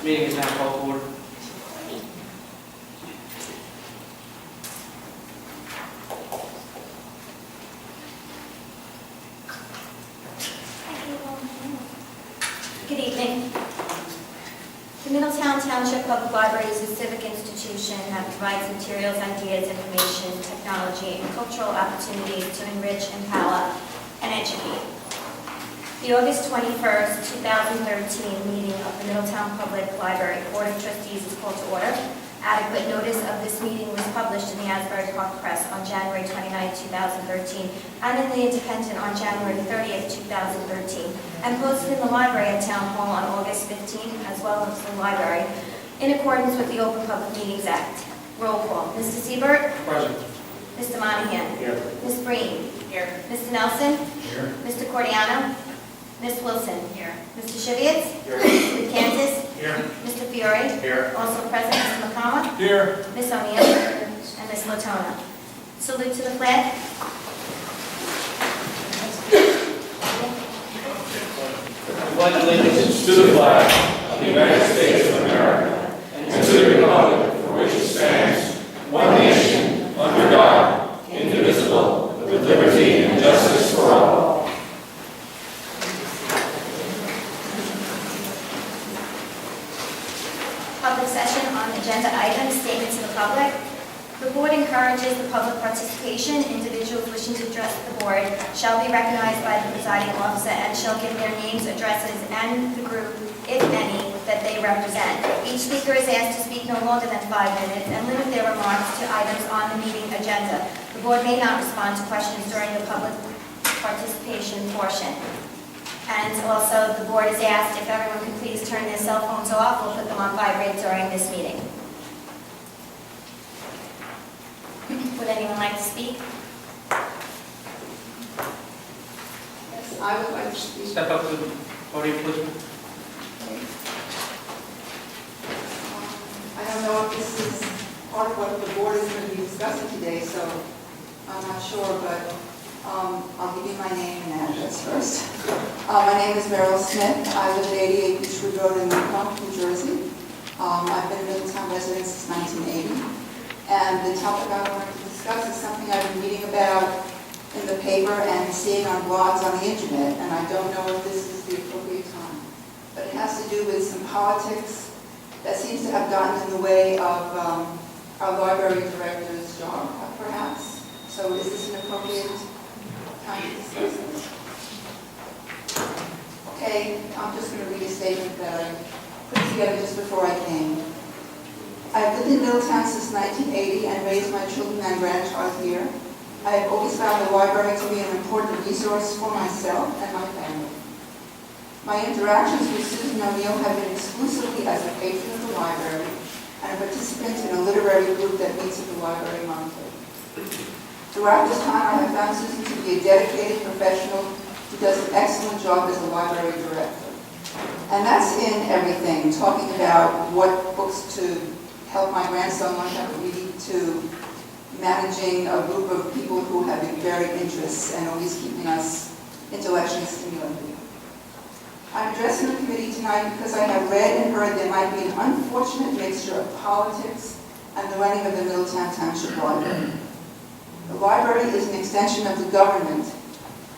Meeting is now called to order. Good evening. The Middletown Township Public Library is a civic institution that provides materials, ideas, information, technology, and cultural opportunities to enrich, empower, and educate. The August 21st, 2013 meeting of the Middletown Public Library Board of Trustees is called to order. Adequate notice of this meeting was published in the Asbury Park Press on January 29, 2013, and in the Independent on January 30th, 2013, and posted in the library at Town Hall on August 15th, as well as the library, in accordance with the Open Public Meetings Act. Roll call. Mr. Siebert? Present. Mr. Monahan? Here. Ms. Breen? Here. Mr. Nelson? Here. Mr. Cordiano? Ms. Wilson? Here. Mr. Shivitz? Here. Mr. Kansas? Here. Mr. Fiore? Here. Also present, Mr. McComa? Here. Ms. O'Neill? And Ms. Latona. Salute to the flag. I pledge allegiance to the flag of the United States of America and to the republic for which it stands, one nation, under God, indivisible, with liberty and justice for all. Public session on agenda items, statement to the public. The board encourages the public participation. Individuals wishing to address the board shall be recognized by the presiding officer and shall give their names, addresses, and the group, if any, that they represent. Each speaker is asked to speak no longer than 5 minutes and limit their remarks to items on the meeting agenda. The board may not respond to questions during the public participation portion. And also, the board is asked if everyone could please turn their cell phones off. We'll put them on vibrate during this meeting. Would anyone like to speak? Yes, I would like to speak. Step up to the podium, please. I don't know if this is part of what the board is going to be discussing today, so I'm not sure, but I'll give you my name and address first. My name is Meryl Smith. I live at 88 Beechwood Road in Newport, New Jersey. I've been a Middletown resident since 1980. And the topic I wanted to discuss is something I've been reading about in the paper and seeing on blogs on the internet, and I don't know if this is the appropriate time. But it has to do with some politics that seems to have gotten in the way of our library director's job, perhaps. So is this an appropriate time to discuss this? Okay, I'm just going to read a statement that I put together just before I came. I've lived in Middletown since 1980 and raised my children and grandchild here. I have always found the library to be an important resource for myself and my family. My interactions with Susan O'Neill have been exclusively as a patron of the library and a participant in a literary group that meets at the library monthly. Throughout this time, I have found Susan to be a dedicated professional who does an excellent job as a library director. And that's in everything, talking about what books to help my grandson learn how to read, to managing a group of people who have varied interests and always keeping us intellectually stimulated. I'm addressing the committee tonight because I have read and heard there might be an unfortunate mixture of politics and the running of the Middletown Township Library. The library is an extension of the government,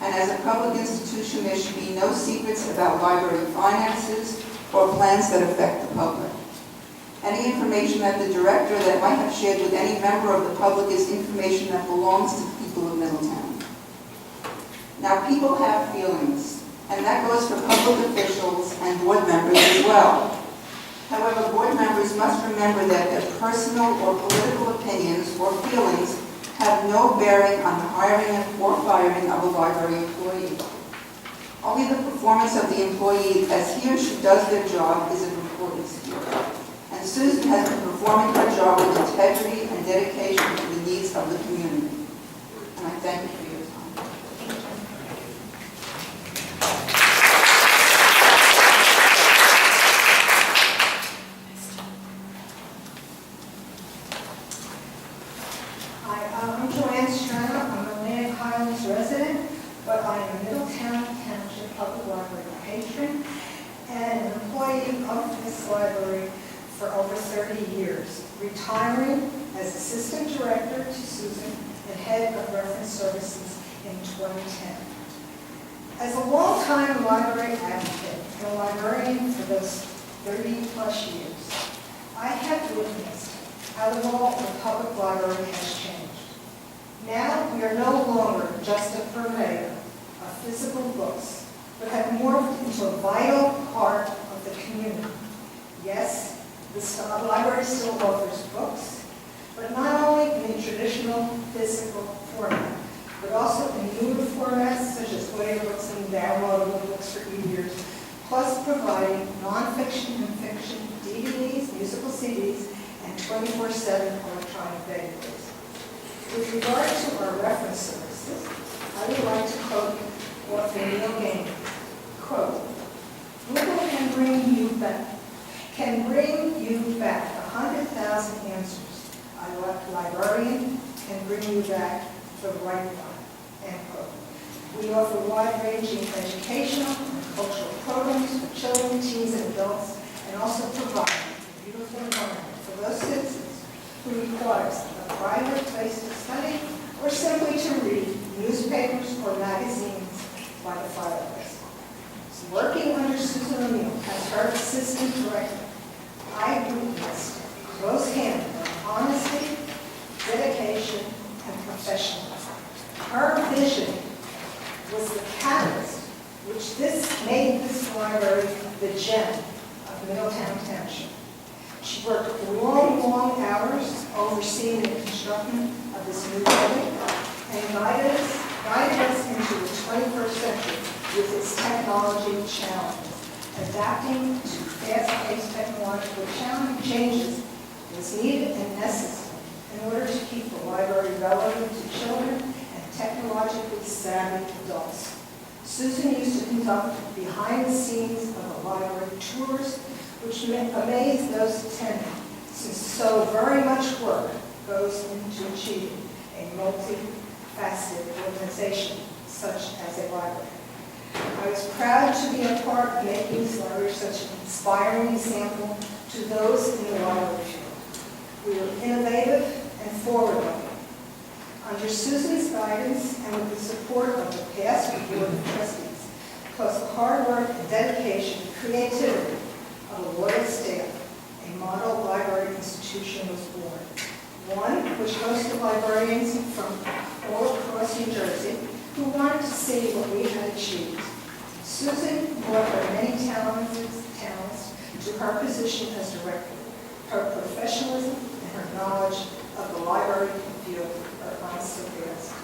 and as a public institution, there should be no secrets about library finances or plans that affect the public. Any information that the director that might have shared with any member of the public is information that belongs to the people of Middletown. Now, people have feelings, and that goes for public officials and board members as well. However, board members must remember that their personal or political opinions or feelings have no bearing on the hiring or firing of a library employee. Only the performance of the employee as he or she does their job is of importance here. And Susan has been performing her job with integrity and dedication to the needs of the community. And I thank you for your time. Hi, I'm Joanne Strana. I'm a Atlantic Highlands resident, but I am a Middletown Township Public Library patron and an employee employee of this library for over 30 years, retiring as assistant director to Susan and head of reference services in 2010. As a longtime library advocate and a librarian for those 30-plus years, I have witnessed how the role of the public library has changed. Now, we are no longer just a purveyor of physical books, but have morphed into a vital part of the community. Yes, the library still offers books, but not only in the traditional physical format, but also in newer formats such as audiobooks and downloadable books for e-readers, plus providing nonfiction and fiction, DVDs, musical CDs, and 24/7 electronic databases. With regard to our reference services, I would like to quote author Neil Gaiman. Quote, Google can bring you back 100,000 answers. A librarian can bring you back the right one. End quote. We offer wide-ranging educational and cultural programs for children, teens, and adults, and also provide a beautiful environment for those citizens who requires a private place to study or simply to read newspapers or magazines by the fireplace. So working under Susan O'Neill as her assistant director, I witnessed close-handed honesty, dedication, and professionalism. Her vision was the catalyst which made this library the gem of Middletown Township. She worked long hours overseeing the construction of this new building and guided us into the 21st century with its technology challenges. Adapting to fast-paced technological changes was needed and necessary in order to keep the library relevant to children and technologically savvy adults. Susan used to conduct behind the scenes of the library tours, which amazed those attending, since so very much work goes into achieving a multifaceted organization such as a library. I was proud to be a part of making this library such an inspiring example to those in the library field. We were innovative and forward-looking. Under Susan's guidance and with the support of the past board of trustees, plus the hard work and dedication and creativity of a loyal staff, a model library institution was born. One which hosted librarians from all across New Jersey who wanted to see what we had achieved. Susan brought her many talents to her position as director. Her professionalism and her knowledge of the library field are unsurpassed.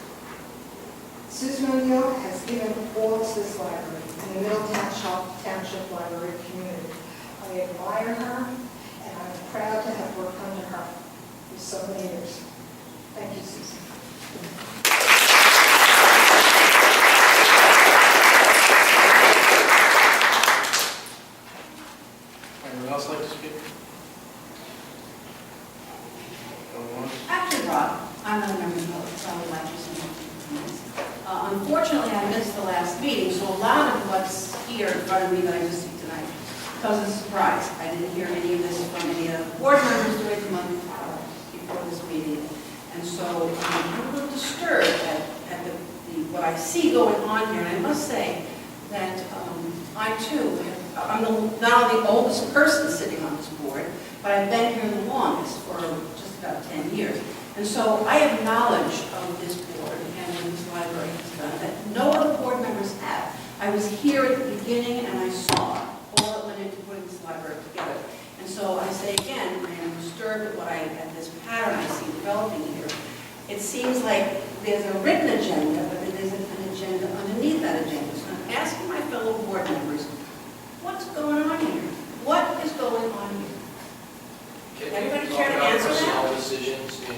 Susan O'Neill has given all to this library and the Middletown Township Library community. I admire her, and I'm proud to have worked under her for so many years. Thank you, Susan. Anyone else like to speak? Going once? Actually, Rob, I'm not a member of the public, so I would like to say something. Unfortunately, I missed the last meeting, so a lot of what's here in front of me that I just see tonight comes as a surprise. I didn't hear any of this from any of the board members during the month before this meeting. And so I'm a little disturbed at what I see going on here. And I must say that I too, I'm not only the oldest person sitting on this board, but I've been here the longest for just about 10 years. And so I have knowledge of this board and what this library has done that no other board members have. I was here at the beginning and I saw all that went into putting this library together. And so I say again, I am disturbed at this pattern I see developing here. It seems like there's a written agenda, but then there's an agenda underneath that agenda. So I'm asking my fellow board members, what's going on here? What is going on here? Everybody care to answer that? Personal decisions in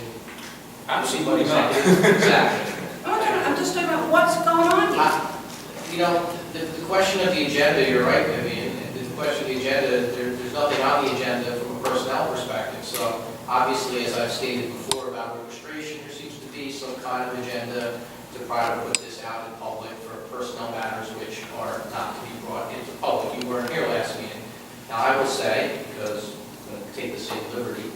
Absolutely not. Exactly. I'm just talking about what's going on here. You know, the question of the agenda, you're right, Vivian. The question of the agenda, there's nothing on the agenda from a personnel perspective. So obviously, as I've stated before about registration, there seems to be some kind of agenda to try to put this out in public for personnel matters which are not to be brought into public. You weren't here last meeting. Now, Now, I will say, because I'm going to take the same liberty,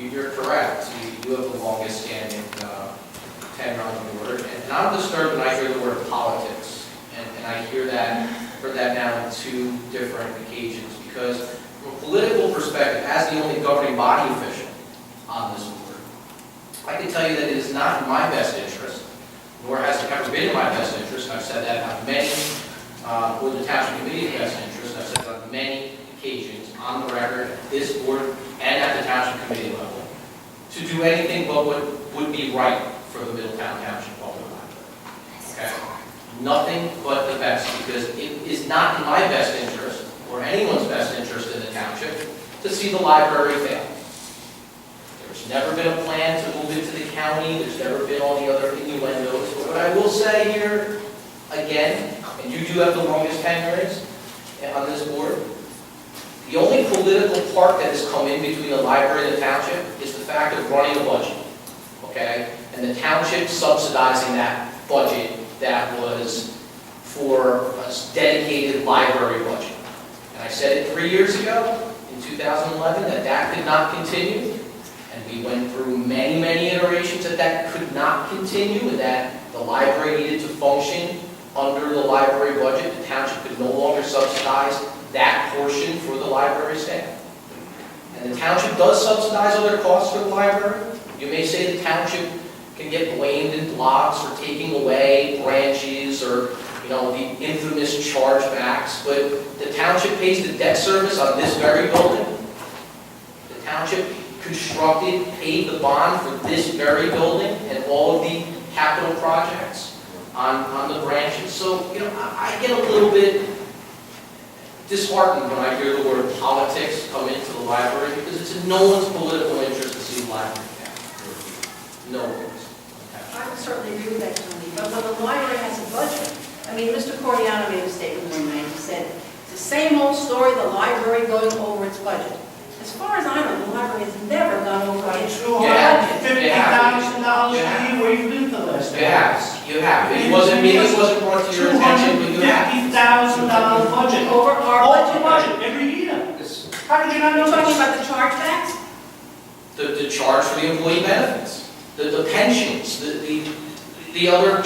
you're correct. You do have the longest standing tenure on the board. And I'm disturbed when I hear the word politics. And I heard that now on two different occasions. Because from a political perspective, as the only governing body official on this board, I can tell you that it is not in my best interest, nor has it ever been in my best interest, and I've said that on many, or the township committee's best interest, I've said that on many occasions, on the record, at this board, and at the township committee level, to do anything but what would be right for the Middletown Township Public Library. Okay? Nothing but the best, because it is not in my best interest, or anyone's best interest in the township, to see the library fail. There's never been a plan to move into the county, there's never been all the other innuendos. But what I will say here, again, and you do have the longest tenures on this board, the only political part that has come in between the library and the township is the fact of running a budget, okay? And the township subsidizing that budget that was for a dedicated library budget. And I said it 3 years ago, in 2011, that could not continue. And we went through many, many iterations that could not continue, and that the library needed to function under the library budget. The township could no longer subsidize that portion for the library staff. And the township does subsidize other costs for the library. You may say the township can get blamed in blogs for taking away branches or, the infamous chargebacks, but the township pays the debt service on this very building. The township constructed, paid the bond for this very building and all of the capital projects on the branches. So, I get a little bit disheartened when I hear the word politics come into the library, because it's in no one's political interest to see the library down. No one's. I would certainly agree with that, Tony, but when the library has a budget, Mr. Cordiano made a statement one night. He said, it's the same old story, the library going over its budget. As far as I know, the library has never gone over its budget. $250,000 a year, where you been for this? You have. It wasn't me, it wasn't brought to your attention, but you have. $250,000 budget. Over our Over budget. budget, every year. How did you not know You're talking that? about the chargebacks? The charge for the employee benefits, the pensions, the other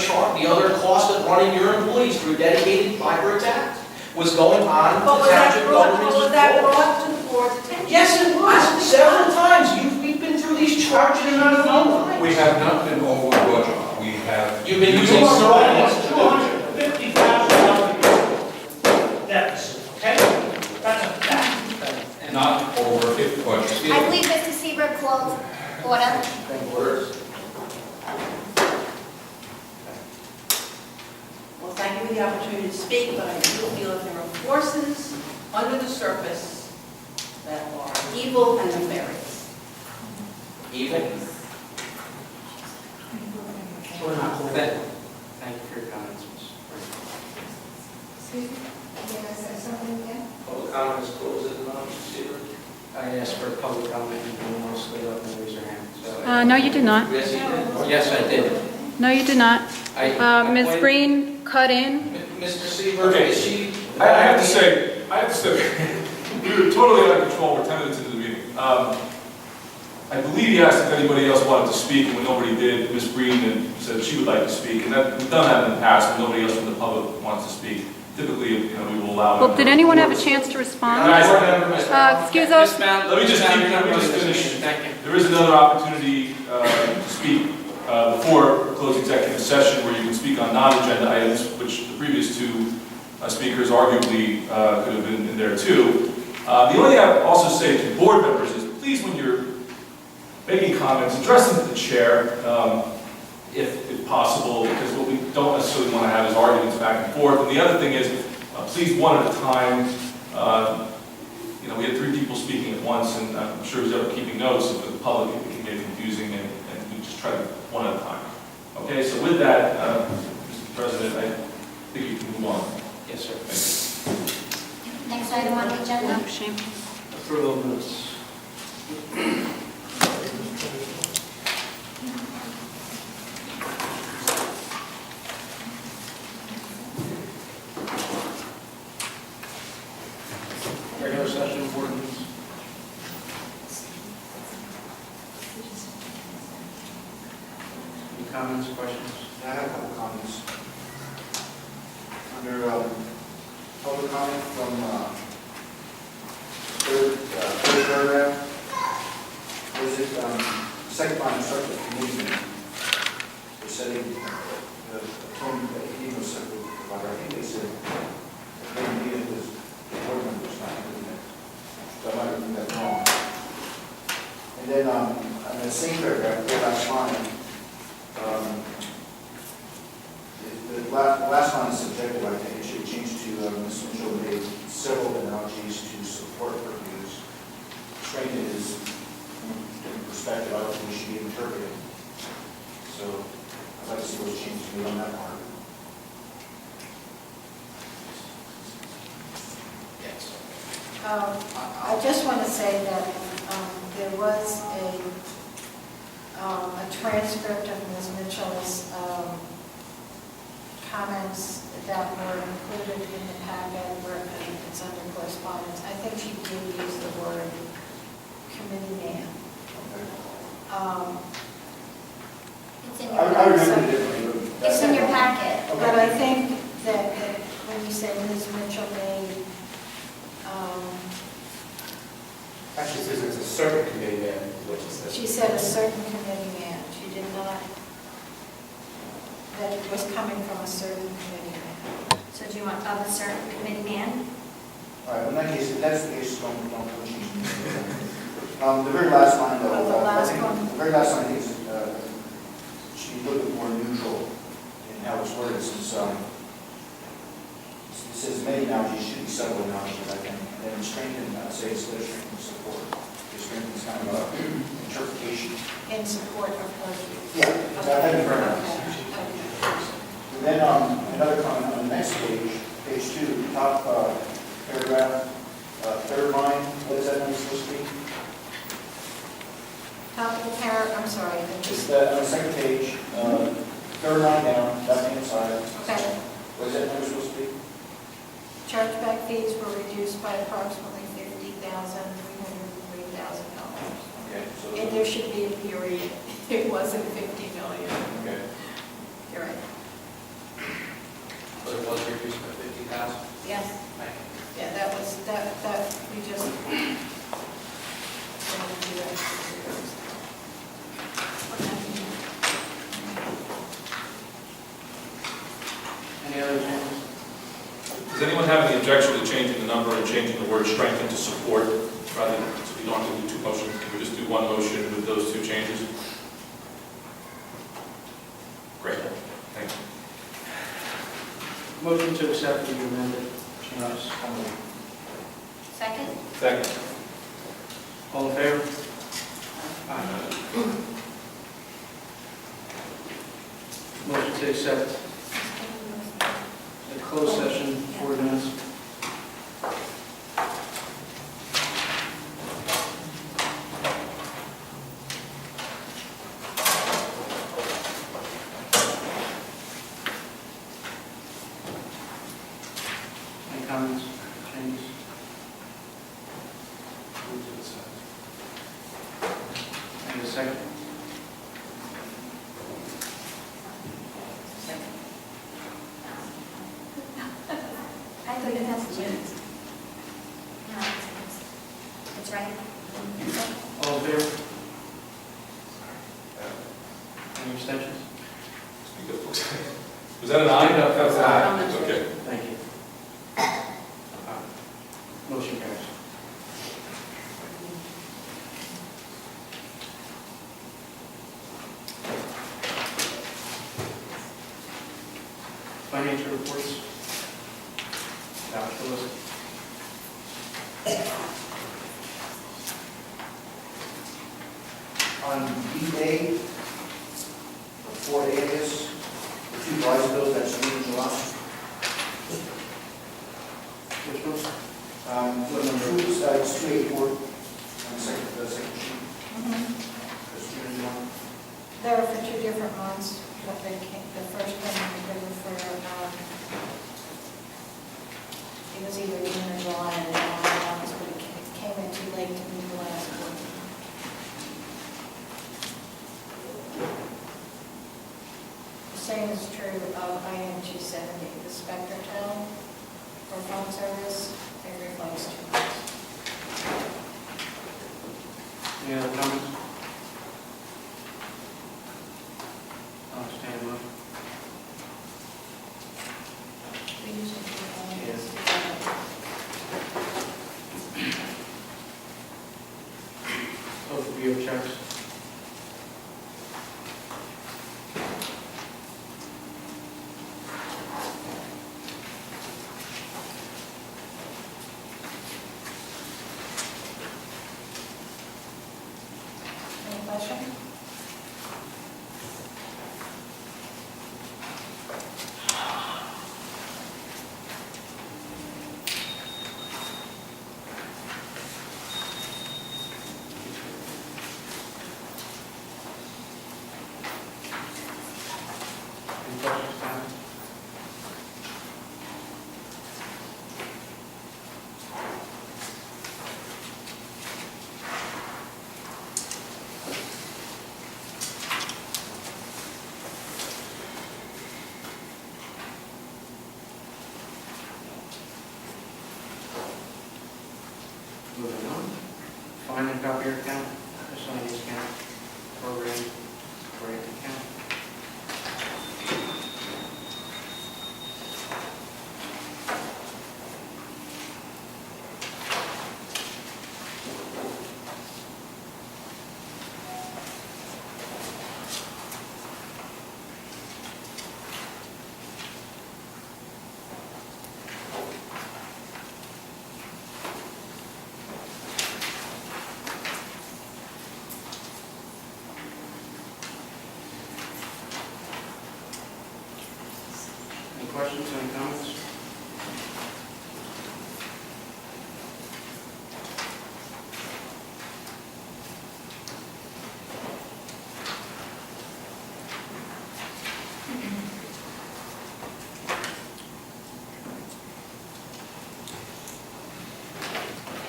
cost of running your employees through dedicated library tax was going on But the was that township brought, government's was that books. brought to the board's attention? Yes, it was, several times. We've been through these charges a million times. We have not been over budget. We have. You've been using Your so budget is much. $250,000 deficit, okay? That's a fact. Not over budget. I believe Mr. Seaver called order. Orders. Well, thank you for the opportunity to speak, but I do feel that there are forces under the surface that are evil and nefarious. Even. Thank you for your comments, Ms. Excuse me, can I say something again? Public comment is closed, is it not, Mr. Seaver? I asked for public comment, and no one else stood up and raised their hand. So No, you did not. Yes, you did. Yes, I did. No, you did not. Ms. When- Green cut in. Mr. Seaver, Okay. is she? I have to say, we were totally out of control, we're 10 minutes into the meeting. I believe he asked if anybody else wanted to speak, and when nobody did, Ms. Green said she would like to speak, and we've done that in the past, when nobody else from the public wants to speak. Typically, we will allow them. Well, did anyone have a chance to respond? Excuse us? Let me just finish. Thank you. There is another opportunity to speak before closed executive session, where you can speak on non-agenda items, which the previous two speakers arguably could have been in there too. The only thing I would also say to board members is, please, when you're making comments, address them to the chair, if possible, because what we don't necessarily want to have is arguments back and forth. And the other thing is, please, one at a time. We had 3 people speaking at once, and I'm sure who's ever keeping notes of the public, it can get confusing, and we just try to one at a time. Okay, so with that, Mr. President, I think you can move on. Yes, sir. Thank you. Next item on the agenda. Oh, shame. Approval of minutes. comments, questions? I have a couple comments. Under public comment from third paragraph, was it second line starts with committee? They're setting the tone that he was provider. I think they said the meeting was the board members, not doing it. So I might have done that wrong. And then on the same paragraph, the last line, the last line is subjective. I think it should change to Ms. Mitchell made several analogies to support reviews. Strengthen is different perspective. I don't think we should be interpreting. So I'd like to see those changes made on that part. Yes. I just want to say that there was a transcript of Ms. Mitchell's comments that were included in the packet where it's under correspondence. I think she did use the word committee man. It's in I your remember notes. it differently, but It's in your packet. But I think that when you say Ms. Mitchell made, Actually, it says it's a certain committee man, which is this. she said a certain committee man. She did not, that it was coming from a certain committee man. So do you want of a certain committee man? all right, in that case, if that's the case, don't change it. The very last line, though, Oh, the last I think, one. the very last line, I think, should be a little bit more neutral in how it's worded, since it says many analogies, should be several analogies, I think. And then strengthen, say instead of strengthen, support. Because strengthen is kind of interpretation. In support of her view. Yeah, that'd be very nice. Okay. And then another comment on the next page, page 2, top paragraph, third line, what is that number supposed to be? Top of the paragraph, I'm sorry. It's the, on the second page, third line down, left-hand side. Okay. What is that number supposed to be? Chargeback fees were reduced by approximately $50,303,000. Okay, so. And there should be a period. It wasn't 50 million. Okay. You're right. But it was reduced by 50,000. Yes. Thank you. Yeah, that was, that we just. Any other changes? Does anyone have any objection to changing the number and changing the word strengthen to support, rather than, so we don't have to do two motions? Can we just do one motion with those two changes? Great, thank you. Motion to accept the amended changes. Second? Second. All in favor? Aye. Motion to accept the closed session ordinance. Any comments, changes? And a second? I thought it has to. No, it's right. All in favor? Any abstentions? Speak up, folks. Was that an aye? No, that was an aye. Okay. Thank you. Motion carries. Financial reports. Dr. Lewis. On B-Day, the 4 areas, the 2 rise bills that's due in July. Which ones? What number? It's 284 on the second sheet. That's due in July. There are for 2 different months, but they came, the first payment they were for, it was either June or July, and then all the months, but it came in too late to meet the last one. same is true of IN 270, the Spectre total for phone service, it reflects 2 months. Any other comments? I'll stand up. We usually do all of this. Overview of checks. Any questions? Any questions, comments? Moving on. Find and copier account, miscellaneous account, program, grant account. Any questions, any comments?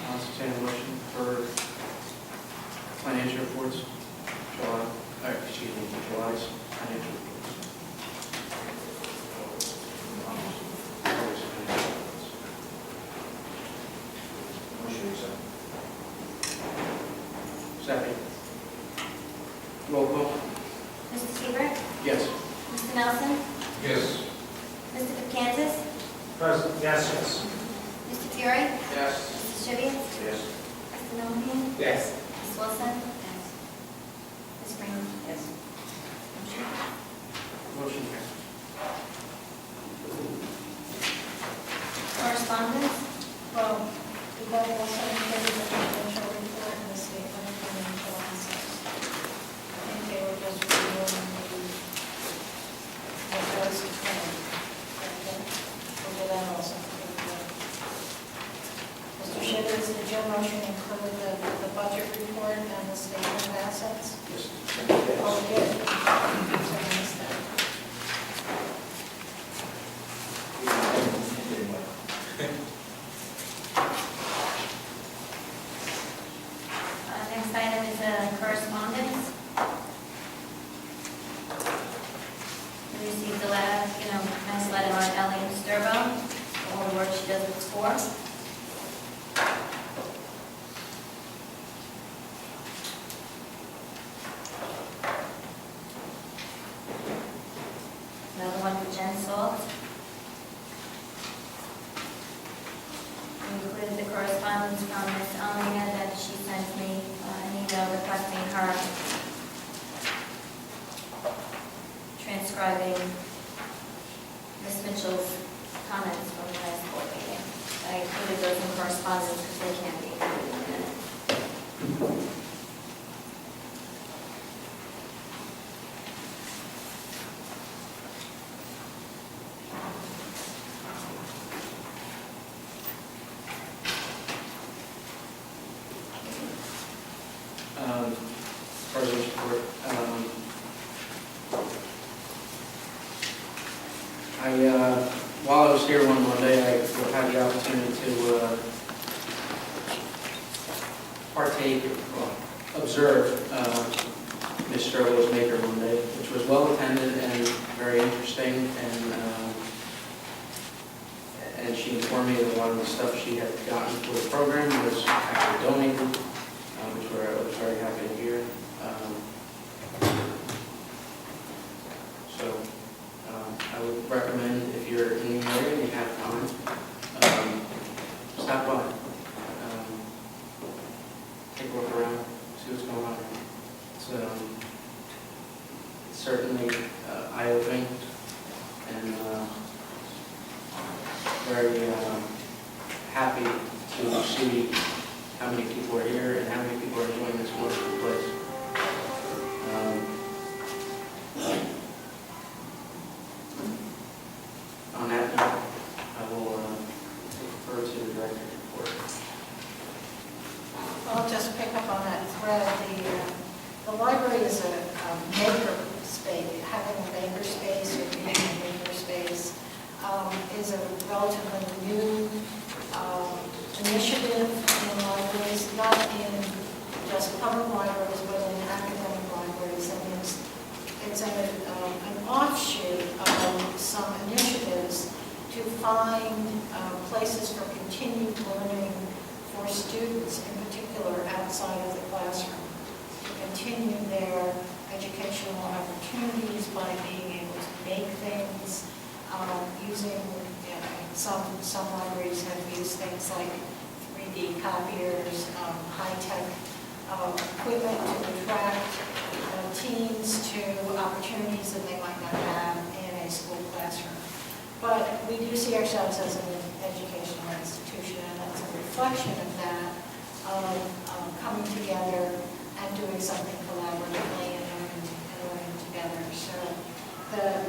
I'll entertain a motion for financial reports, July's financial reports. Motion accepted. Second. Roll call. Mr. Seaver? Yes. Mr. Nelson? Yes. Mr. Kansas? President, yes. Mr. Fury? Yes. Mr. Shibby? Yes. Mr. Milligan? Yes. Ms. Wilson? Yes. Ms. Green? Yes. Motion carries. Correspondence? Well, we have also included the financial report and the statement of financial assets. I think they were just reviewing what goes to plan. We'll do that also. Mr. Shivers, did your motion include the budget report and the statement of assets? Yes. Oh, we did. So I missed that. Next item is correspondence. We received a letter, nice letter on Ellie Sturbo, all the work she does with sports. Another one for Jen Salt. We included the correspondence from Ms. Almeida that she sent me an email requesting her transcribing Ms. Mitchell's comments from the last board meeting. I included those in correspondence because they can't be included in the minutes. President's report. While I was here one Monday, I had the opportunity to partake, observe Ms. Sturlow's Maker Monday, which was well attended and very interesting, and she informed me that a lot of the stuff she had gotten for the program was actually donated, which I was very happy to hear. So I would recommend, if you're in the area and you have time, stop by. Take a look around, see what's going on. It's certainly eye-opening and very happy to see how many people are here and how many people are enjoying this wonderful place. On that note, I will refer to the director's report. I'll just pick up on that thread. The library is a maker space. Having a maker space or being a maker space is a relatively new initiative in libraries, not in just public libraries, but in academic libraries. And it's an offshoot of some initiatives to find places for continued learning for students, in particular outside of the classroom, to continue their educational opportunities by being able to make things, using, some libraries have used things like 3D copiers, high-tech equipment to attract teens to opportunities that they might not have in a school classroom. But we do see ourselves as an educational institution, and that's a reflection of that, of coming together and doing something collaboratively and learning together. So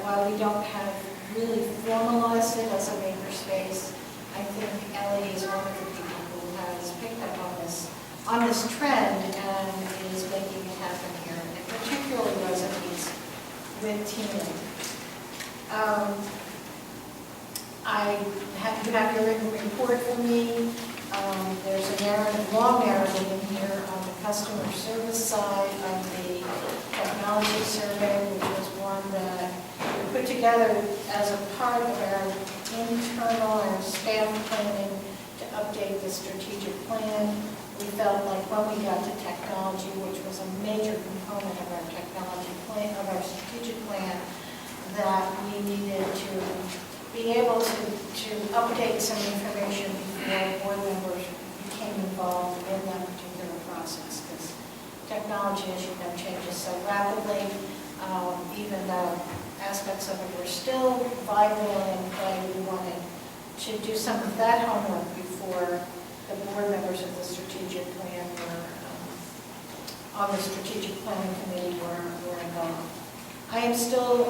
while we don't have really formalized it as a makerspace, I think Ellie is one of the people who has picked up on this trend and is making it happen here. It particularly resonates with teenagers. You have your written report for me. There's a long narrative in here on the customer service side of the technology survey, which was one that we put together as a part of our internal and staff planning to update the strategic plan. We felt like when we got to technology, which was a major component of our technology plan, of our strategic plan, that we needed to be able to update some information before board members became involved in that particular process, because technology, as you know, changes so rapidly. Even though aspects of it were still viable and in play, we wanted to do some of that homework before the board members of the strategic plan were on the strategic planning committee were involved. I am still,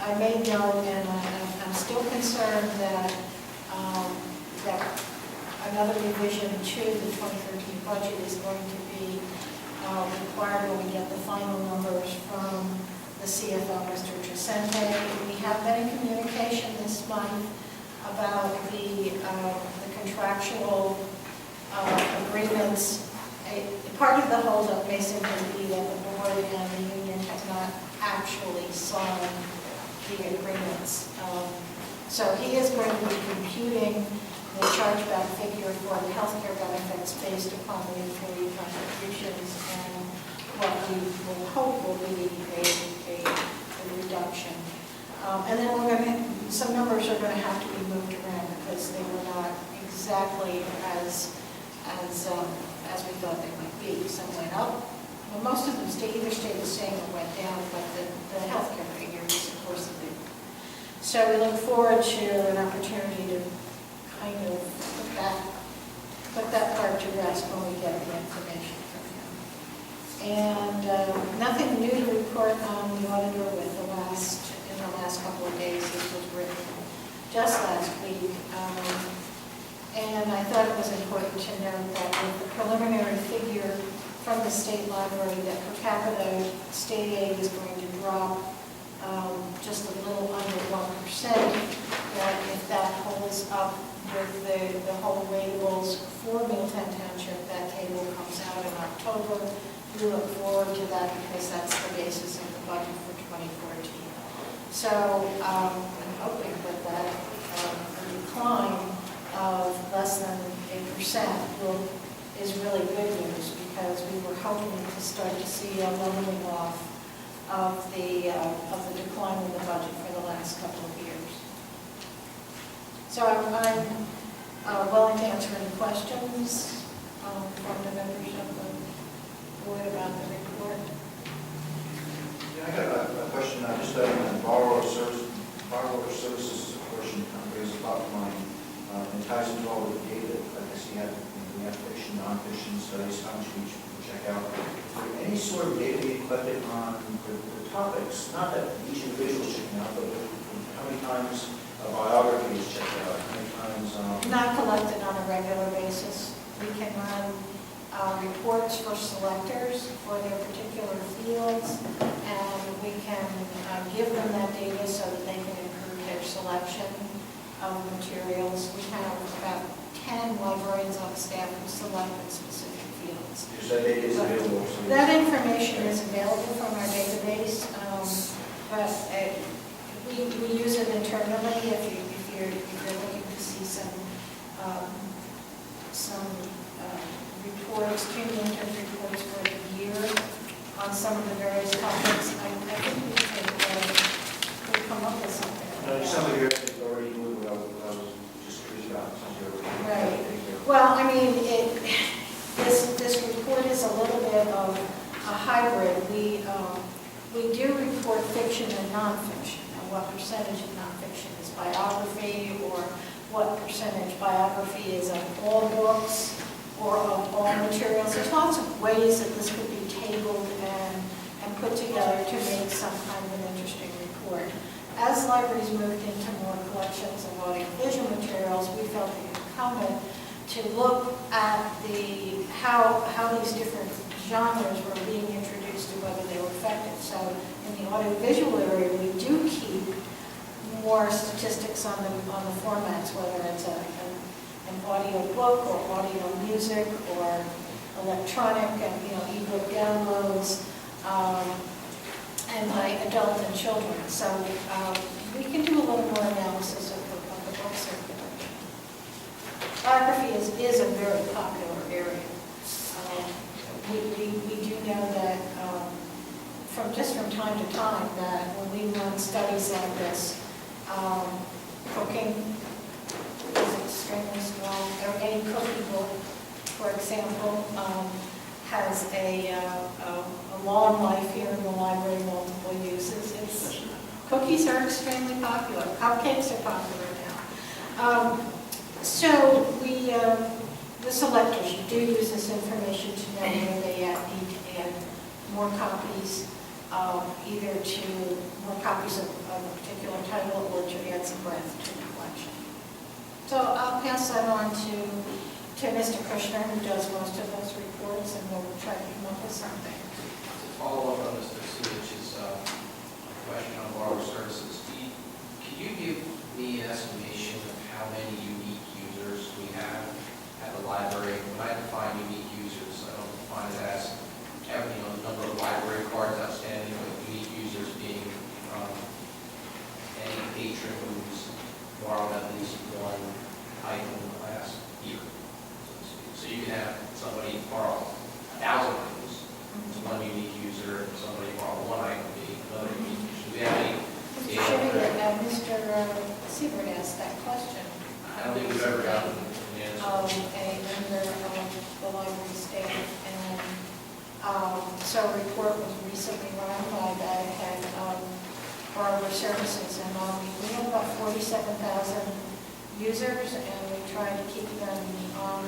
I made note, and I'm still concerned that that another revision to the 2013 budget is going to be required when we get the final numbers from the CFO, Mr. Trecente. We have been in communication this month about the contractual agreements. Part of the holdup may simply be that the board and the union have not actually signed the agreements. So he is going to be computing the chargeback figure for the healthcare benefits based upon the employee contributions and what we will hope will be a reduction. And then we're going to, some numbers are going to have to be moved around because they were not exactly as we thought they might be. Some went up. Well, most of them either stayed the same or went down, but the healthcare figures, of course, the big. So we look forward to an opportunity to kind of put that part to rest when we get the information from him. And nothing new to report on the auditor in the last couple of days. This was written just last week. And I thought it was important to note that with the preliminary figure from the state library that per capita state aid is going to drop just a little under 1%, that if that holds up with the whole ratables for Middletown Township, that table comes out in October. We look forward to that because that's the basis of the budget for 2014. So I'm hoping that a decline of less than 8% is really good news, because we were hoping to start to see a leveling off of the decline in the budget for the last couple of years. So I'm willing to answer any questions from the members of the board about the report. Yeah, I got a question, just on borrower services portion, there's a lot of money. It ties into all the data, I guess you have, we have fiction, non-fiction studies, how much we check out. Is there any sort of data being collected on the topics? Not that each individual is checking out, but how many times a biography is checked out, how many times... Not collected on a regular basis. We can run reports for selectors for their particular fields, and we can give them that data so that they can improve their selection of materials. We have about 10 librarians on staff who select in specific fields. Is that data is available? That information is available from our database, but we use it internally if you're looking to see some reports, cumulative reports for the year on some of the various topics. I think we could come up with something. Some of your already knew what I was just curious about. Right. Well, I mean, this report is a little bit of a hybrid. We do report fiction and nonfiction, and what percentage of nonfiction is biography, or what percentage biography is of all books or of all materials. There's lots of ways that this could be tabled and put together to make some kind of an interesting report. As libraries moved into more collections of audiovisual materials, we felt it incumbent to look at how these different genres were being introduced and whether they were effective. So in the audiovisual area, we do keep more statistics on the formats, whether it's an audio book or audio music or electronic and ebook downloads, and by adult and children. So we can do a little more analysis of the book circulation. Biography is a very popular area. We do know that from time to time that when we run studies like this, cooking is extremely strong. Any cooking book, for example, has a long life here in the library, multiple uses. Cookies are extremely popular. Cupcakes are popular now. So the selectors do use this information to know whether they need to add more copies, either to more copies of a particular title or to add some breadth to the collection. So I'll pass that on to Mr. Kushner, who does most of those reports, and we'll try to come up with something. To follow up on Mr. Sewich's question on borrower services, can you give me an estimation of how many unique users we have at the library? When I define unique users, I don't define it as the number of library cards outstanding, but unique users being any patron who's borrowed at least one item in the last year. So you can have somebody borrow 1,000 items, it's one unique user, and somebody borrow one item, being another unique user. Do we have any data? Mr. Seibert asked that question. I don't think we've ever gotten an answer. A member of the library staff, and so a report was recently run by that head of borrower services, and we have about 47,000 users, and we try to keep them on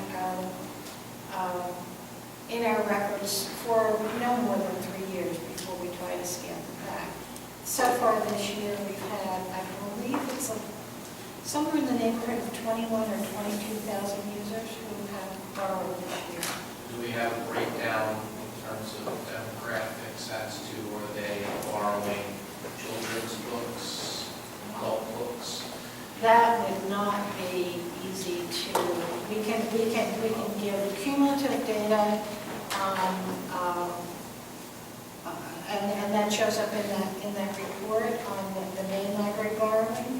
in our records for no more than 3 years before we try to scan them back. So far this year, we've had, I believe it's somewhere in the neighborhood of 21 or 22,000 users who have borrowed this year. Do we have a breakdown in terms of demographics as to are they borrowing children's books, adult books? That would not be easy to, we can give cumulative data on and that shows up in that report on the main library borrowing,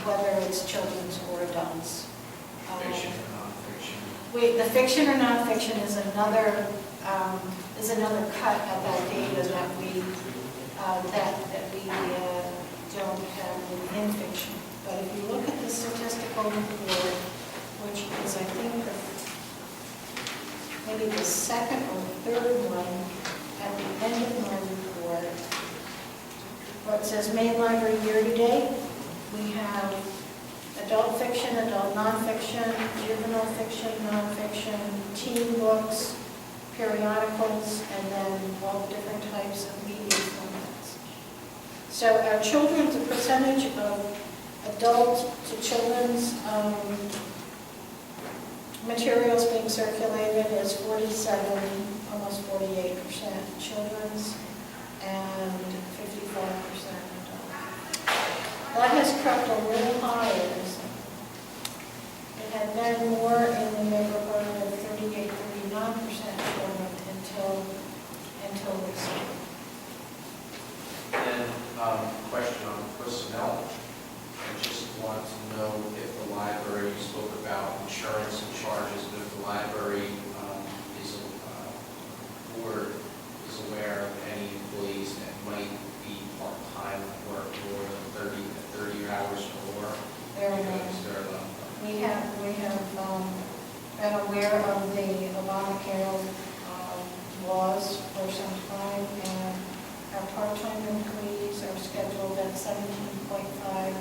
whether it's children's or adults. Fiction or nonfiction? The fiction or nonfiction is another cut at that data that we don't have in fiction. But if you look at the statistical report, which is, I think, maybe the second or third one at the end of my report, where it says main library year-to-date, we have adult fiction, adult nonfiction, juvenile fiction, nonfiction, teen books, periodicals, and then all different types of media formats. So our children's, the percentage of adult to children's materials being circulated is 47, almost 48% children's, and 55% adult. That has crept a little higher. It had been more in the neighborhood of 38, 39% children until this year. And question on personnel. I just want to know if the library, you spoke about insurance and charges, but if the library board is aware of any employees that might be part-time, work more than 30 hours or more. Very Because they're We have been aware of the Obamacare laws for some time, and our part-time employees are scheduled at 17.5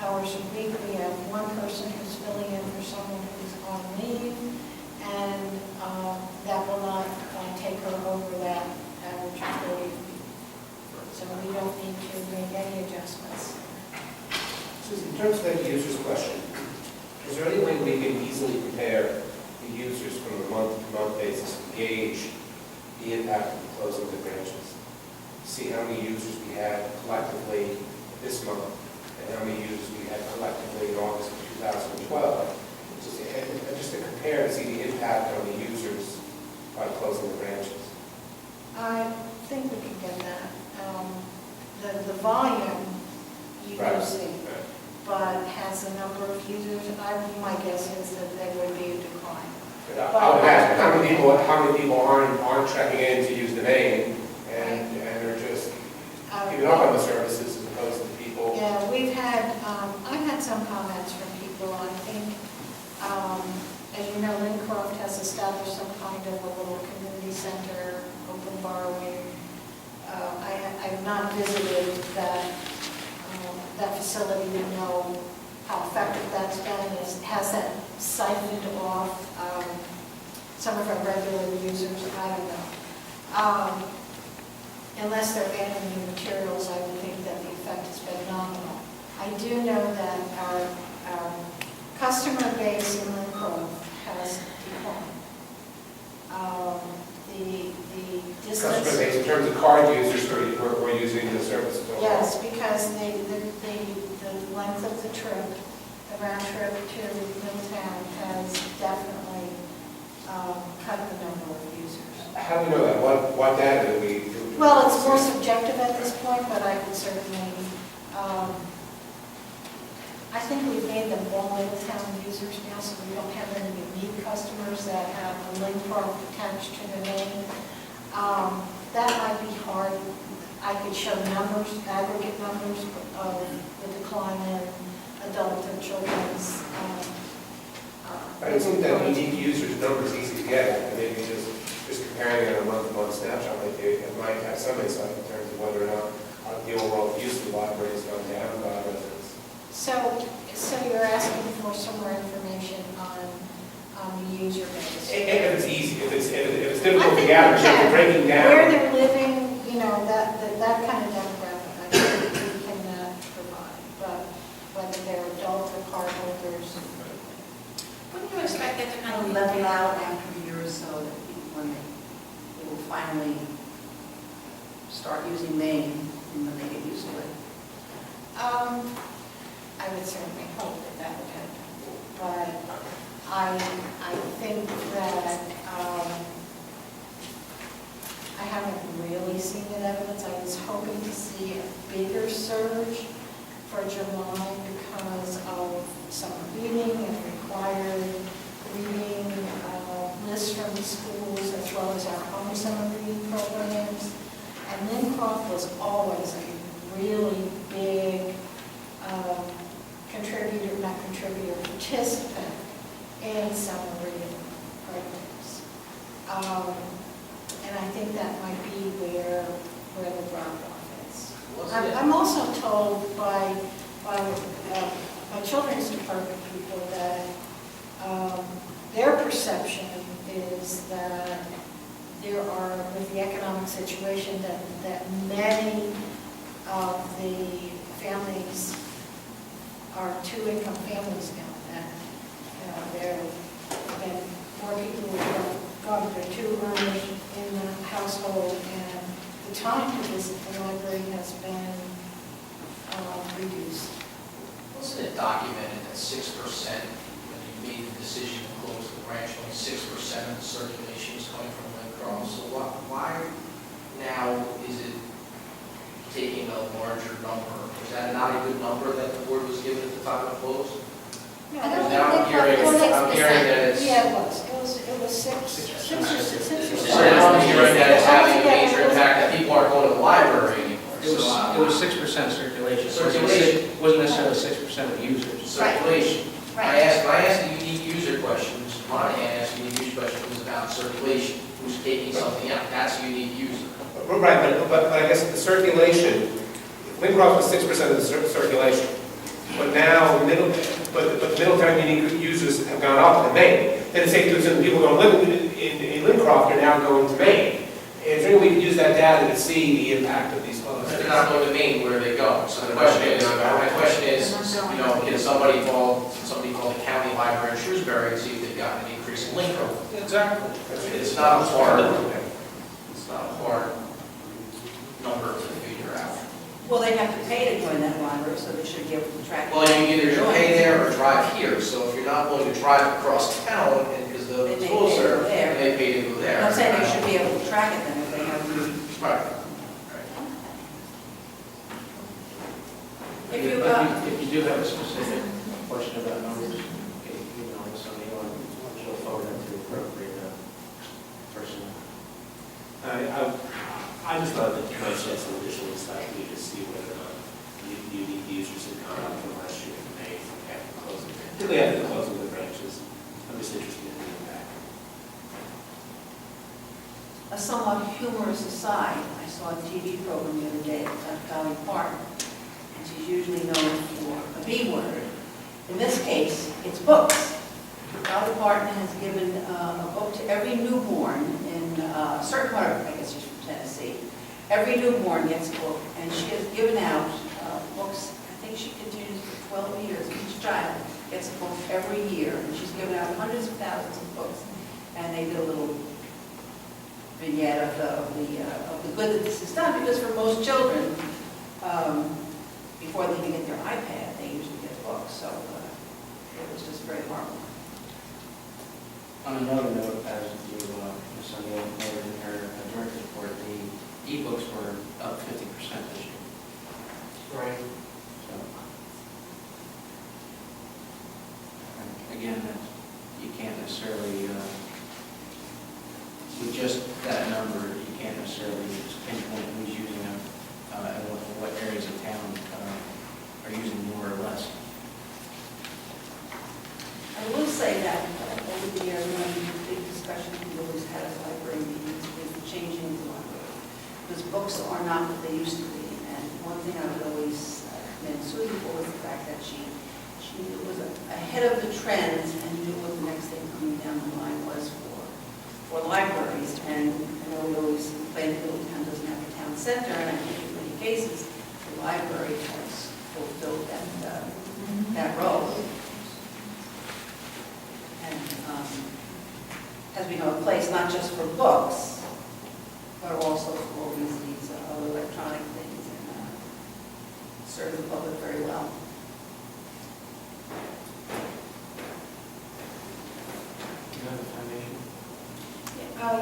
hours a week. We have one person who's filling in for someone who's on leave, and that will not take her over that average of 30 a week. So we don't need to make any adjustments. Susan, in terms of that user's question, is there any way we can easily compare the users from a month-to-month basis to gauge the impact of the closing of the branches? See how many users we had collectively this month and how many users we had collectively in August of 2012, just to compare to see the impact on the users by closing the branches. I think we can get that. The volume you do Right. see, but has a number of users, my guess is that there would be a decline. I would ask, how many people aren't checking in to use the name and are just giving up on the services as opposed to people? Yeah, I've had some comments from people. I think, as you know, Lincroft has established some kind of a little community center, open borrowing. I've not visited that facility to know how effective that's been. Has that siphoned off some of our regular users? I don't know. Unless they're adding new materials, I would think that the effect has been nominal. I do know that our customer base in Lincroft has declined. The Customer distance. base in terms of card users who are using the services overall? Yes, because the length of the trip, the round trip to Middletown has definitely cut the number of users. How do we know that? What data do we? Well, it's more subjective at this point, but I would certainly, I think we've made them all Middletown users now, so we don't have any unique customers that have a Lincroft attached to their name. That might be hard. I could show numbers, aggregate numbers of the decline in adult and children's. I don't think that unique users number is easy to get. Maybe just comparing it on a month-to-month snapshot might have some insight in terms of whether or not the overall use of the library has gone down by residents. So you're asking for some more information on the user base? If it's easy, if it's difficult to gather, so if you're breaking down. Where they're living, that kind of demographic, I think we can provide, but whether they're adult or cardholders. Wouldn't you expect that to kind of level out after a year or so, that people, when they will finally start using Maine, and when they get used to it? I would certainly hope that would happen, but I think that I haven't really seen it from the schools as well as our home summer reading programs. And Lincroft was always a really big participant in summer reading programs. And I think that might be where the drop-off is. I'm also told by children's department people that their perception is that there are, with the economic situation, that many of the families are two-income families now, that there have been more people who have gone to two earners in the household, and the time to visit the library has been reduced. Wasn't it documented that 6%, when you made the decision to close the branch, only 6% of the circulation is coming from Lincroft? So why now is it taking a larger number? Is that not a good number that the board was given at the time of close? Yeah, Now I'm hearing that it's... Yeah, it was 6%. So now I'm hearing that it's having a major impact, that people aren't going to the library anymore. It was 6% circulation. It wasn't necessarily 6% of users. Circulation. Right. I asked the unique user question, Mr. Monahan asked the unique user question, was about circulation, who's taking something out, that's a unique user. Right, but I guess the circulation, Lincroft was 6% of the circulation, but now Middletown unique users have gone up to Maine. Then it's safe to assume the people who don't live in Lincroft are now going to Maine. Is there any way we can use that data to see the impact of these other They're things? not going to Maine, where they go. So the question is, my question is, can somebody call the county library in Shrewsbury and see if they've got an increase in Lincroft? Exactly. It's not a hard number to figure out. Well, they have to pay to join that library, so they should be able to track. Well, you can either pay there or drive here, so if you're not willing to drive across town, and because They the may schools pay to are, go there. they pay to go there. I'm saying they should be able to track it then if they have. Right. If you, If you do have a specific question about numbers, you know, somebody will forward it to the appropriate person. I just thought that you might shed some additional insight, we could see whether or not the unique users had gone up from last year in May after closing, particularly after the closing of the branches. I'm just interested in the impact. a somewhat humorous aside, I saw a TV program the other day at Dolly Parton, and she's usually known for a B word. In this case, it's books. Dolly Parton has given a book to every newborn in a certain part of, I guess she's from Tennessee. Every newborn gets a book, and she has given out books. I think she continues for 12 years. Each child gets a book every year, and she's given out hundreds of thousands of books. And they did a little vignette of the good that this has done, because for most children, before they even get their iPad, they usually get books. So it was just very heartwarming. On another note, as you, Ms. O'Neill noted in her director's report, the e-books were up 50% this year. Right. So, and again, you can't necessarily, with just that number, you can't necessarily pinpoint who's using them, and what areas of town are using more or less. I will say that over the years, one of the big discussions we always had at library meetings is the changing of the library. Because books are not what they used to be. And one thing I would always commend Susan for was the fact that she was ahead of the trends and knew what the next thing coming down the line was for libraries. And I know we always complain that Middletown doesn't have a town center, and I think in many cases, the library has fulfilled that role. And has become a place not just for books, but also for all these other electronic things, and serves the public very well. Do you have a foundation?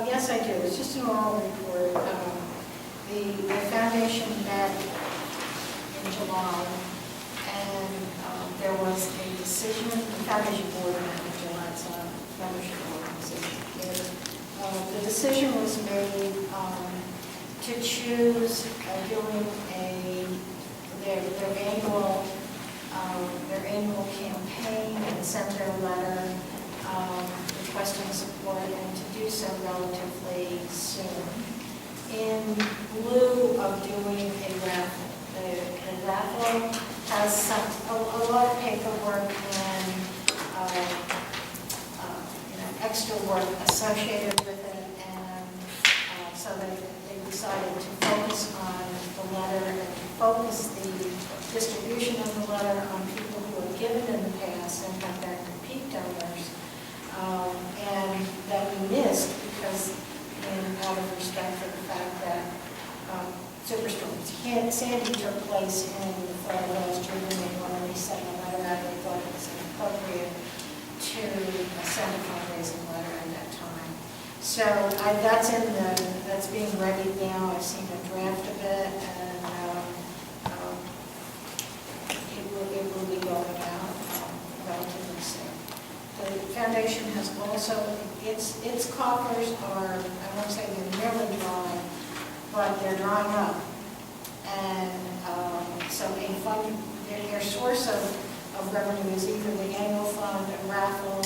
Yes, I do. It's just an oral report. The foundation met in July, and there was a decision, the foundation board met in July, it's a membership organization. decision was made to choose doing their annual campaign and send their letter requesting support, and to do so relatively soon. In lieu of doing a raffle. The raffle has a lot of paperwork and extra work associated with it, and so they decided to focus on the letter and to focus the distribution of the letter on people who have given in the past and have been repeat donors, and that we missed because, out of respect for the fact that Superstorm Sandy took place in the fall of last year, when they wanted to send a letter out, they thought it was inappropriate to send a fundraising letter at that time. So that's being readied now. I've seen a draft of it, and it will be going out relatively soon. The foundation has also, its coffers are, I won't say they're nearly dry, but they're drying up. And so their source of revenue is either the annual fund, a raffle,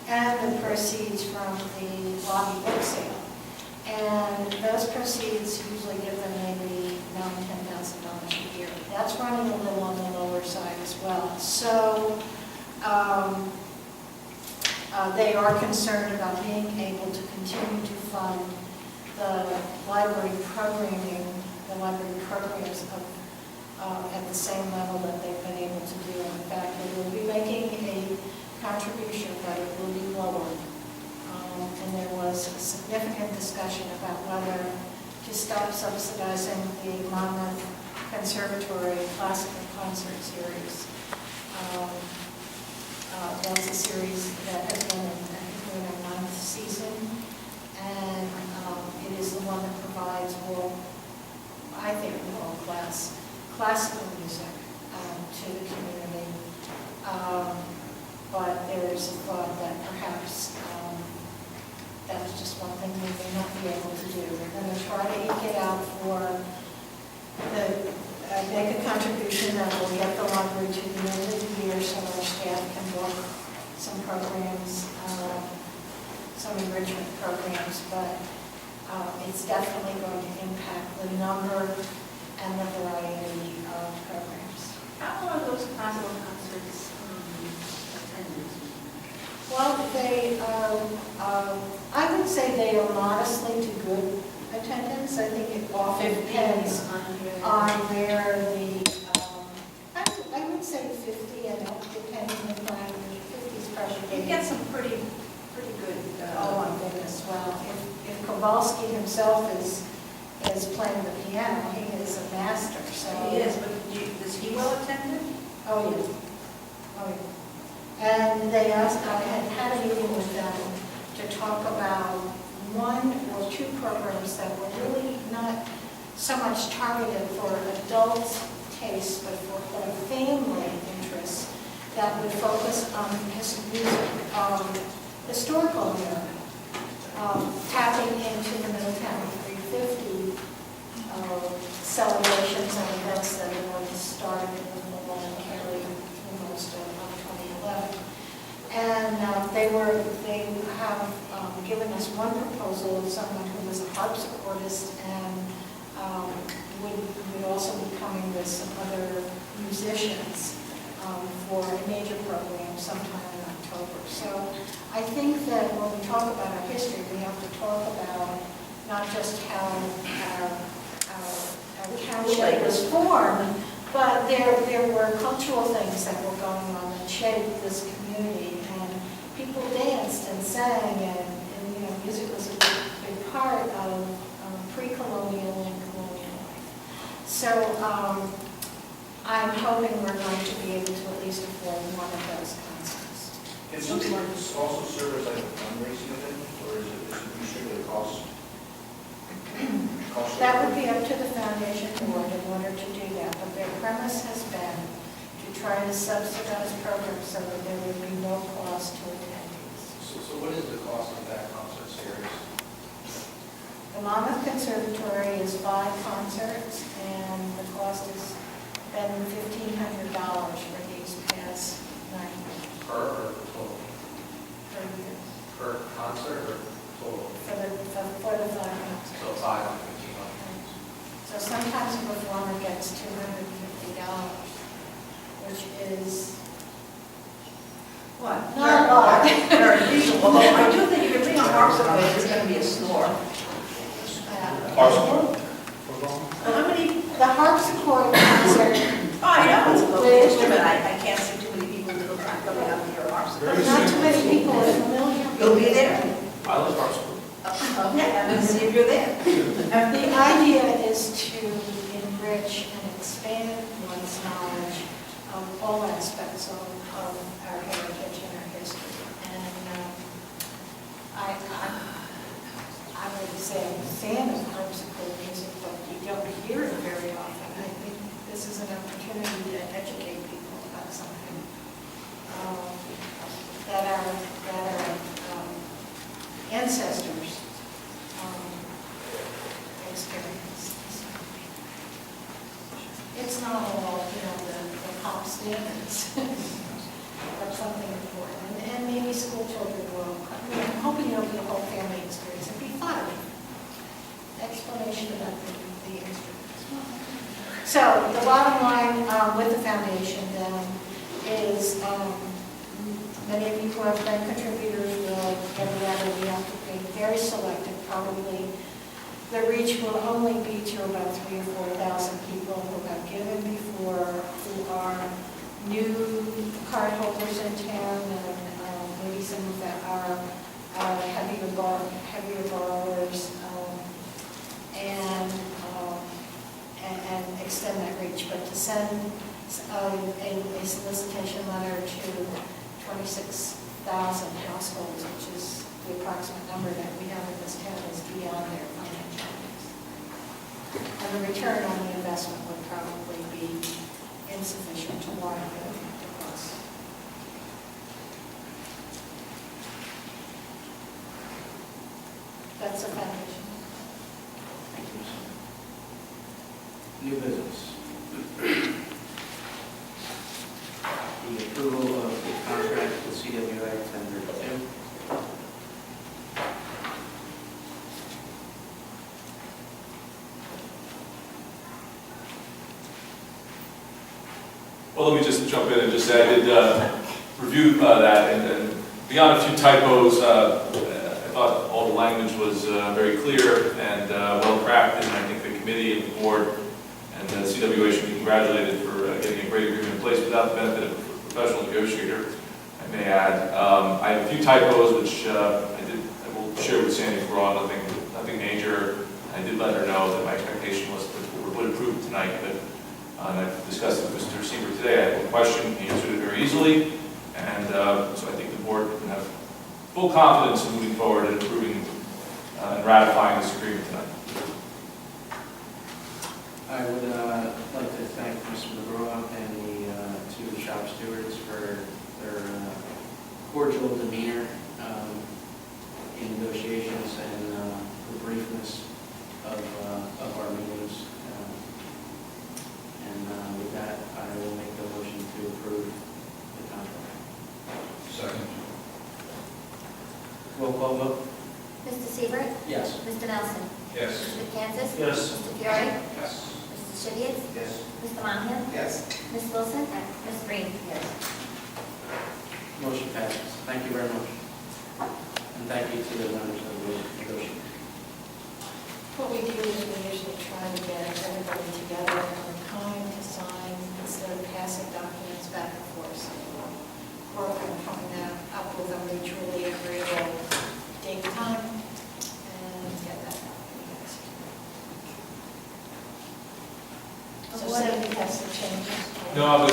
and the proceeds from the lobby book sale. And those proceeds usually give them maybe $9,000 to $10,000 a year. That's running a little on the lower side as well. So they are concerned about being able to continue to fund the library programming, the library programs at the same level that they've been able to do. In fact, they will be making a contribution, but it will be lower. And there was a significant discussion about whether to stop subsidizing the Monmouth Conservatory Classical Concert Series. That's a series that has been in a 9th season, and it is the one that provides I think, world-class classical music to the community. But there's a thought that perhaps that's just one thing we may not be able to do. We're going to try to eke it out make a contribution that will get the library to the end of the year so our staff can book some programs, some enrichment programs, but it's definitely going to impact the number and the variety of programs. How are those classical concerts attended? Well, I would say they are modestly to good attendance. I think it often depends on where I would say 50 and up, depending on 50 is probably. You get some pretty good. Oh my goodness! Well, if Kowalski himself is playing the piano, he is a master. So he is, but is he well attended? Oh yeah. Oh yeah. And they asked, I had a meeting with them to talk about 1 or 2 programs that were really not so much targeted for adult taste, but for family interests that would focus on historical music, tapping into the Middletown 350 celebrations and events that are going to start in the fall and carry through most of 2011. And they have given us one proposal of someone who was a harpsichordist and would also be coming with some other musicians for a major program sometime in October. So I think that when we talk about our history, we have to talk about not just how our township was formed, but there were cultural things that were going on that shaped this community, and people danced and sang, and music was a big part of pre-colonial and colonial life. So I'm hoping we're going to be able to at least afford one of those concerts. Can something like this also serve as like a fundraising event, or is it usually a cost? That would be up to the foundation board in order to do that, but their premise has been to try to subsidize programs so that there would be no cost to attendees. So what is the cost of that concert series? Monmouth Conservatory is 5 concerts, and the cost has been $1,500 for these past 9 years Per or total? per year, Per concert or total? for the 5 concerts. So 5 and 15 on. So sometimes a performer gets $250, which is What? not a lot. Very reasonable, although I do think if you're playing a harpsichord, it's going to be a snore. Harpsichord? How many? The harpsichord concert, Oh, I know, it's a little instrument, I can't see too many people that are not coming up to hear a harpsichord. not too many people are familiar. You'll be there? I love harpsichord. Okay, I'm gonna see if you're there. The idea is to enrich and expand one's knowledge of all aspects of our heritage and our history. And I would say I'm a fan of harpsichord music, but you don't hear it very often. I think this is an opportunity to educate people about something that our ancestors experienced. It's not all, the pop standards, but something important. And maybe school children will, I'm hoping it'll be a whole family experience. It'd be fun. Explanation about the instruments. So the bottom line with the foundation then is many of you who have been contributors will get that. We have to be very selective. Probably the reach will only be to about 3,000 or 4,000 people who have given before, who are new card holders in town, and maybe some of them are heavier borrowers, and extend that reach. But to send a solicitation letter to 26,000 households, which is the approximate number that we have in this town, is beyond their financial needs. And the return on the investment would probably be insufficient to warrant the cost. That's a foundation. Thank you. New business. The approval of the contract with CWA 1032. Well, let me just jump in and just say I did review that, and beyond a few typos, I thought all the language was very clear and well crafted, and I think the committee and the board and the CWA should be congratulated for getting a great agreement in place without the benefit of a professional negotiator, I may add. I have a few typos which I will share with Sandy Braun, nothing major. I did let her know that my expectation was that we would approve it tonight, but and I've discussed it with Mr. Seaver today. I had a question, he answered it very easily, and so I think the board can have full confidence in moving forward and approving and ratifying this agreement tonight. I would like to thank Mr. McGraw and the two shop stewards for their cordial demeanor in negotiations and the briefness of our meetings. And with that, I will make the motion to approve the contract. Second. Roll call vote? Mr. Seaver? Yes. Mr. Nelson? Yes. Mr. Kansas? Yes. Mr. Fiore? Yes. Mr. Shivia? Yes. Mr. Monahan? Yes. Ms. Wilson? Ms. Green? Yes. Motion passes. Thank you very much. And thank you to the members of the negotiation. What we do is we usually try to get everybody together on time to sign instead of passing documents back and forth. So we're working on coming up with a mutually agreeable date time and get that out to you guys. So Sandy has some changes. No, I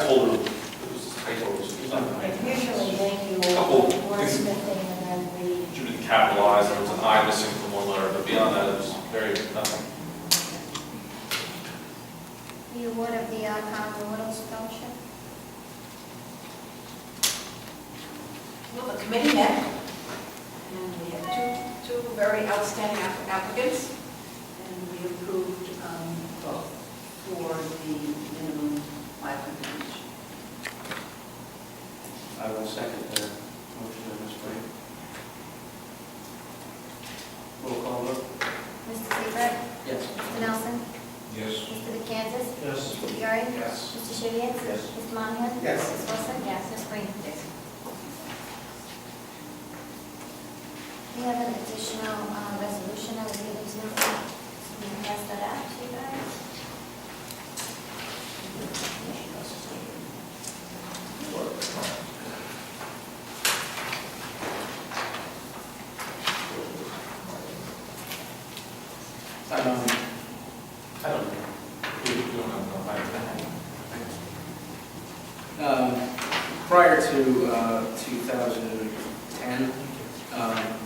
told her it was typos. Usually they do Couple wordsmithing and then we. She didn't capitalize, there was an I missing from one letter, but beyond that, it was nothing. The award of the Congo Widows Fellowship? Well, the committee met, And we have two very outstanding applicants, and we approved both for the minimum 500 each. I will second the motion of Ms. Brady. Roll call vote? Mr. Seibert? Yes. Mr. Nelson? Yes. Mr. DeKalb? Yes. Mr. Fiore? Yes. Mr. Shivia? Yes. Mr. Monahan? Yes. Ms. Wilson? Yes. Ms. Green? Yes. We have an additional resolution that was given to us. So we can pass that out to you guys. I don't know. Prior to 2010,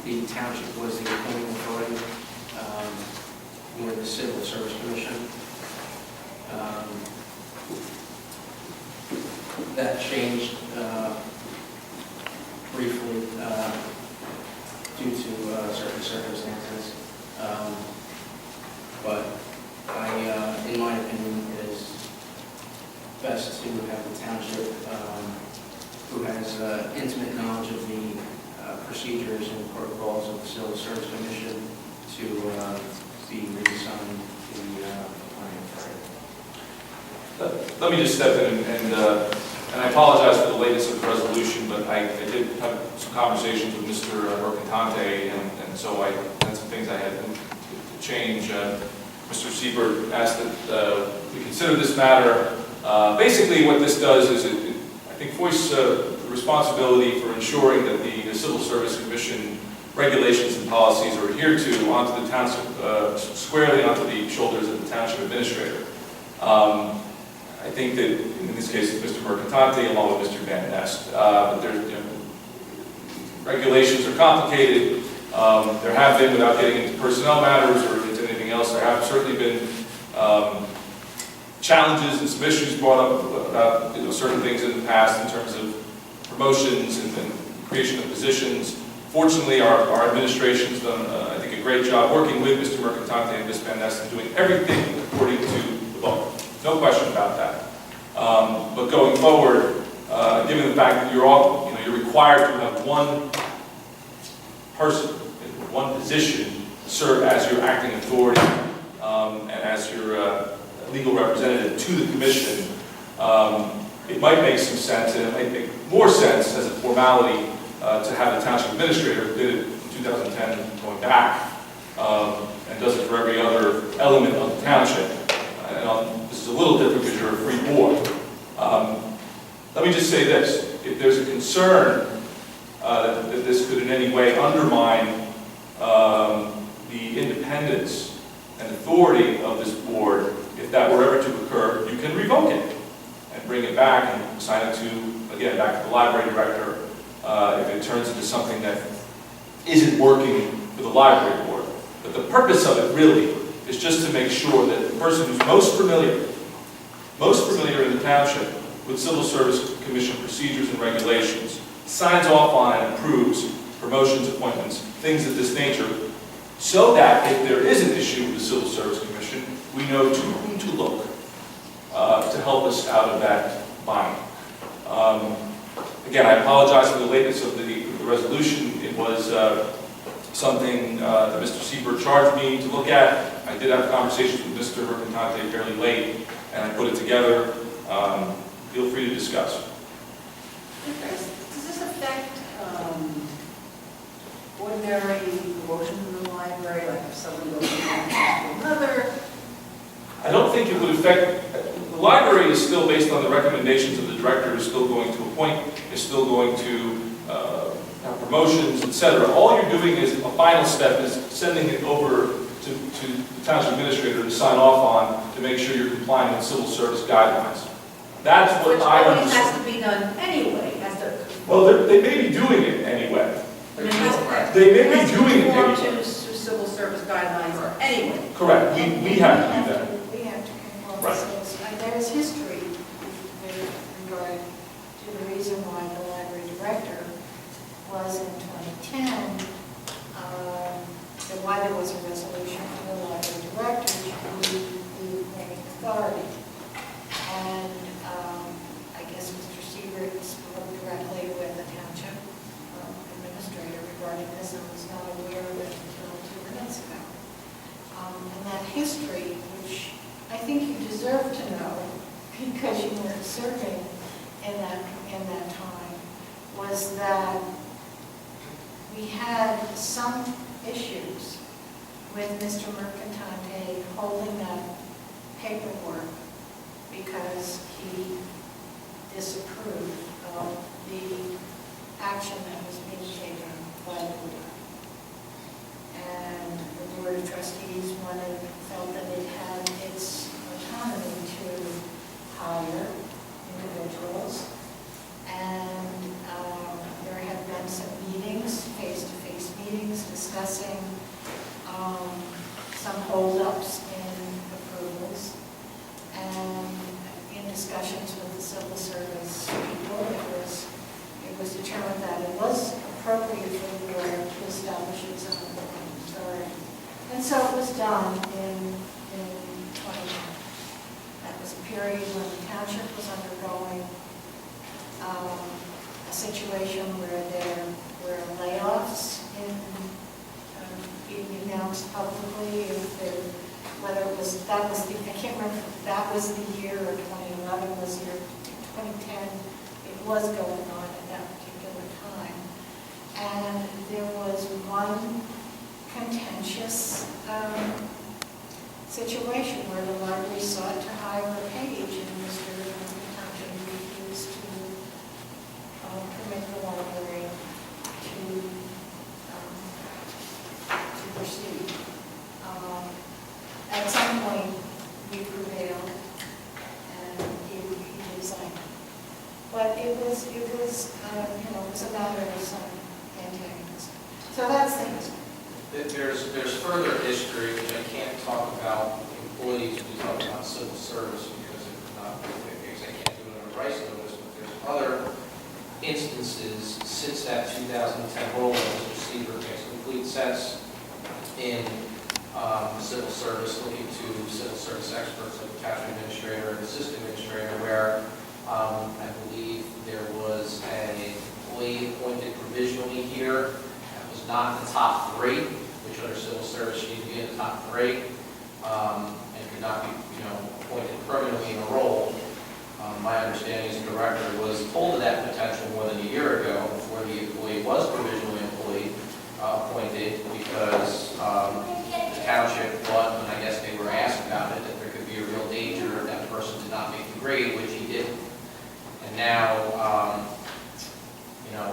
the township was the appointing authority for the Civil Service Commission. That changed briefly due to certain circumstances. But in my opinion, it is best to have the township who has intimate knowledge of the procedures and protocols of the Civil Service Commission to be reassigned the planning authority. Let me just step in and I apologize for the lateness of the resolution, but I did have some conversations with Mr. Mercantante, and so I had some things I had to change. Mr. Seibert asked that we consider this matter. Basically, what this does is I think, voice the responsibility for ensuring that the Civil Service Commission regulations and policies are adhered to onto the township, squarely onto the shoulders of the township administrator. I think that in this case it's Mr. Mercantante along with Mr. Van Nest. But regulations are complicated. There have been, without getting into personnel matters or into anything else, there have certainly been challenges and some issues brought up about certain things in the past in terms of promotions and creation of positions. Fortunately, our administration's done, I think, a great job working with Mr. Mercantante and Ms. Van Nest and doing everything according to the book. No question about that. But going forward, given the fact that you're required to have one person, one position, serve as your acting authority and as your legal representative to the commission, it might make some sense, and it might make more sense as a formality to have the township administrator who did it in 2010 going back and does it for every other element of the township. And this is a little different because you're a free board. Let me just say this. If there's a concern that this could in any way undermine the independence and authority of this board, if that were ever to occur, you can revoke it and bring it back and assign it to, again, back to the library director if it turns into something that isn't working for the library board. But the purpose of it really is just to make sure that the person who's most familiar in the township with Civil Service Commission procedures and regulations signs off on and approves promotions, appointments, things of this nature, so that if there is an issue with the Civil Service Commission, we know to whom to look to help us out of that bind. Again, I apologize for the lateness of the resolution. It was something that Mr. Seibert charged me to look at. I did have conversations with Mr. Mercantante fairly late, and I put it together. Feel free to discuss. Does this affect ordinary promotion in the library, like if someone goes from one to another? I don't think it would affect, the library is still based on the recommendations of the director, is still going to appoint, is still going to have promotions, etc. All you're doing is, a final step is sending it over to the township administrator to sign off on to make sure you're complying with civil service guidelines. That's what Which I always understand. has to be done anyway, Well, they may be doing it anyway. But it has to, They may it has be to doing it conform anyway. to civil service guidelines anyway. Correct. We have to do that. We have to conform Right. to those. There is history with regard to the reason why the library director was in 2010 why there was a resolution from the library director to leave the remaining authority. And I guess Mr. Siebert spoke directly with the township administrator regarding this and was not aware of it until 2 minutes ago. And that history, which I think you deserve to know because you were serving in that time, was that we had some issues with Mr. Mercantante holding that paperwork because he disapproved of the action that was being taken by the board. And the Board of Trustees felt that it had its autonomy to hire individuals. And there had been some meetings, face-to-face meetings, discussing some holdups in approvals. And in discussions with the civil service people, it was determined that it was appropriate for the board to establish its own authority. And so it was done in 2010. That was a period when the township was undergoing a situation where there were layoffs being announced publicly, whether it was, I can't remember if that was the year or 2011 was the year, 2010, it was going on at that particular time. And there was one contentious situation where the library sought to hire a page and Mr. Township refused to permit the library to proceed. At some point, we prevailed and he resigned. But it was it was a matter of some antagonism. So that's things. There's further history, which I can't talk about employees, we talk about civil service because I can't do it on a rights notice, but there's other instances since that 2010 rule, Mr. Siebert makes complete sense in civil service, looking to civil service experts like the township administrator and assistant administrator, where I believe there was an employee appointed provisionally here that was not in the top 3, which under civil service you need to be in the top 3, and could not be appointed permanently in a role. My understanding as director was told of that potential more than a year ago before the employee was provisionally appointed because the township thought, and I guess they were asked about it, that there could be a real danger if that person did not make the grade, which he didn't. And now,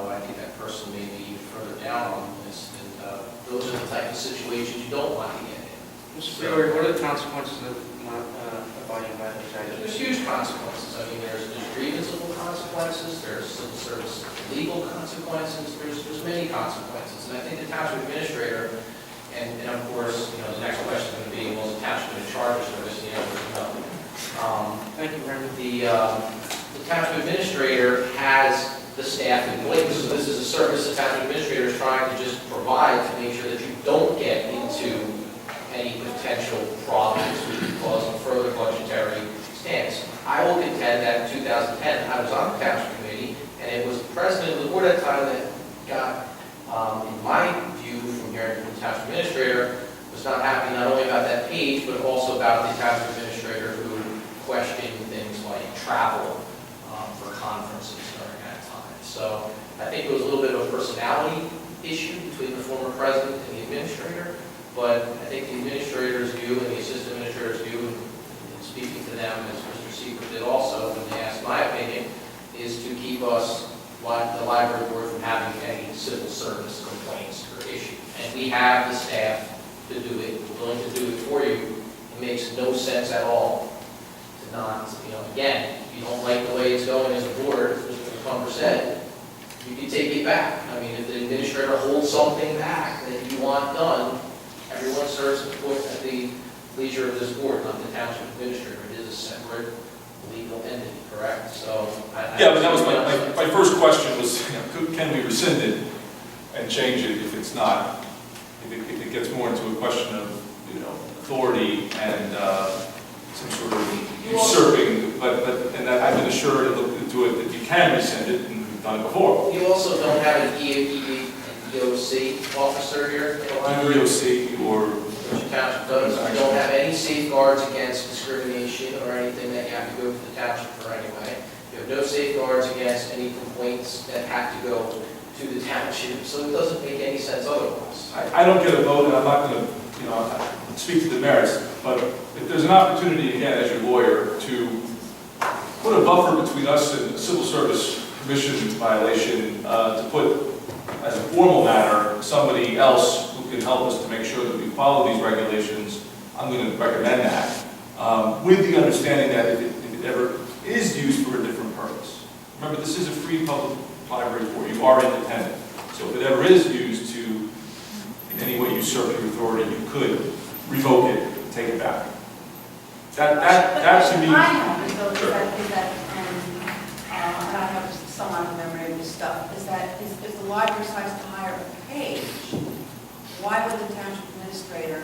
I think that person may be even further down on this, and those are the type of situations you don't want to get in. Mr. Brewer, what are the consequences of not abiding by the statute? There's huge consequences. I mean, there's grievanceable consequences, there's civil service legal consequences, there's many consequences. And I think the township administrator, and of course, the next question is going to be, well, the township in charge of service, the answer is no. Thank you very much. The township administrator has the staff in place. So this is a service the township administrator is trying to just provide to make sure that you don't get into any potential problems which could cause a further budgetary stance. I will contend that in 2010, I was on the township committee, and it was the president of the board at the time that got, in my view, from hearing from the township administrator, was not happy not only about that page, but also about the township administrator who questioned things like travel for conferences during that time. So I think it was a little bit of a personality issue between the former president and the administrator. But I think the administrator's view and the assistant administrator's view, and speaking to them, as Mr. Siebert did also when they asked my opinion, is to keep us, the library board, from having any civil service complaints or issues. And we have the staff to do it. We're willing to do it for you. It makes no sense at all to not, again, if you don't like the way it's going as a board, as Mr. Plumber said, you can take it back. I mean, if the administrator holds something back that you want done, everyone serves at the leisure of this board, not the township administrator. It is a separate legal entity, correct? So, yeah, but that was my first question was, can we rescind it and change it if it's not if it gets more into a question of, authority and some sort of usurping, and that I've been assured and looked into it that you can rescind it, and we've done it before. You also don't have an EOC officer here in the library. EOC or Which the township does. You don't have any safeguards against discrimination or anything that you have to go to the township for anyway. You have no safeguards against any complaints that have to go to the township, so it doesn't make any sense otherwise. I don't get a vote, and I'm not going to, speak to the merits, but if there's an opportunity, again, as your lawyer, to put a buffer between us and the Civil Service Commission violation, to put, as a formal matter, somebody else who can help us to make sure that we follow these regulations, I'm going to recommend that, with the understanding that if it ever is used for a different purpose. Remember, this is a free public library for you. You are independent. So if it ever is used to, in any way, usurp your authority, you could revoke it, take it back. That to me. I have, is that, and I have some on the memory of this stuff, is that if the library decides to hire a page, why would the township administrator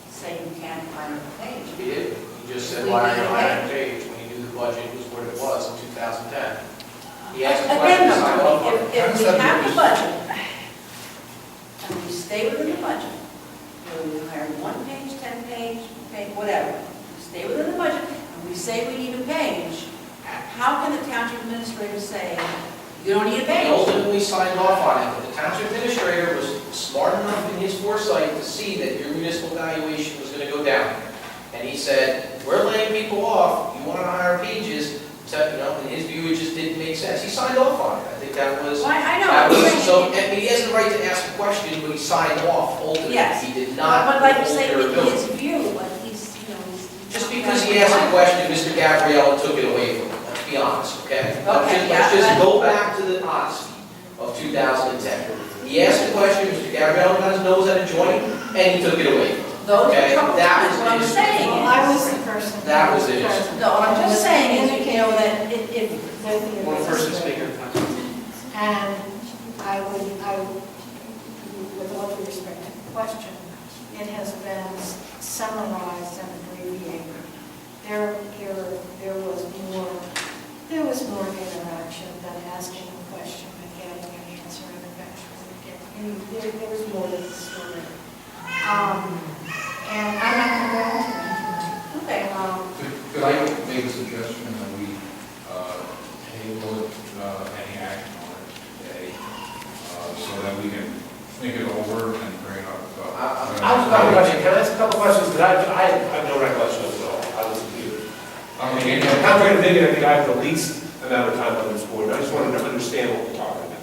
say you can't hire a page? He did. He just said, why are you hiring a page when he knew the budget was what it was in 2010? He asked the question, Again, signed off on it. if we have the budget, and we stay within the budget, we hire 1 page, 10 page, whatever, we stay within the budget, and we say we need a page, how can the township administrator say, you don't need a He page? ultimately signed off on it, but the township administrator was smart enough in his foresight to see that your municipal valuation was going to go down. And he said, we're laying people off, you want to hire pages, in his view, it just didn't make sense. He signed off on it. I think that was... Well, I know. That was, so, I mean, he has the right to ask a question, but he signed off ultimately. Yes. He did not But like you hold say, their in ability. his view, but he's. Just because he asked a question, Mr. Gabrielle took it away from him, let's be honest, okay? Okay, Let's yeah, just go back to the honesty of 2010. He asked a question, Mr. Gabrielle has nose at a joint, and he took it away from him. Those Okay, are trouble. that was What I'm the saying issue. is. I was the person. That was it. No, what I'm just saying is, that if, One person speaker. And I would, with all due respect to the question, it has been summarized and abbreviated. There was more interaction than asking a question and getting an answer and eventually getting, there was more to the story. And I'm not going to go into that. okay, Could I make a suggestion that we table any action on it today, so that we can think it over and bring up? I have a couple questions. Can I ask a couple questions? Because I have no recollection of it all. I was confused. I'm contrary to Vivian, I think I have the least amount of time on this board. I just wanted to understand what we're talking about.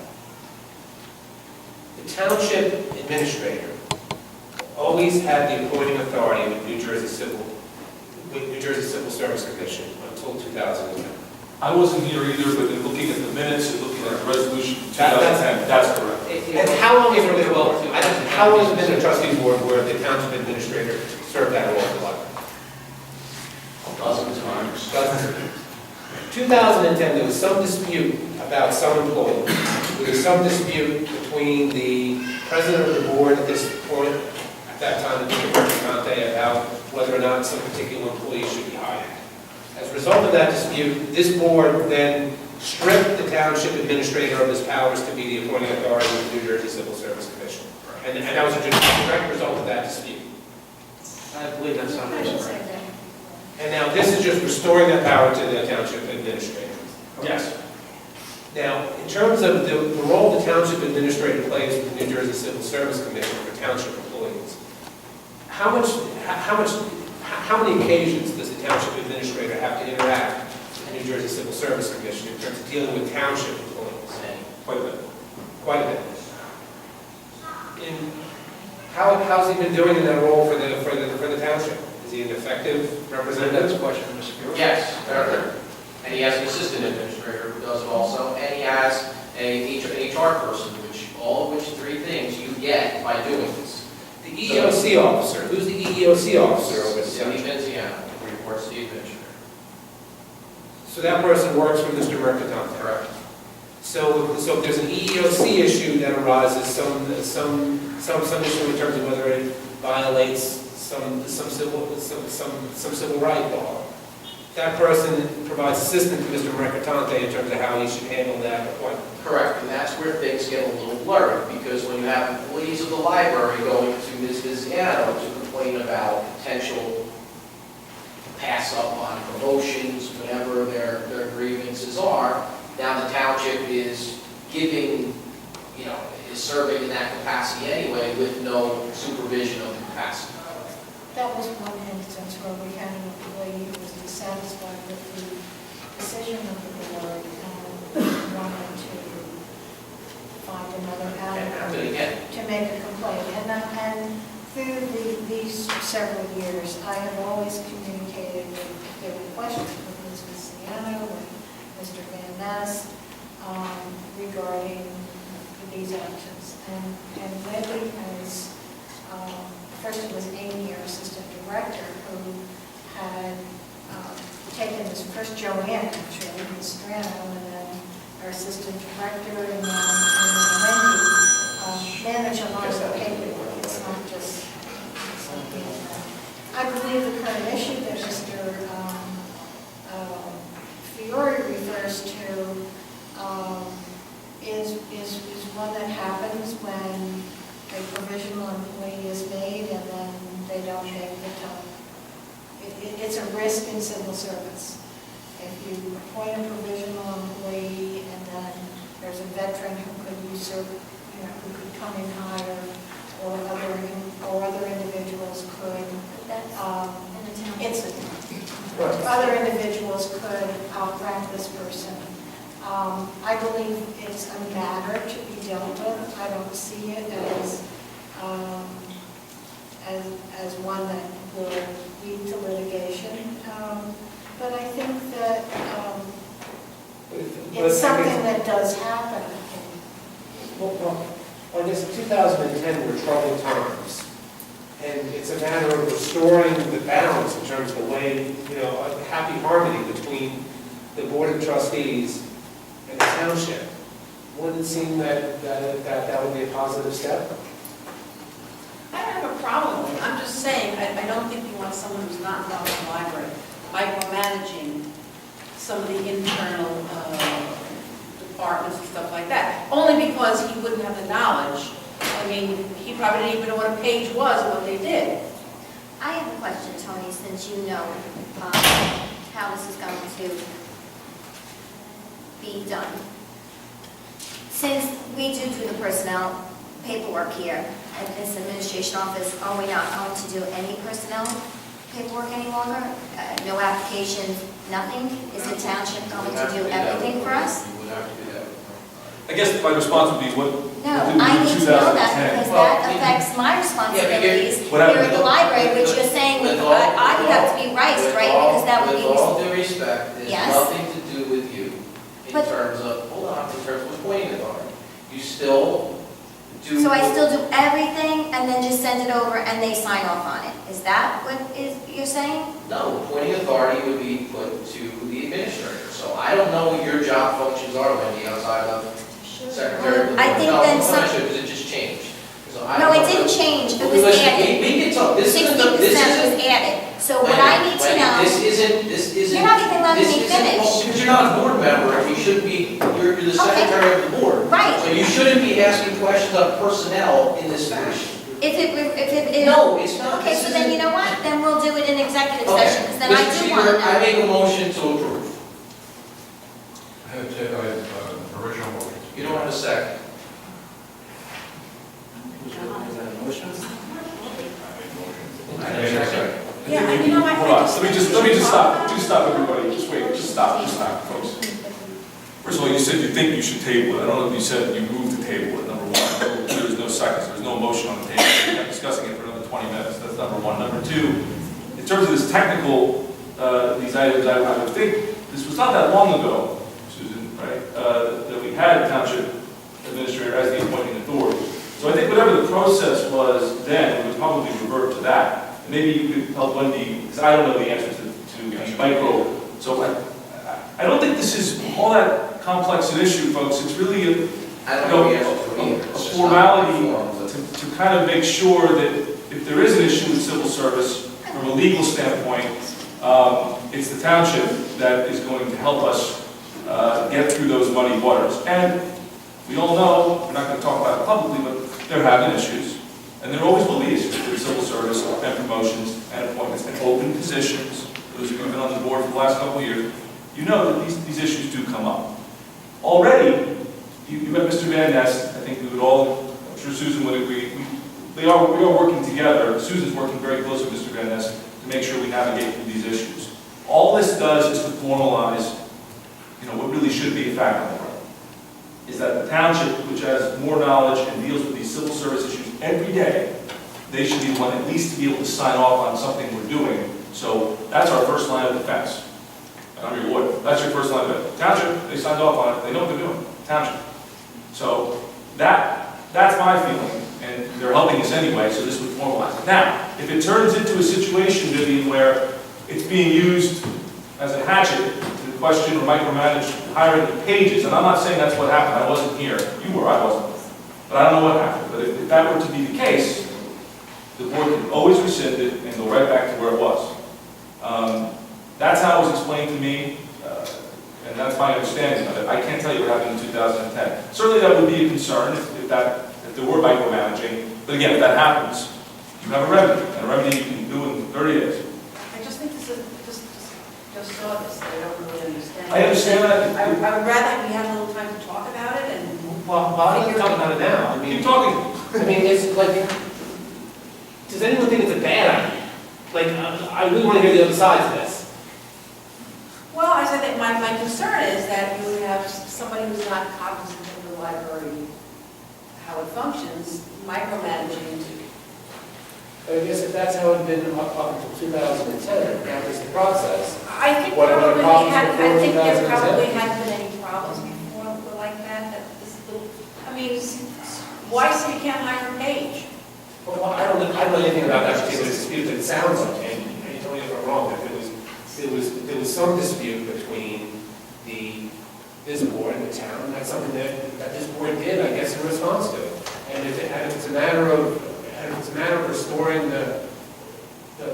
The township administrator always had the appointing authority with New Jersey Civil Service Commission until 2010. I wasn't here either, but in looking at the minutes and looking at the resolution 2010, that's correct. And how long has it been, how long has it been a trustee board where the township administrator served that role in the library? Dozens of times. 2010, there was some dispute about some employee. There was some dispute between the president of the board at this point, at that time, Mr. Mercantante, about whether or not some particular employee should be hired. As a result of that dispute, this board then stripped the township administrator of his powers to be the appointing authority of the New Jersey Civil Service Commission. And that was a direct result of that dispute. I believe that's not correct. And now this is just restoring that power to the township administrator. Yes. Now, in terms of the role the township administrator plays with the New Jersey Civil Service Commission for township employees, how many occasions does the township administrator have to interact with the New Jersey Civil Service Commission in terms of dealing with township employees? Quite a bit. Quite a bit. And how's he been doing in that role for the township? Is he an effective representative? That's a question, Mr. Bureau. Yes, very. And he has an assistant administrator who does it also, and he has an HR person, all of which 3 things you get by doing this. The EEOC officer, who's the EEOC officer over the Cindy township? Penziano, reports to the administrator. So that person works for Mr. Mercantante. Correct. So if there's an EEOC issue that arises, some issue in terms of whether it violates some civil right law, that person provides assistance to Mr. Mercatante in terms of how he should handle that appointment. Correct, and that's where things get a little blurry, because when you have employees of the library going to Ms. Viziano to complain about potential pass up on promotions, whatever their grievances are, now the township is giving, is serving in that capacity anyway with no supervision of the capacity. That was one instance where we had an employee who was dissatisfied with the decision of the board and wanted to find another avenue to make a complaint. And through these several years, I have always communicated with, if there were questions with Ms. Viciano and Mr. Van Ness regarding these actions. And Wendy has, first it was Amy, our assistant director, who had taken this, first Joanne, actually, Ms. Strano, and then our assistant director, and then Wendy manage a lot of the paperwork. It's not just something. I believe the current issue that Mr. Fiore refers to is one that happens when a provisional employee is made and then they don't make the time. It's a risk in civil service. If you appoint a provisional employee and then there's a veteran who could usurp, who could come in higher, or other individuals could, other individuals could outrank this person. I believe it's a matter to be dealt with. I don't see it as one that will lead to litigation. But I think that it's something that does happen. Well, I guess in 2010 were troubled times, and it's a matter of restoring the balance in terms of the way, a happy harmony between the Board of Trustees and the township. Wouldn't it seem that would be a positive step? I don't have a problem with it. I'm just saying, I don't think you want someone who's not involved in the library micromanaging some of the internal departments and stuff like that. Only because he wouldn't have the knowledge. I mean, he probably didn't even know what a page was and what they did. I have a question, Tony, since you know how this is going to be done. Since we do the personnel paperwork here at this administration office, are we not going to do any personnel paperwork any longer? No applications, nothing? Is the township going to do everything for us? You would have to do that. I guess my response would be what No, what did we I do in need to know that 2010? because Well, that affects my responsibilities What here happened? at the library, which you're saying I would have to be right, Because that would be. With all due respect, it Yes. has nothing to do with you in But- terms of, in terms of appointing authority. You still do. So I still do everything and then just send it over and they sign off on it? Is that what you're saying? No, appointing authority would be put to the administrator. So I don't know what your job functions are, Wendy, outside of secretary of the board. I think No, then I'm some- not sure, because it just changed. So I No, don't it know. didn't change, it was Listen, added. we can talk, this isn't, 60% this was isn't. added. So what I need to Wendy, know, This isn't. you're not even letting this me isn't- finish. well, because you're not a board member, and you shouldn't be, you're the Okay. secretary of the board. Right. So you shouldn't be asking questions of personnel in this fashion. If it is. No, it's not. Okay, This so then isn't- you know what? Then we'll do it in executive Okay. session, because then I Mr. do want to Speaker, I know. make a motion to approve. I have original motion. You don't have a second. Is that a motion? I have a second. Yeah, and you know, I Hold on, just- let me just stop, everybody, just wait, just stop, folks. First of all, you said you think you should table it, I don't know if you said you moved to table it, number one. There was no seconds, there was no motion on the table, we're not discussing it for another 20 minutes, that's number one. Number two, in terms of this technical, these items, I would think, this was not that long ago, Susan, right, that we had a township administrator as the appointing authority. So I think whatever the process was then, we would probably revert to that. Maybe you could help Wendy, because I don't know the answer to the micro. So I I don't think this is all that complex an issue, folks. It's really I don't know the answer to it either. a It's just formality not formal. to kind of make sure that if there is an issue with civil service, from a legal standpoint, it's the township that is going to help us get through those muddy waters. And we all know, we're not going to talk about it publicly, but there have been issues. And there always will be issues with civil service and promotions and appointments and open positions. Those of you who have been on the board for the last couple of years, you know that these issues do come up. Already, you met Mr. Van Ness. I think we would all, I'm sure Susan would agree, we are working together. Susan's working very closely with Mr. Van Ness to make sure we navigate through these issues. All this does is to formalize, what really should be a fact on the ground, is that the township, which has more knowledge and deals with these civil service issues every day, they should be the one at least to be able to sign off on something we're doing. So that's our first line of defense. And I'm your lawyer. That's your first line of defense. Township, they signed off on it. They know what they're doing. Township. So that's my feeling. And they're helping us anyway, so this would formalize it. Now, if it turns into a situation, Vivian, where it's being used as a hatchet to question or micromanage hiring of pages, and I'm not saying that's what happened. I wasn't here. You were, I wasn't. But I don't know what happened. But if that were to be the case, the board can always rescind it and go right back to where it was. That's how it was explained to me, and that's my understanding of it. I can't tell you what happened in 2010. Certainly that would be a concern if there were micromanaging. But again, if that happens, you have a remedy, and a remedy you can do in 30 days. I just think this is, just saw this, I don't really understand. I understand that. I would rather we had a little time to talk about it and. Well, I'm not talking about it now. I mean, Keep talking. I mean, it's like, does anyone think it's a bad idea? Like, I really want to hear the other side to this. Well, I said that my concern is that you would have somebody who's not cognizant of the library, how it functions, micromanaging. I guess if that's how it had been up until 2010, now there's the process. I think What were the problems I before think there 2010? probably hadn't been any problems before like that this little, I mean, why say you can't hire a page? Well, I don't know anything about that particular dispute, but it sounds like, and you tell me if I'm wrong, that there was some dispute between this board and the town, and that's something that this board did, I guess, in response to. And if it's a matter of restoring the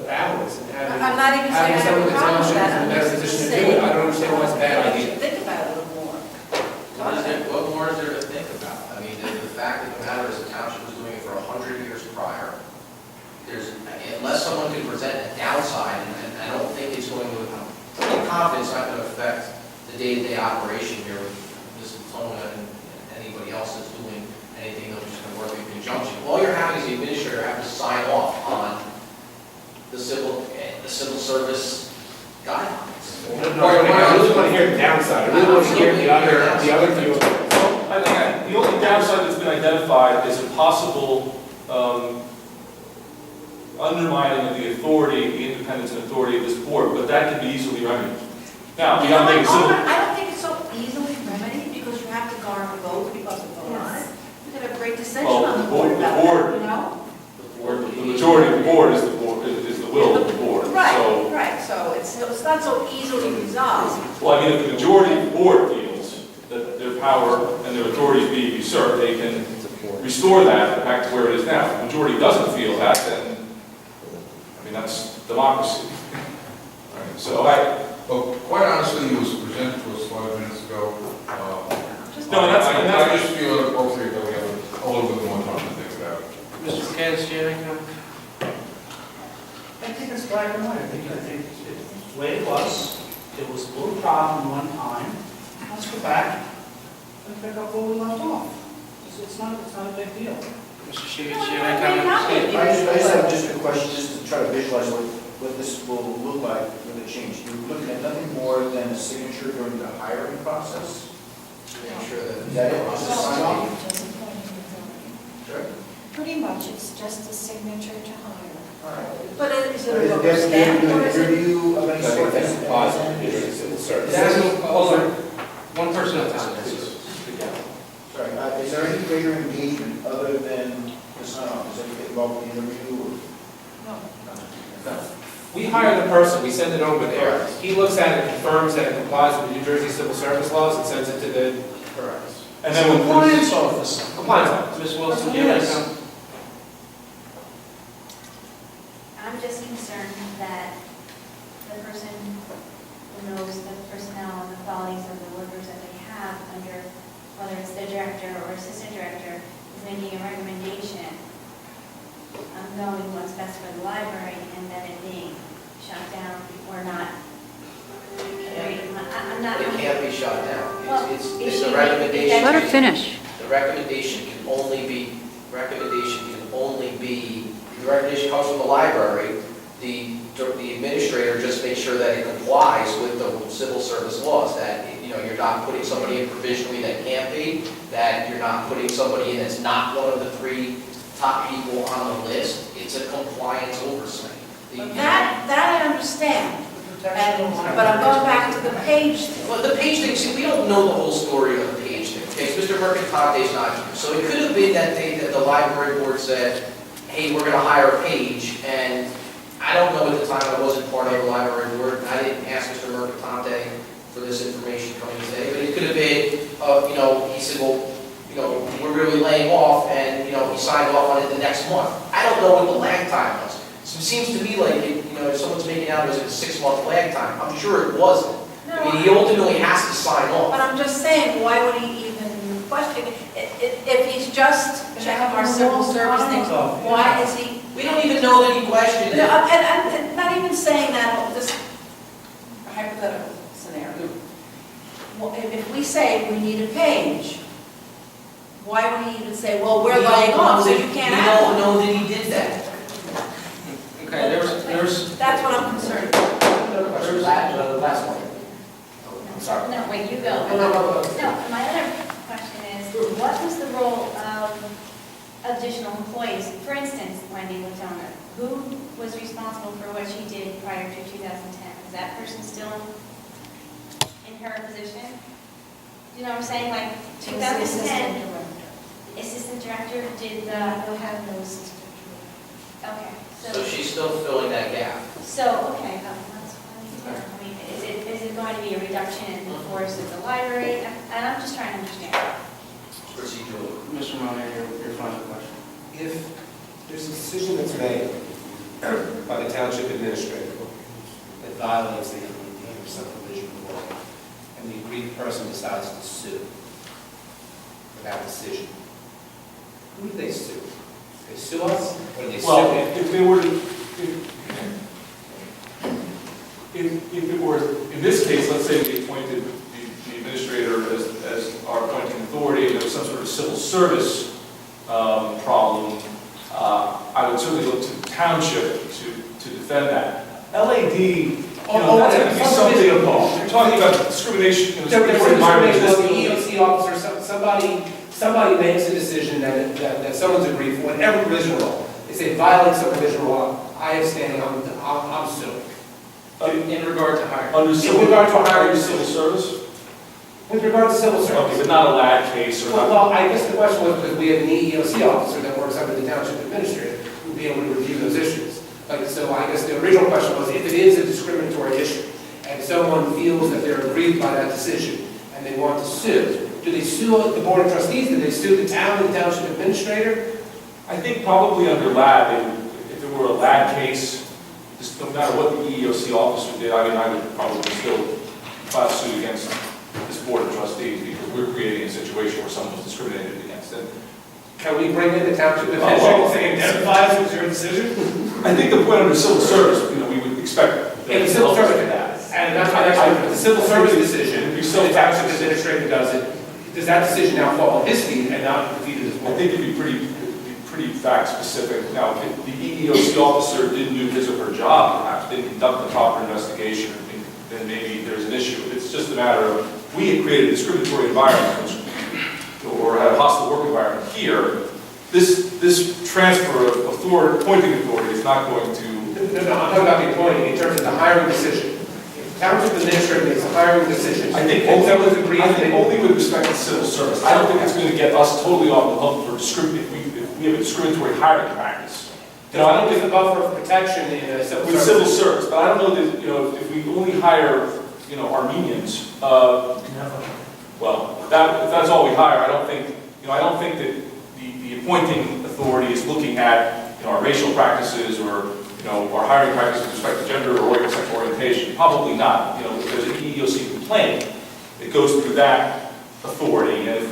balance and having I'm not even saying I some have of a the problem with townships that. in a I'm better just position to do saying- it, I don't understand why it's a bad I idea. should think about it a little more. What more is there to think about? I mean, the fact of the matter is the township was doing it for 100 years prior. Unless someone can present a downside, and I don't think it's going to, I'm pretty confident it's not going to affect the day-to-day operation here with Ms. Latona and anybody else that's doing anything that's just going to work in conjunction. All you're having is the administrator having to sign off on the civil service guidelines. I really want to hear the downside, I really want to hear the other view of it. I think the only downside that's been identified is a possible undermining of the authority, the independence and authority of this board, but that can be easily remedied. Now, You know, beyond being civil. I don't think it's so easily remedied because you have to garner votes because of vote on it. You could have great dissension Well, on the the board board- about the board- that, you know? The majority of the board is the will of the board. So, Right, so it's not so easily resolved. well, I mean, if the majority of the board feels that their power and their authority is being usurped, they can restore that back to where it is now. If the majority doesn't feel that, then, I mean, that's democracy. All right, so Well, quite honestly, it was presented to us 5 minutes ago. No, that's- I just feel it appropriate that we have a little bit more time to think about it. Mr. McCann, do you have any comment? I think it's black and white. I think it's the way it was. It was a little problem one time. Let's go back and pick up where we left off. It's not a big deal. Mr. Sheehan, No, do you no, have any no, comment? no. I just have just a question, just to try to visualize what this will look like when it changes. You're looking at nothing more than a signature during the hiring process? Make sure that. Is that it? Just a sign off? Sure. Pretty much, it's just a signature to hire. All right. But is So it a is rubber there stamp or an is it? interview of any I sort? think that's a positive, during civil service. Hold on. One person at a time. Sorry, is there any greater engagement other than the sign off? Is it involved in the interview or? No. No. We hire the person, we send it over there. Correct. He looks at it, confirms that it complies with the New Jersey Civil Service laws, and sends it to the Correct. And then when Compliance officer. compliance officer. Ms. Wilson, That's do you what it have is. some? I'm just concerned that the person who knows the personnel and the qualities of the workers that they have under, whether it's the director or assistant director, is making a recommendation of knowing what's best for the library and then it being shut down or not. I'm not. It can't be shut down. Well, It's if the she- recommendation. Let her finish. The recommendation can only be, the recommendation comes from the library. The administrator just makes sure that it complies with the civil service laws, that, you know, you're not putting somebody in provisionally that can't be, that you're not putting somebody in that's not one of the 3 top people on the list. It's a compliance oversight. That I understand. But I'm going back to the page thing. Well, the page thing, see, we don't know the whole story of the page thing, okay? So Mr. Mercantante's not here. So it could have been that the library board said, hey, we're gonna hire Paige, and I don't know at the time, I wasn't part of the library board, and I didn't ask Mr. Mercantante for this information coming today, but it could have been, you know, he said, well, you know, we're really laying off, and, you know, he signed off on it the next month. I don't know what the lag time was. So it seems to me like, you know, if someone's making out it was a 6-month lag time, I'm sure it wasn't. I mean, he ultimately has to sign off. But I'm just saying, why would he even question it? If he's just checking our civil service things, why is he? We don't even know that he questioned it. And I'm not even saying that, just a hypothetical scenario. Well, if we say we need a page, why would he even say, well, we're laying off, so you can't have one? We don't know that he did that. Okay, there's, That's what I'm concerned about. The last one. I'm sorry. No, wait, you go. No. No, my other question is, what was the role of additional employees? For instance, Wendy Latona, who was responsible for what she did prior to 2010? Is that person still in her position? You know what I'm saying, like 2010, assistant director did the, They'll have no assistant okay, So she's still filling that gap. so, okay, that's fine. I mean, is it going to be a reduction in the force of the library? And I'm just trying to understand. Procedurally. Mr. Monahan, your final question. If there's a decision that's made by the township administrator that violates the subdivision law, and the aggrieved person decides to sue for that decision, who do they sue? They sue us, or do they sue Well, him? if they were to, if it were, in this case, let's say we appointed the administrator as our appointing authority, and there was some sort of civil service problem, I would certainly look to the township to defend that. LAD, you know, that's going to be something, you're talking about discrimination in the There was school environment. the EOC officer, somebody makes a decision that someone's aggrieved for whatever provisional law. They say violates the provisional law, I have standing, I'm suing. In regard to hiring. Under In regard to hiring under civil service? With regard to civil Okay, service. but not a lag case or not. Well, I guess the question was, because we have an EEOC officer that works under the township administrator, who would be able to review those issues. So I guess the original question was, if it is a discriminatory issue, and someone feels that they're aggrieved by that decision, and they want to sue, do they sue the board of trustees? Do they sue the town and the township administrator? I think probably under lag, if it were a lag case, just no matter what the EEOC officer did, I mean, I would probably still file suit against this board of trustees, because we're creating a situation where someone was discriminated against. And Can we bring in the township well, administrator and say, identifies it as your decision? I think the point under civil service, you know, we would expect. In the civil service, and that's my next question, the civil service decision, If you the still township administrator does it, does that decision now fall on his feet and not the feet of his I board? think it'd be pretty fact specific. Now, if the EEOC officer didn't do his or her job, perhaps didn't conduct the proper investigation, then maybe there's an issue. If it's just a matter of, we had created a discriminatory environment, or had a hostile work environment here, this transfer of authority, appointing authority is not going to. No, I'm talking about the appointing in terms of the hiring decision. If the township administrator makes a hiring decision, I think and someone's agreed, only with respect to civil service. I don't think it's going to get us totally off the hook for if we have a discriminatory hiring practice. You know, I don't There's think a buffer of protection in a civil with service. civil service, but I don't know that, you know, if we only hire, you know, Armenians, well, if that's all we hire, I don't think, you know, I don't think that the appointing authority is looking at, you know, our racial practices or, you know, our hiring practices with respect to gender or sexual orientation. Probably not. You know, if there's an EEOC complaint, it goes through that authority, and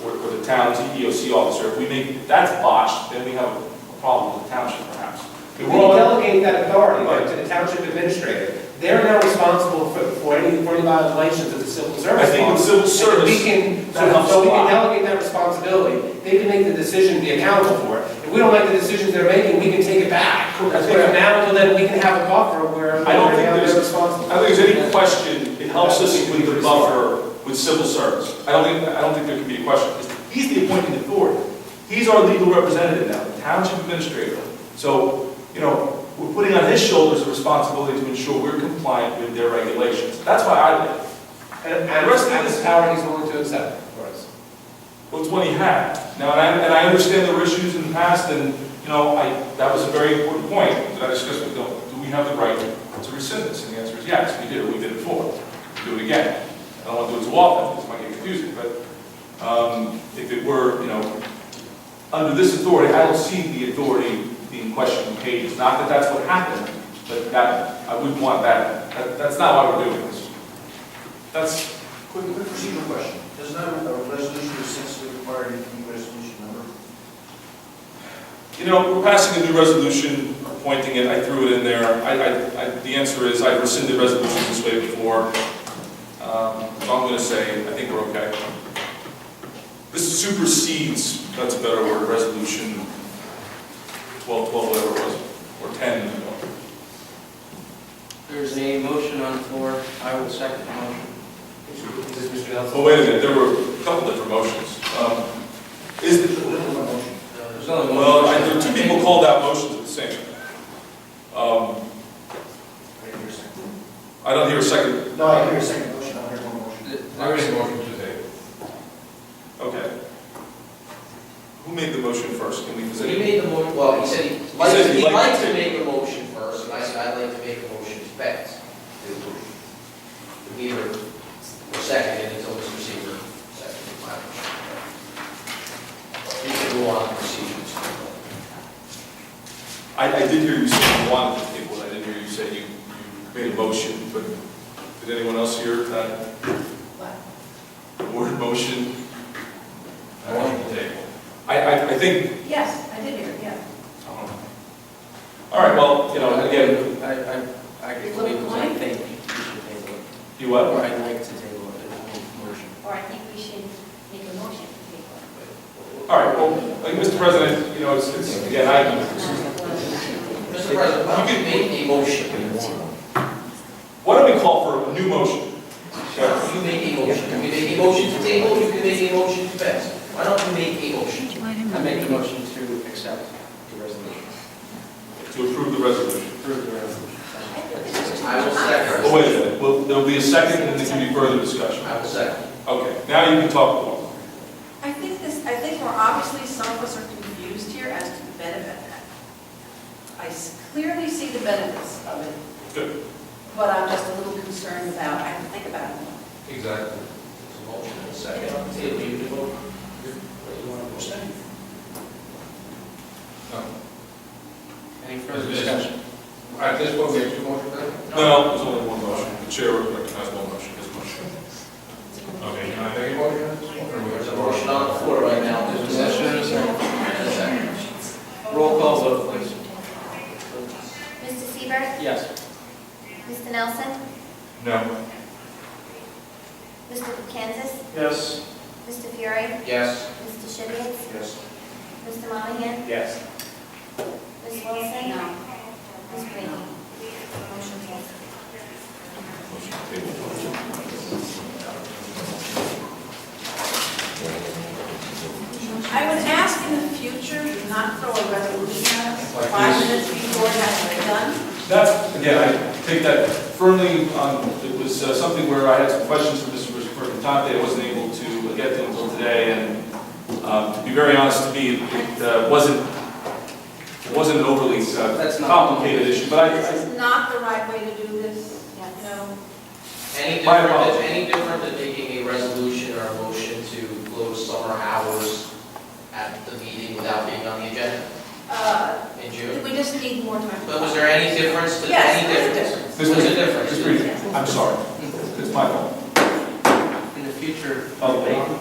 or the town's EEOC officer. If that's botched, then we have a problem with the township, perhaps. We can delegate that authority to the township administrator. They're now responsible for any violations of the civil service I think law. with civil And service, we can, that helps so a we can lot. delegate that responsibility. They can make the decision, be accountable for it. If we don't like the decisions they're making, we can take it back. That's where now until then we can have a buffer where I don't think they're there's, responsible. I don't think there's any question, it helps us with the buffer with civil service. I don't think there can be a question. He's the appointing authority. He's our legal representative now, the township administrator. So, you know, we're putting on his shoulders the responsibility to ensure we're compliant with their regulations. That's why I did. And the rest of this power he's willing to accept for us. Well, it's what he had. Now, and I understand there were issues in the past, and, you know, that was a very important point that I discussed with Bill. Do we have the right to rescind this? And the answer is yes, we did. We did it before. We'll do it again. I don't want to do it too often, this might get confusing, but if it were, you know, under this authority, I don't see the authority being questioned in pages. Not that that's what happened, but that, I wouldn't want that. That's not why we're doing this. That's... Quick procedural question. Does not a resolution essentially require a new resolution number? You know, we're passing a new resolution, appointing it, I threw it in there. The answer is I've rescinded resolutions this way before. So I'm going to say, I think we're okay. This supersedes, that's a better word, resolution 12, whatever it was, or 10. There's a motion on the floor. I will second the motion. Is this Mr. Nelson? Oh, wait a minute, there were a couple different motions. There's only one motion. There's only one Well, motion. there are two people called out motions at the same time. I didn't hear a second. I don't hear a second. No, I hear a second motion. I don't hear one motion. I made a motion to table. Okay. Who made the motion first? Can we, does He any- made the motion, well, he said he'd said he'd like like to to. make a motion first, and I said I'd like to make a motion to pass. Either or second, and until Mr. Seaver seconded my motion. We can go on procedures. I did hear you say you wanted to table it. I didn't hear you say you made a motion, but did anyone else hear that word motion? I want to table. I think, Yes, I did hear it, yeah. all right, well, you know, again, I could believe it. I think we should table it. you what? Or I'd like to table it, a motion. Or I think we should make a motion to table it. All right, well, like, Mr. President, you know, it's again, Mr. President, why don't you make a motion? why don't we call for a new motion? You make a motion. You can make a motion to table, you can make a motion to pass. Why don't you make a motion? I make a motion to accept the resolution. To approve the resolution. Approve the resolution. I will second. Oh, wait a minute, well, there'll be a second and there can be further discussion. I will second. Okay, now you can talk more. I think we're obviously, some of us are confused here as to the benefit. I clearly see the benefits of it, Good. but I'm just a little concerned about, I have to think about it more. Exactly. There's a motion and a second on the table, you can vote. What you want to abstain? No. Any further discussion? At this point, we have two motions, then? No, there's only one motion. The chair will recognize one motion, his motion. Okay, can I make a motion? There's a motion on the floor right now. There's a motion and a second. And a second. Roll call vote, please. Mr. Seaver? Yes. Mr. Nelson? No. Mr. Kansas? Yes. Mr. Fury? Yes. Mr. Shibbians? Yes. Mr. Monahan? Yes. Ms. Wilson? No. Ms. Green? Motion passes. Motion table. I would ask in the future, not throw a resolution out 5 minutes before it has to be done. That's, again, I take that firmly on, it was something where I had some questions for Mr. Mercantante. I wasn't able to get to until today, and to be very honest to me, it wasn't wasn't an overly That's not- complicated issue, but This is not the right way to do this, Yes. you know. Any different than making a resolution or a motion to close summer hours at the meeting without being on the agenda in June? We just need more time. But was there any difference to, Yes, any there's a difference? Ms. Was Reed, a difference? Ms. Reed, I'm sorry. It's my fault. In the future, I'm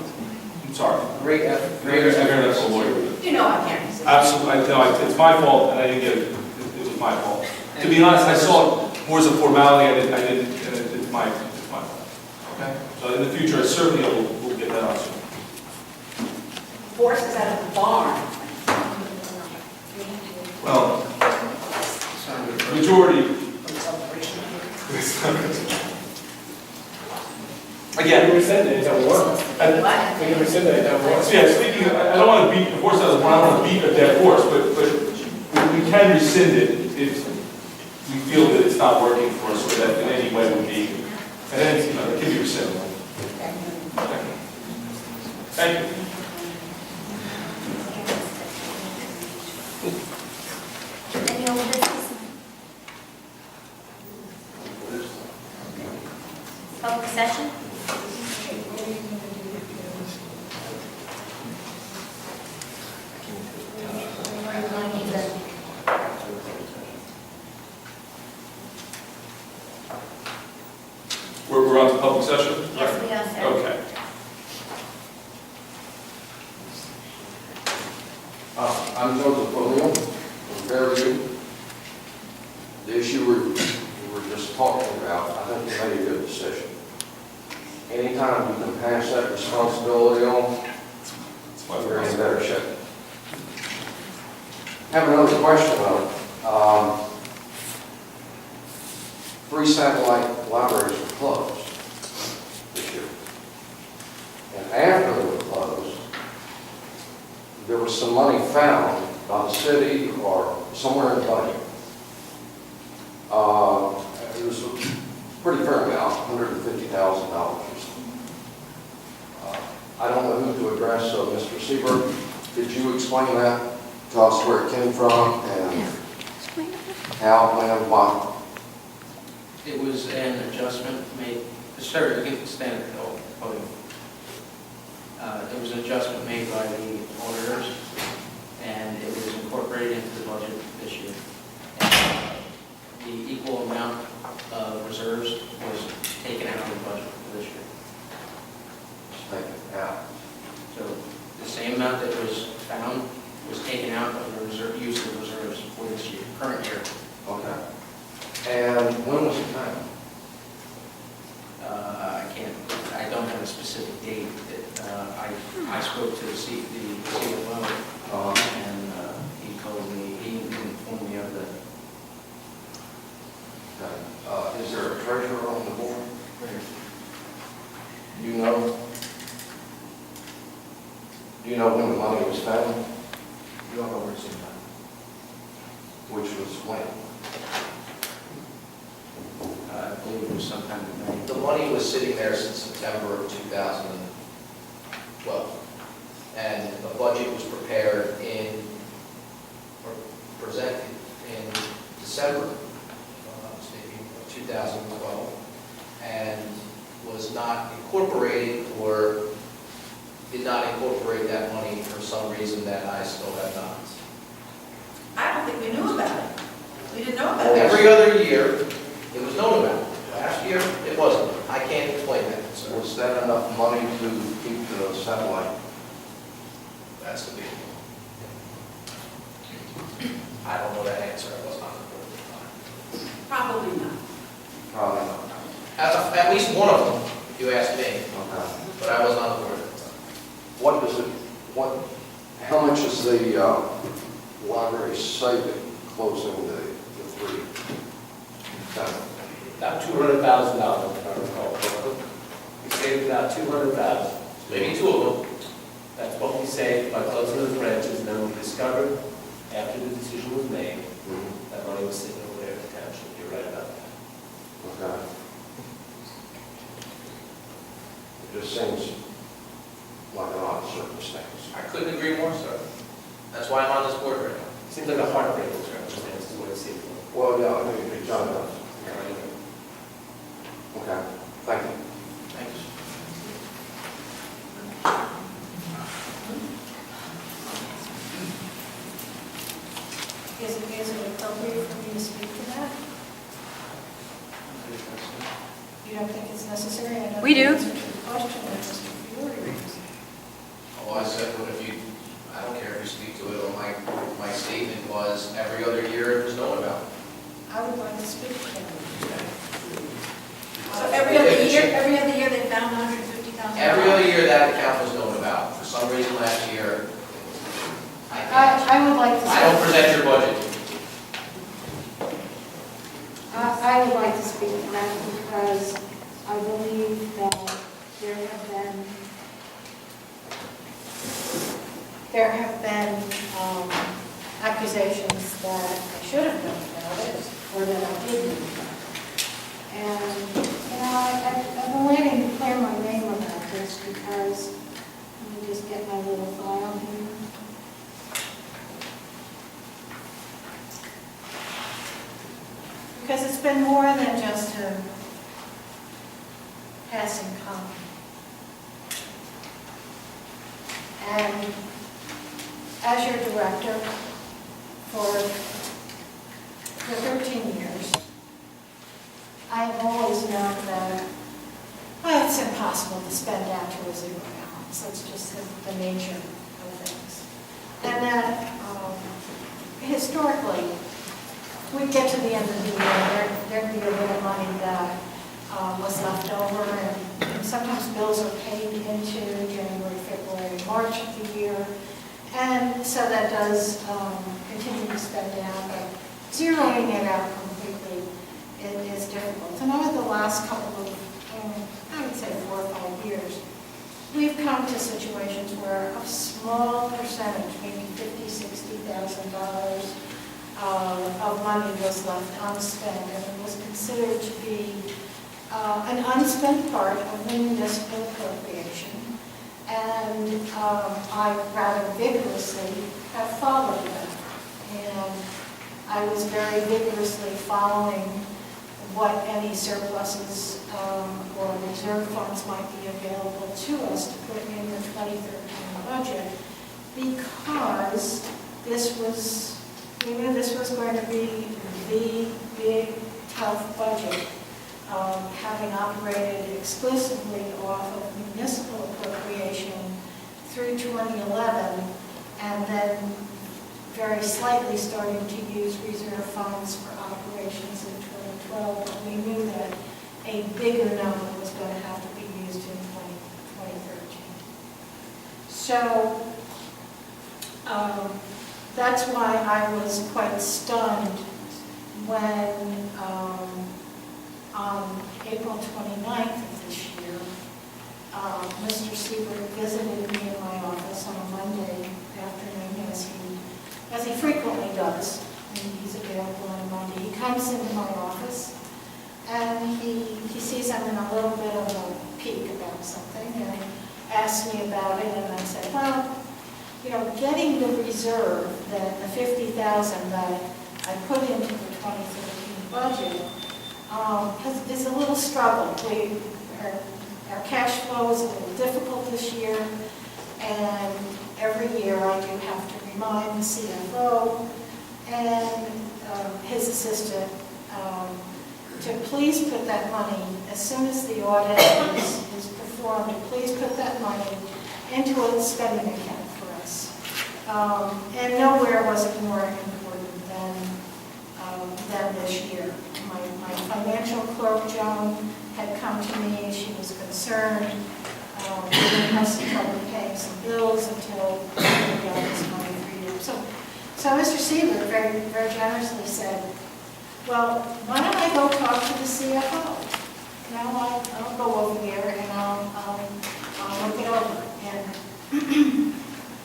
sorry. great I effort. hear that's a lawyer. You know I can't resist. Absolutely, no, it's my fault, and I didn't get it. It was my fault. To be honest, I saw it more as a formality, and it's my fault. Okay? So in the future, certainly we'll get that answer. Horses out of the barn. Well, majority. Again, We never said that it don't work. What? We never said that it don't work. yeah, speaking, I don't want to beat the horse out of the barn, I don't want to beat a dead horse, but we can rescind it if we feel that it's not working for us, or that in any way would be, and then, it can be rescinded. Thank you. Any old business? Public session? We're on to public session? Yes, we are, sir. Okay. I'm Joseph O'Neill from Fairview. The issue we were just talking about, I think we made a good decision. Anytime you can pass that responsibility on, you're in better shape. I have another question though. 3 satellite libraries were closed this year. And after they were closed, there was some money found by the city or somewhere in the budget. It was a pretty fair amount, $150,000 or something. I don't know who to address, so Mr. Seaberg, could you explain that to us, where it came from and how, when, why? It was an adjustment made, sir, you can stand at the podium. It was an adjustment made by the auditors, and it was incorporated into the budget this year. And the equal amount of reserves was taken out of the budget for this year. Take it out. So the same amount that was found was taken out of the reserve, use of reserves for this year, current year. Okay. And when was it found? I don't have a specific date. I spoke to the CFO, and he told me, he informed me of the. Okay. Is there a treasurer on the board? You know? Do you know when the money was found? You don't know where it's in. Which was when? I believe it was sometime in May. The money was sitting there since September of 2012. And the budget was prepared or presented in December of 2012, and was not incorporated, or did not incorporate that money for some reason that I still have not. I don't think we knew about it. We didn't know about it. Every other year, it was known about. Last year, it wasn't. I can't explain that, sir. Was that enough money to keep the satellite? That's the big one. I don't know that answer. I was not on the board at the time. Probably not. Probably not. At least one of them, if you ask me, Okay. but I was not on the board at the time. What does it, how much is the library saving closing the 3? About $200,000, if I recall. We saved about $200,000. Maybe 2 of them. That's what we saved by closing those branches, and then we discovered, after the decision was made, that money was sitting over there at the township. You're right about that. Okay. It just seems like an odd circumstance. I couldn't agree more, sir. That's why I'm on this board right now. Seems like a heartbreak not enough. Okay, thank you. Thanks. Is it appropriate for me to speak to that? You don't think it's necessary? I don't We do. think it's a question that Mr. Fiore raised. Oh, I said, what if you, I don't care if you speak to it, or my statement was, every other year it was known about. I would like to speak to that. So Every other year they found $150,000? Every other year that account was known about. For some reason last year, I would like to. I don't present your budget. I would like to speak to that because I believe that there have been accusations that I should have known about it or that I didn't. And, I've been waiting to clear my name about this because, let me just get my little file here. Because it's been more than just a passing comment. And as your director for 13 years, I have always known that it's impossible to spend down to a zero balance. That's just the nature of things. And that historically, we'd get to the end of the year, there'd be a little money that was left over, and sometimes bills are paid into January, February, March of the year, and so that does continue to spend down, but zeroing it out completely is difficult. And over the last couple of, I would say 4 or 5 years, we've come to situations where a small percentage, maybe $50,000, $60,000, of money was left unspent, and it was considered to be an unspent part of the municipal appropriation. And I rather vigorously have followed that. And I was very vigorously following what any surpluses or reserve funds might be available to us to put in the 2013 budget, because this was, we knew this was going to be the big, tough budget, having operated exclusively off of municipal appropriation through 2011, and then very slightly starting to use reserve funds for operations in 2012, but we knew that a bigger number was going to have to be used in 2013. So that's why I was quite stunned when on April 29th of this year, Mr. Siebert visited me in my office on a Monday afternoon, as he frequently does. He's available on a Monday. He comes into my office and he sees I'm in a little bit of a peak about something, and he asks me about it, and I said, well, getting the reserve, the $50,000 that I put into the 2013 budget is a little struggle. Our cash flow is a little difficult this year, and every year I do have to remind the CFO and his assistant to please put that money, as soon as the audit is performed, to please put that money into a spending account for us. And nowhere was it more important than this year. My financial clerk, Joan, had come to me. She was concerned. We didn't have some trouble paying some bills until we got this money freed up. So Mr. Siebert very, very generously said, well, why don't I go talk to the CFO? I'll go over there and I'll look it over. And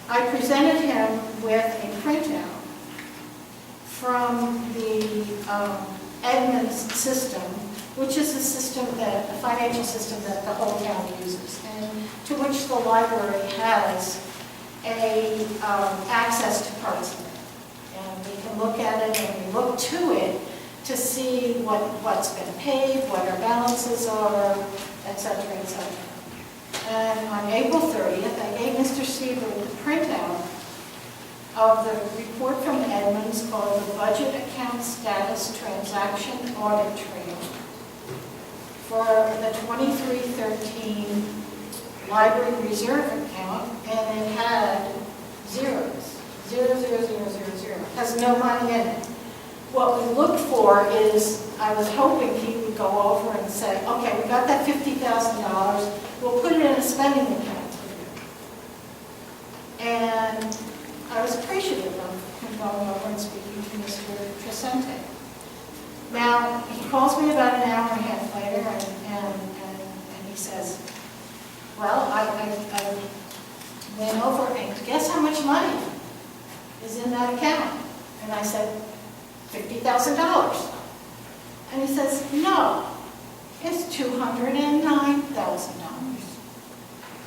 I presented him with a printout from the Edmunds system, which is a system a financial system that the whole county uses, and to which the library has access to parts of it. And we can look at it, and we look to it to see what's been paid, what our balances are, et cetera, et cetera. And on April 30th, I gave Mr. Seaver the printout of the report from Edmunds called the Budget Account Status Transaction Audit Trail for the 2313 Library Reserve account, and it had zeros, 0, has no money in it. What we looked for is, I was hoping he would go over and say, okay, we got that $50,000, we'll put it in a spending account for you. And I was appreciative of him going over and speaking to Mr. Tresente. Now, he calls me about an hour and a half later, and he says, well, I went over and guess how much money is in that account? And I said, $50,000. And he says, no, it's $209,000.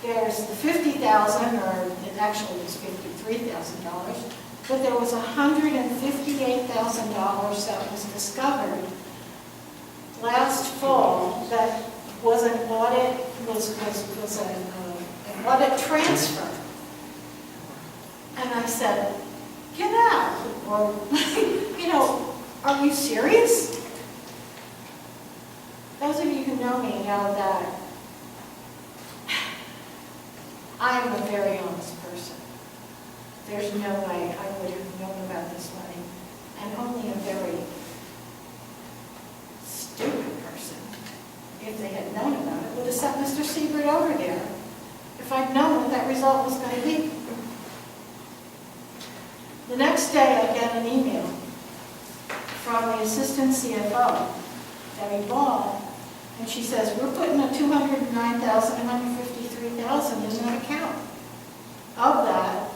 There's the $50,000, or it actually was $53,000, but there was $158,000 that was discovered last fall that was an audit, was an audit transfer. And I said, get out, or, are you serious? Those of you who know me know that I am a very honest person. There's no way I would have known about this money, and only a very stupid person, if they had known about it, would have sent Mr. Seabird over there if I'd known what that result was going to be. The next day, I get an email from the assistant CFO, Debbie Ball, and she says, we're putting a $209,000, $153,000 in that account. Of that,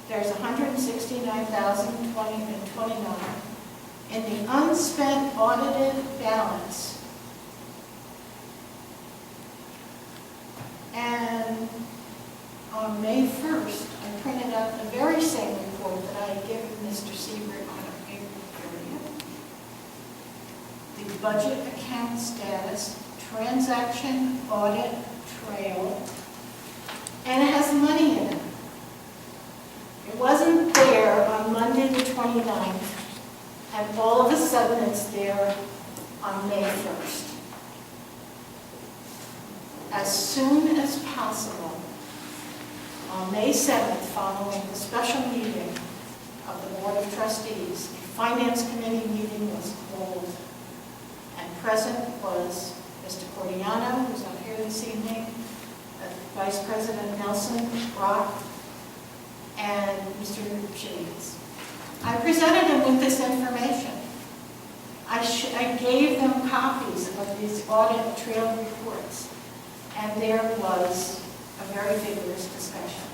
there's $169,029 in the unspent audited balance. And on May 1st, I printed out the very same report that I had given Mr. Seabird on April 30th. The budget account status, transaction audit trail, and it has money in it. It wasn't there on Monday the 29th, and all of a sudden it's there on May 1st. As soon as possible, on May 7th, following the special meeting of the Board of Trustees, the Finance Committee meeting was called, and present was Mr. Cordiano, who's not here this evening, Vice President Nelson, Brock, and Mr. Shades. I presented him with this information. I gave them copies of these audit trail reports, and there was a very vigorous discussion.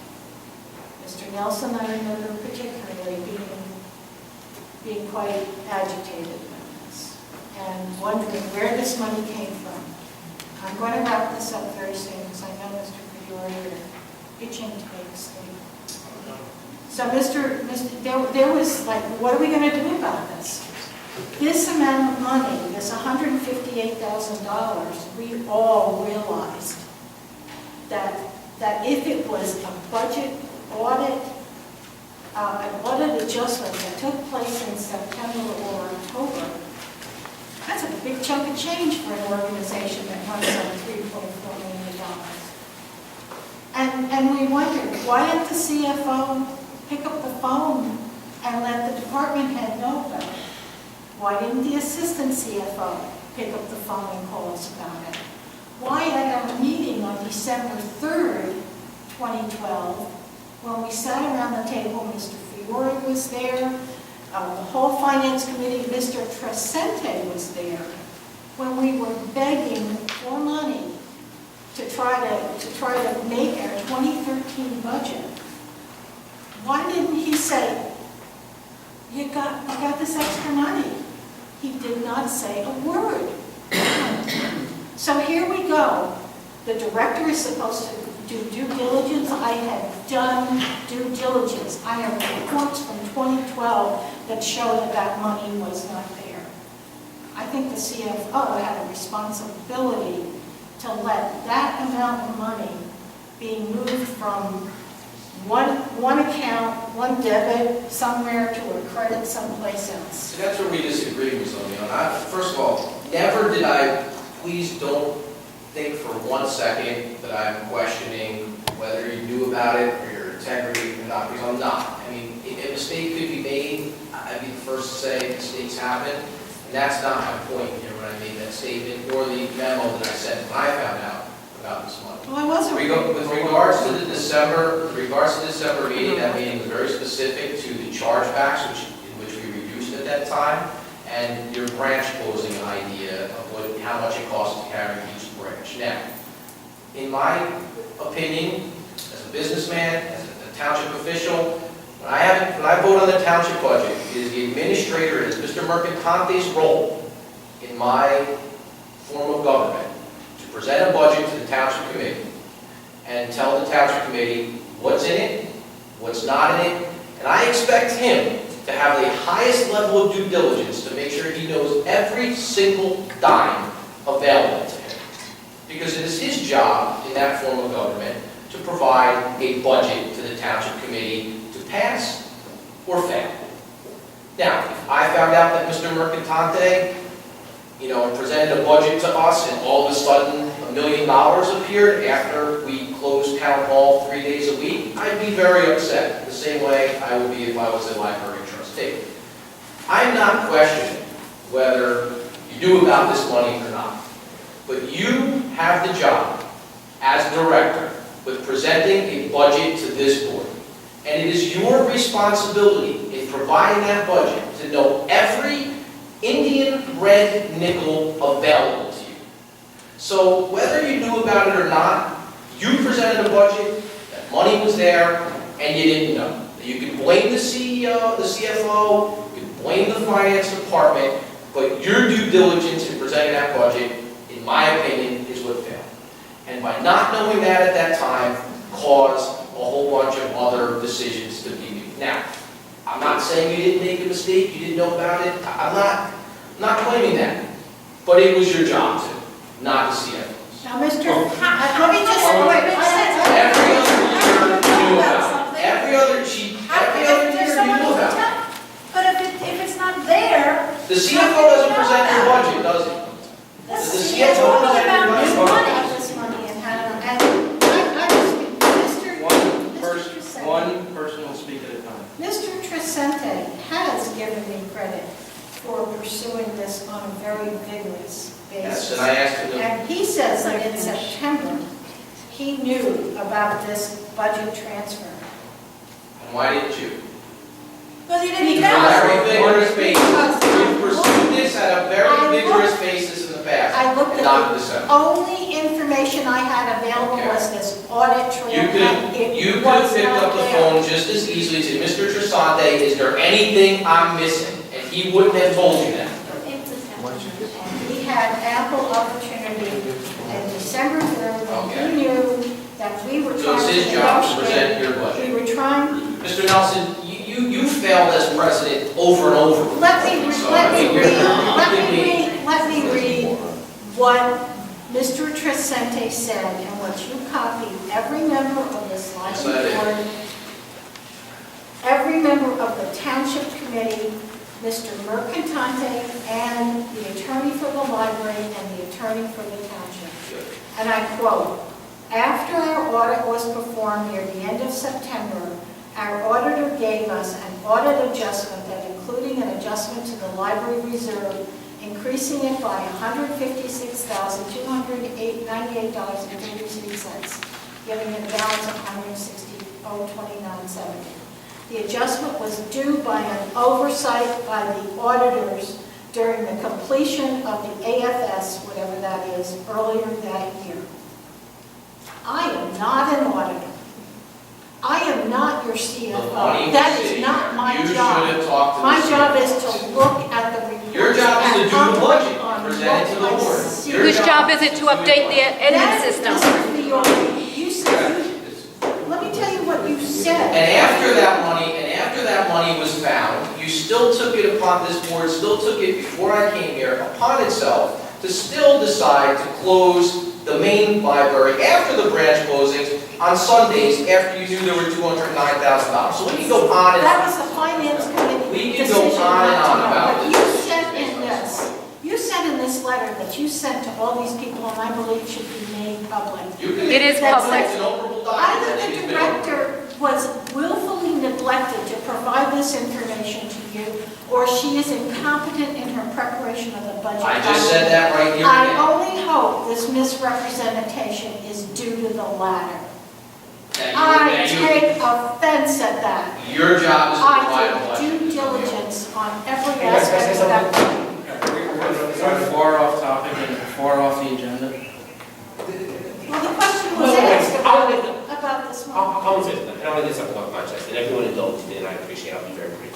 Mr. Nelson, I remember particularly being quite agitated about this and wondering where this money came from. I'm going to wrap this up very soon because I know Mr. Fiore are itching to make a statement. So there was like, what are we going to do about this? This amount of money, this $158,000, we all realized that if it was a budget audit, an audit adjustment that took place in September or October, that's a big chunk of change for an organization that runs on $3.4 million. And we wondered, why didn't the CFO pick up the phone and let the department head know about it? Why didn't the assistant CFO pick up the phone and call us about it? Why at our meeting on December 3rd, 2012, when we sat around the table, Mr. Fiore was there, the whole Finance Committee, Mr. Tresente was there, when we were begging for money to try to make our 2013 budget. Why didn't he say, you got this extra money? He did not say a word. So here we go. The director is supposed to do due diligence. I have done due diligence. I have reports from 2012 that show that money was not there. think the CFO had a responsibility to let that amount of money be moved from one account, one debit somewhere to a credit someplace else. So that's where we disagree, Ms. O'Neill. First of all, never did I, please don't think for 1 second that I'm questioning whether you knew about it or your integrity or not, because I'm not. I mean, if a mistake could be made, I'd be the first to say mistakes happen, and that's not my point here when I made that statement, or the memo that I sent when I found out about this money. Well, I wasn't. With regards to the December meeting, that meeting was very specific to the chargebacks, in which we reduced at that time, and your branch closing idea of how much it costs to carry each branch. Now, in my opinion, as a businessman, as a township official, when I vote on the township budget, it is the administrator, it is Mr. Mercantante's role in my form of government to present a budget to the township committee and tell the township committee what's in it, what's not in it, and I expect him to have the highest level of due diligence to make sure he knows every single dime available to him. Because it is his job in that form of government to provide a budget to the township committee to pass or fail. Now, if I found out that Mr. Mercantante, presented a budget to us and all of a sudden $1 million appeared after we closed town hall 3 days a week, I'd be very upset, the same way I would be if I was a library trustee. I'm not questioning whether you knew about this money or not, but you have the job as director with presenting a budget to this board. And it is your responsibility in providing that budget to know every Indian red nickel available to you. So whether you knew about it or not, you presented a budget, that money was there, and you didn't know. You can blame the CEO, the CFO, you can blame the finance department, but your due diligence in presenting that budget, in my opinion, is what failed. And by not knowing that at that time, caused a whole bunch of other decisions to be made. Now, I'm not saying you didn't make a mistake, you didn't know about it. I'm not claiming that. But it was your job to, not the CFO's. Now, Mr. Let me just, wait. Every other year you knew about it. Every other year you knew about it. But if it's not there. The CFO doesn't present your budget, does he? The CFO CFO present your about this budget. money and how, and I just, Mr. One person will speak at a time. Mr. Tresente has given me credit for pursuing this on a very vigorous Yes, basis. and I asked him to. And he says that in September, he knew about this budget transfer. And why didn't you? Because he didn't On a very know. vigorous basis. You pursued this at a very vigorous basis in the past, I looked and not in at December. the only information I had available Okay. was this audit trail. and it You could was have picked not up the there. phone just as easily and said, Mr. Trisante, is there anything I'm missing? And he wouldn't have told you that. And he had ample opportunity in December 3rd, when Okay. he knew that we were So trying it's to his job to negotiate. present your budget. We were trying, Mr. Nelson, you failed as president over and over. let me So, I mean, you're- let me read what Mr. Tresente said and what you copied, every member of this Yes, I library did. board, every member of the township committee, Mr. Mercantante, and the attorney for the library and the attorney for the township. Good. And I quote, "After our audit was performed near the end of September, our auditor gave us an audit adjustment that including an adjustment to the library reserve, increasing it by $156,298.33, giving it a balance of $160,029.70. The adjustment was due by an oversight by the auditors during the completion of the AFS, whatever that is, earlier that year. I am not an auditor. I am not your The CFO. money was That is sitting not there. my You should job. have talked to the My job CFO. is to look at the reports. Your job is to do the and budget, on present it to the what I board. see. Your Whose job is it to do the update the budget. admin system? You said, let me tell you what you said. And after that money was found, you still still took it upon, this board still took it before I came here, upon itself, to still decide to close the main library after the branch closings on Sundays after you knew there were $209,000. So we can go on and That was the finance committee we can decision go on and not on to know. about But this. you said in this letter that you sent to all these people, and I believe should be made public. It is public. It's an operable document. Either It the has been- director was willfully neglected to provide this information to you, or she is incompetent in her preparation of the budget. I just said that right here. I again. only hope this misrepresentation is due to the latter. That I you- take offense at that. Your job is to provide a I take budget. due diligence on every Can I say aspect of that. something? We're far off topic and far off the agenda. Well, the question was Wait, wait, asked about this month. I'll say something, and I'll get something off my chest, and everyone indulged me, and I appreciate it, I'll be very brief.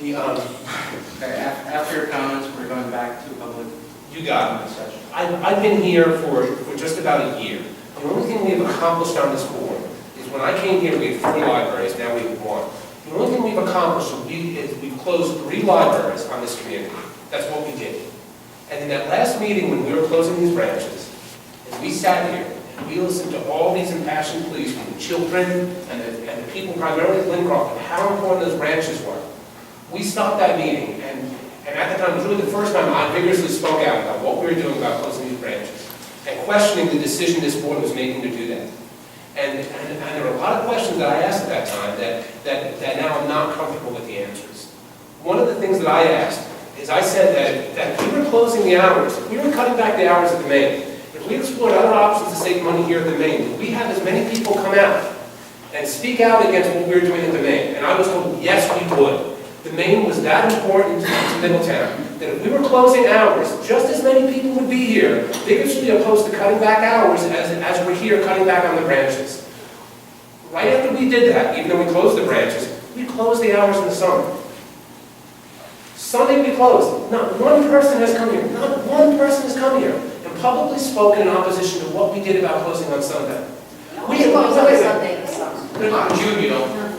Okay, after your comments, we're going back to public You got it. session. I've been here for just about a year. The only thing we've accomplished on this board is when I came here, we had 4 libraries, now we have 1. The only thing we've accomplished is we've closed 3 libraries on this community. That's what we did. And in that last meeting, when we were closing these branches, and we sat here, and we listened to all these impassioned pleas from the children and the people primarily at Lincroft, and how important those branches were. We stopped that meeting, and at the time, it was really the first time I vigorously spoke out about what we were doing about closing these branches, and questioning the decision this board was making to do that. And there were a lot of questions that I asked at that time that now I'm not comfortable with the answers. One of the things that I asked is I said that if we were closing the hours, if we were cutting back the hours at the main, if we explored other options to save money here at the main, would we have as many people come out and speak out against what we were doing at the main? And I was told, yes, we would. The main was that important to Middletown, that if we were closing hours, just as many people would be here, vigorously opposed to cutting back hours as we're here cutting back on the branches. Right after we did that, even though we closed the branches, we closed the hours in the summer. Sunday we closed. Not one person has come here. Not one person has come here and publicly spoken in opposition to what we did about closing on Sunday. We closed on Sunday this summer. Not in June, you know.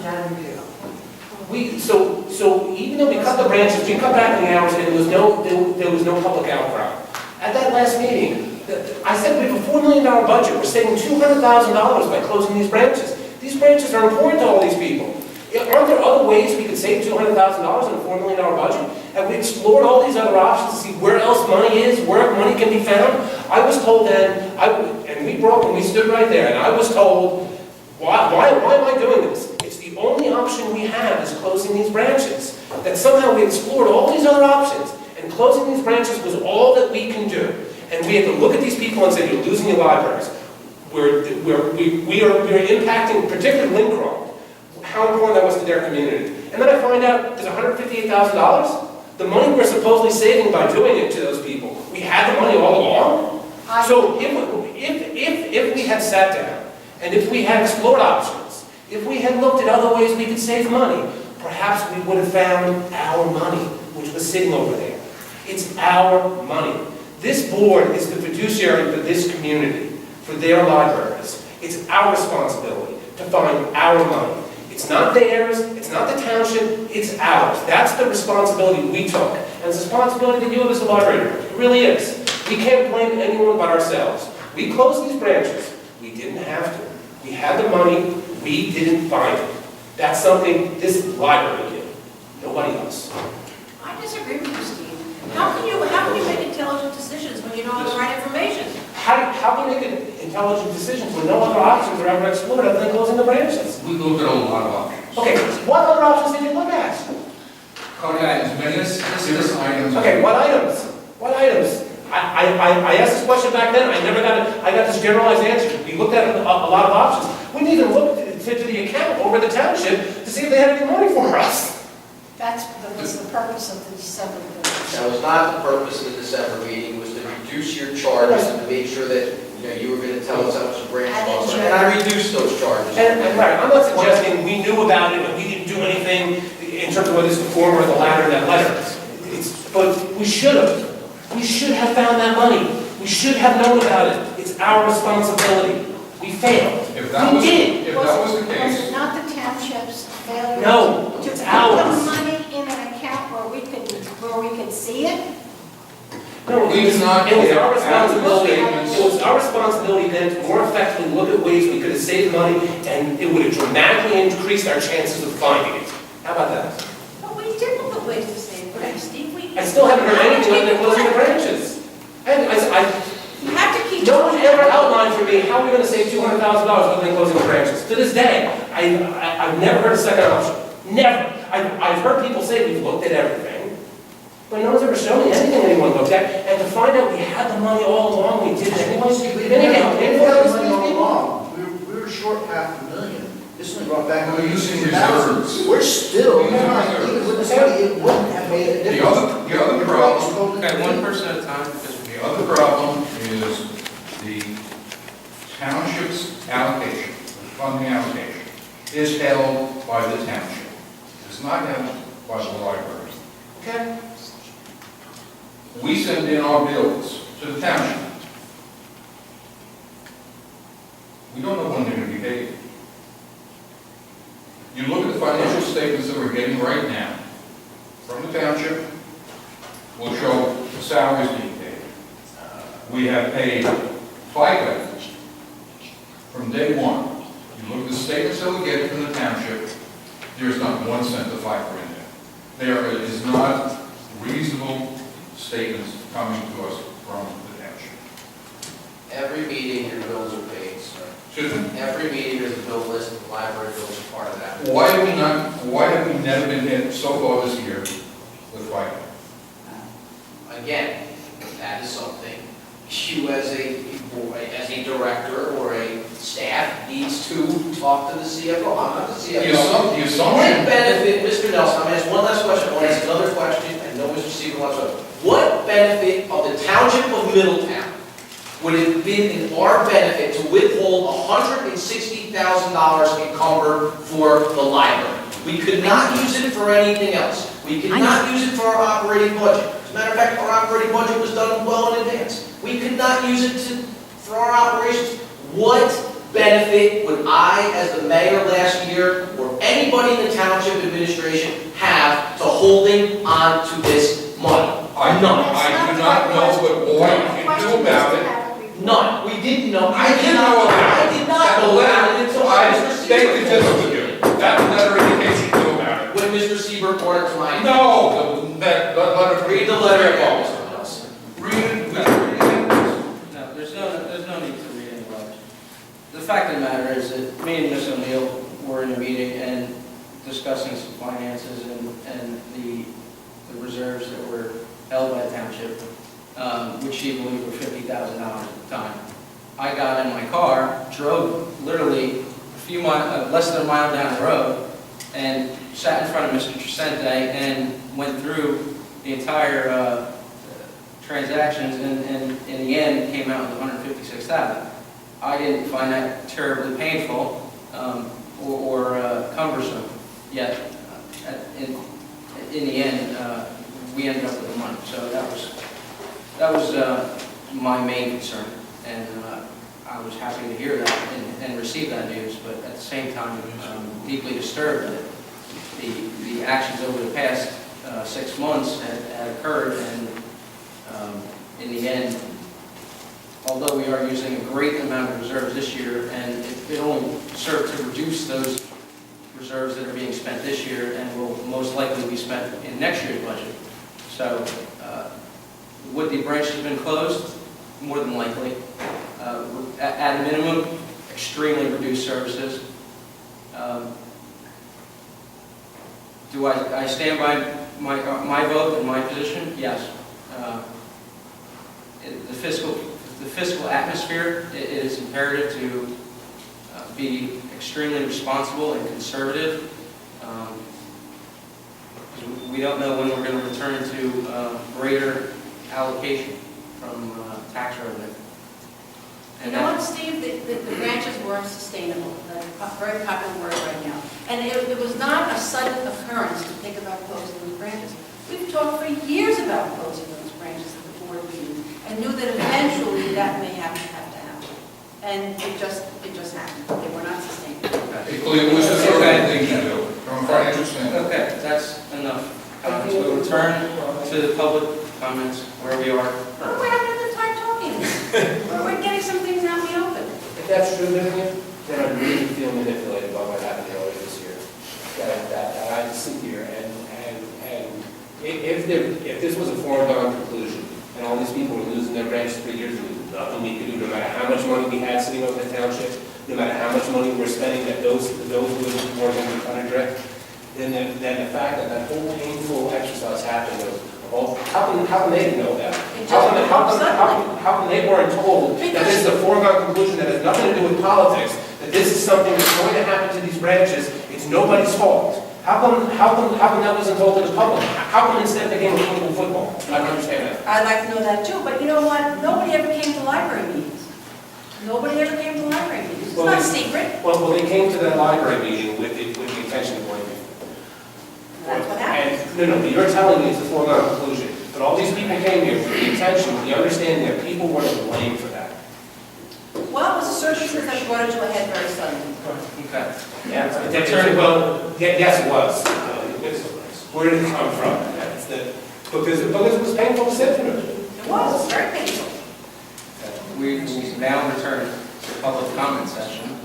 So even though we cut the branches, we cut back the hours, and there was no public outcry. At that last meeting, I said we have a $4 million budget. We're saving $200,000 by closing these branches. These branches are important to all these people. Aren't there other ways we could save $200,000 in a $4 million budget? Have we explored all these other options to see where else money is, where money can be found? I was told then, when we stood right there, and I was told, why am I doing this? It's the only option we have is closing these branches. That somehow we explored all these other options, and closing these branches was all that we can do. And we had to look at these people and say, you're losing your libraries. We are impacting, particularly Lincroft, how important that was to their community. And then I find out there's $158,000. The money we're supposedly saving by doing it to those people. We had the money all along. So if we had sat down, and if we had explored options, if we had looked at other ways we could save money, perhaps we would have found our money, which was sitting over there. It's our money. This board is the fiduciary for this community, for their libraries. It's our responsibility to find our money. It's not theirs, it's not the township, it's ours. That's the responsibility we took. And it's a responsibility that you have as a library director. It really is. We can't blame anyone but ourselves. We closed these branches. We didn't have to. We had the money, we didn't find it. That's something this library did. Nobody else. I disagree with you, Steve. How can you make intelligent decisions when you don't have the right information? How can we make intelligent decisions when no other options are ever explored other than closing the branches? We looked at a lot of options. Okay, what other options did you look at? Code items, various items. Okay, what items? What items? I asked this question back then, I got this generalized answer. We looked at a lot of options. We didn't even look to the account over the township to see if they had any money for us. That was the purpose of the December meeting. That was not the purpose of the December meeting, was to reduce your charges and to make sure that, you were going to tell us how much the branch costs. And I reduced those charges. And right, I'm not suggesting we knew about it and we didn't do anything in terms of whether it's the former or the latter in that letter. But we should have. We should have found that money. We should have known about it. It's our responsibility. We failed. If that was the case. Was it not the township's failure? No, To it's put ours. the money in an account before we could see it? No, We do not it was get our responsibility, statements. it was our responsibility then to more effectively look at ways we could have saved money, and it would have dramatically increased our chances of finding it. How about that? But we did look at ways to save money, Steve. I still haven't heard anything other than closing the branches. You have to keep. No one ever outlined for me how we're gonna save $200,000 other than closing the branches. To this day, I've never heard a second option. Never. I've heard people say we've looked at everything, but no one's ever shown me anything anyone looked at. And to find out we had the money all along, we did it anyway. We didn't have money all along. We were short $500,000. This one brought back. We're using reserves. We're still, We're using even reserves. with this money, it wouldn't have made a difference. The other problem, Okay, one person at a time, because the other problem is the township's allocation, the funding allocation, is held by the township. It's not held by the library. Okay. We send in our bills to the township. We don't know when they're going to be paid. You look at the financial statements that we're getting right now from the township, will show the salaries being paid. We have paid FICA from day one. You look at the statements that we get from the township, there's not 1 cent of FICA in there. There is not reasonable statements coming to us from the township. Every meeting, your bills are paid, sir. Excuse me? Every meeting, there's a bill list, and the library bills are part of that. Why have we never been hit so far this year with FICA? Again, that is something you as a director or a staff needs to talk to the CFO. I'm not the CFO. The assumption. What benefit, Mr. Nelson, I'm going to ask one last question, I want to ask another question, I know Mr. Seaver wants to. What benefit of the Township of Middletown would it have been in our benefit to withhold $160,000 encumbered for the library? We could not use it for anything else. We could not use it for our operating budget. As a matter of fact, our operating budget was done well in advance. We could not use it for our operations. What benefit would I, as the mayor last year, or anybody in the township administration have to holding on to this money? I do not know what you can do about it. None. We didn't know. I did know about it. I did not know about it until I Mr. beg to Seaver. differ with you. That letter indicates you knew about it. When Mr. Seaver brought it to my attention. No, that letter. Read the letter again, Mr. Nelson. Read it. no, there's no need to read any letters. The fact of the matter is that me and Ms. O'Neill were in a meeting and discussing some finances and the reserves that were held by the township, which she believed were $50,000 at the time. I got in my car, drove literally less than a mile down the road, and sat in front of Mr. Tresente and went through the entire transactions, and in the end, it came out with $156,000. I didn't find that terribly painful or cumbersome, yet in the end, we ended up with the money. So that was my main concern, and I was happy to hear that and receive that news, but at the same time, deeply disturbed that the actions over the past 6 months had occurred, and in the end, although we are using a great amount of reserves this year, and it only served to reduce those reserves that are being spent this year and will most likely be spent in next year's budget. So, would the branch have been closed? More than likely. At a minimum, extremely reduced services. Do I stand by my vote and my position? Yes. The fiscal atmosphere, it is imperative to be extremely responsible and conservative. We don't know when we're going to return to greater allocation from tax revenue. You know what, Steve? The branches weren't sustainable. That's a very popular word right now. And it was not a sudden occurrence to think about closing those branches. We've talked for years about closing those branches at the board meeting and knew that eventually that may have to happen. And it just happened. They were not sustainable. It was the sort of thing to do, from a financial standpoint. Okay, that's enough. We'll return to to the public comments, where we are. Oh, we're having another time talking. We're getting some things out in the open. If that's true, Vivian, then I really feel manipulated by what happened earlier this year. That I sit here and if this was a foregone conclusion, and all these people were losing their grants 3 years ago, nothing we could do, no matter how much money we had sitting over the township, no matter how much money we're spending, that those who live more than the under direct, then the fact that that whole painful exercise happened, how can they know that? How can they weren't told that this is a foregone conclusion that has nothing to do with politics, that this is something that's going to happen to these branches, it's nobody's fault? How come that wasn't told to the public? How come instead they came to local football? I don't understand that. I'd like to know that too, but you know what? Nobody ever came to library meetings. Nobody ever came to library meetings. It's not a secret. Well, they came to that library meeting with the intention of blaming. That's what happened. No, but you're telling me it's a foregone conclusion. But all these people came here with the intention, with the understanding that people were to blame for that. Well, it was a circumstance that brought it to a head very suddenly. Okay. Yes, it was. Where did it come from? Because it was painful to sit through. It was very painful. We now return to the public comment session.